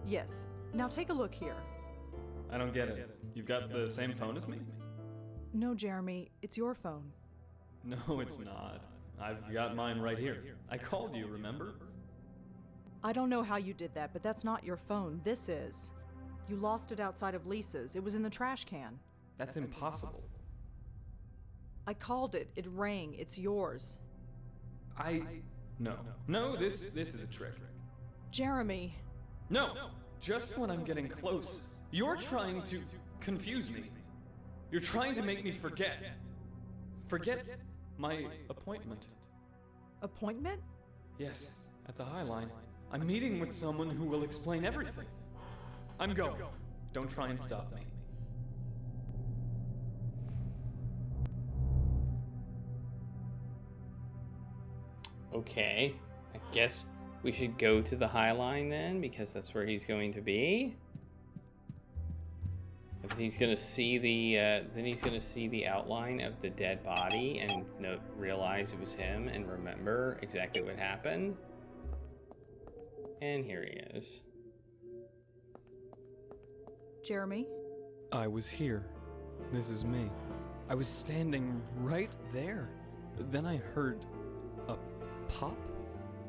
Yes. Now take a look here. I don't get it. You've got the same phone as me? No, Jeremy, it's your phone. No, it's not. I've got mine right here. I called you, remember? I don't know how you did that, but that's not your phone. This is. You lost it outside of Lisa's. It was in the trash can. That's impossible. I called it. It rang. It's yours. No, this is a trick. Jeremy. No! Just when I'm getting close, you're trying to confuse me. You're trying to make me forget. Forget my appointment. Appointment? Yes, at the High Line. I'm meeting with someone who will explain everything. I'm going. Don't try and stop me. Okay, I guess we should go to the High Line then, because that's where he's going to be. And he's gonna see the outline of the dead body and realize it was him and remember exactly what happened. And here he is. Jeremy? I was here. This is me. I was standing right there. Then I heard a pop,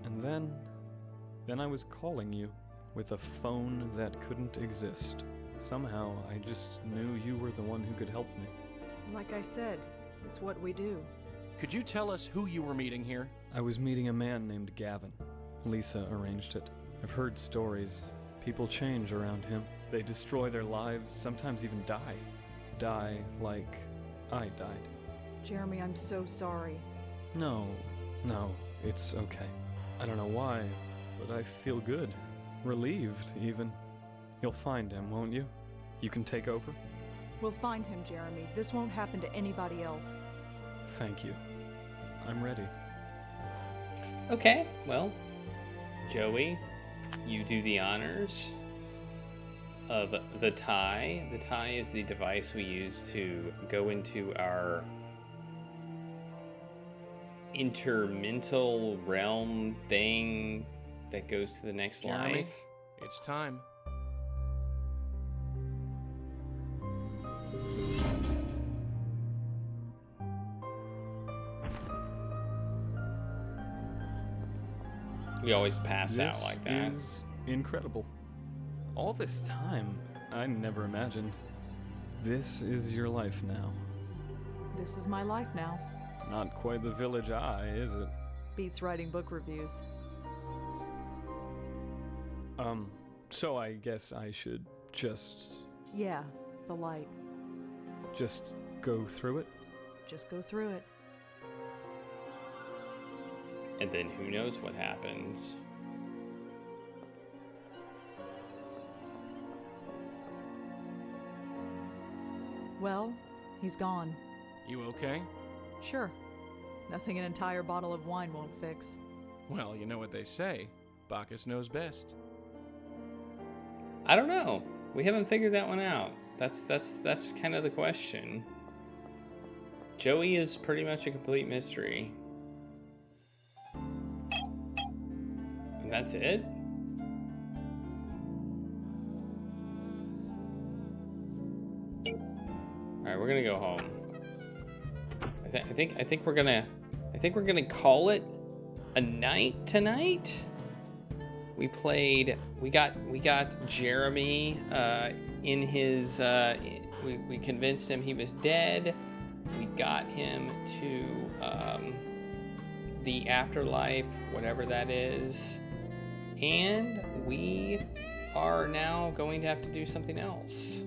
and then I was calling you with a phone that couldn't exist. Somehow, I just knew you were the one who could help me. Like I said, it's what we do. Could you tell us who you were meeting here? I was meeting a man named Gavin. Lisa arranged it. I've heard stories. People change around him. They destroy their lives, sometimes even die. Die like I died. Jeremy, I'm so sorry. No, it's okay. I don't know why, but I feel good. Relieved, even. You'll find him, won't you? You can take over? We'll find him, Jeremy. This won't happen to anybody else. Thank you. I'm ready. Okay, well, Joey, you do the honors of the tie. The tie is the device we use to go into our intermental realm thing that goes to the next Jeremy, life. it's time. We always pass out like that. This is incredible. All this time, I never imagined. This is your life now. This is my life now. Not quite the village eye, is it? Beats writing book reviews. So I guess I should just... Yeah, the light. Just go through it? Just go through it. And then who knows what happens. Well, he's gone. You okay? Sure. Nothing an entire bottle of wine won't fix. Well, you know what they say. Bacchus knows best. I don't know. We haven't figured that one out. That's kind of the question. Joey is pretty much a complete mystery. And that's it? Alright, we're gonna go home. I think we're gonna call it a night tonight. We got Jeremy in his we convinced him he was dead. We got him to the afterlife, whatever that is. And we are now going to have to do something else.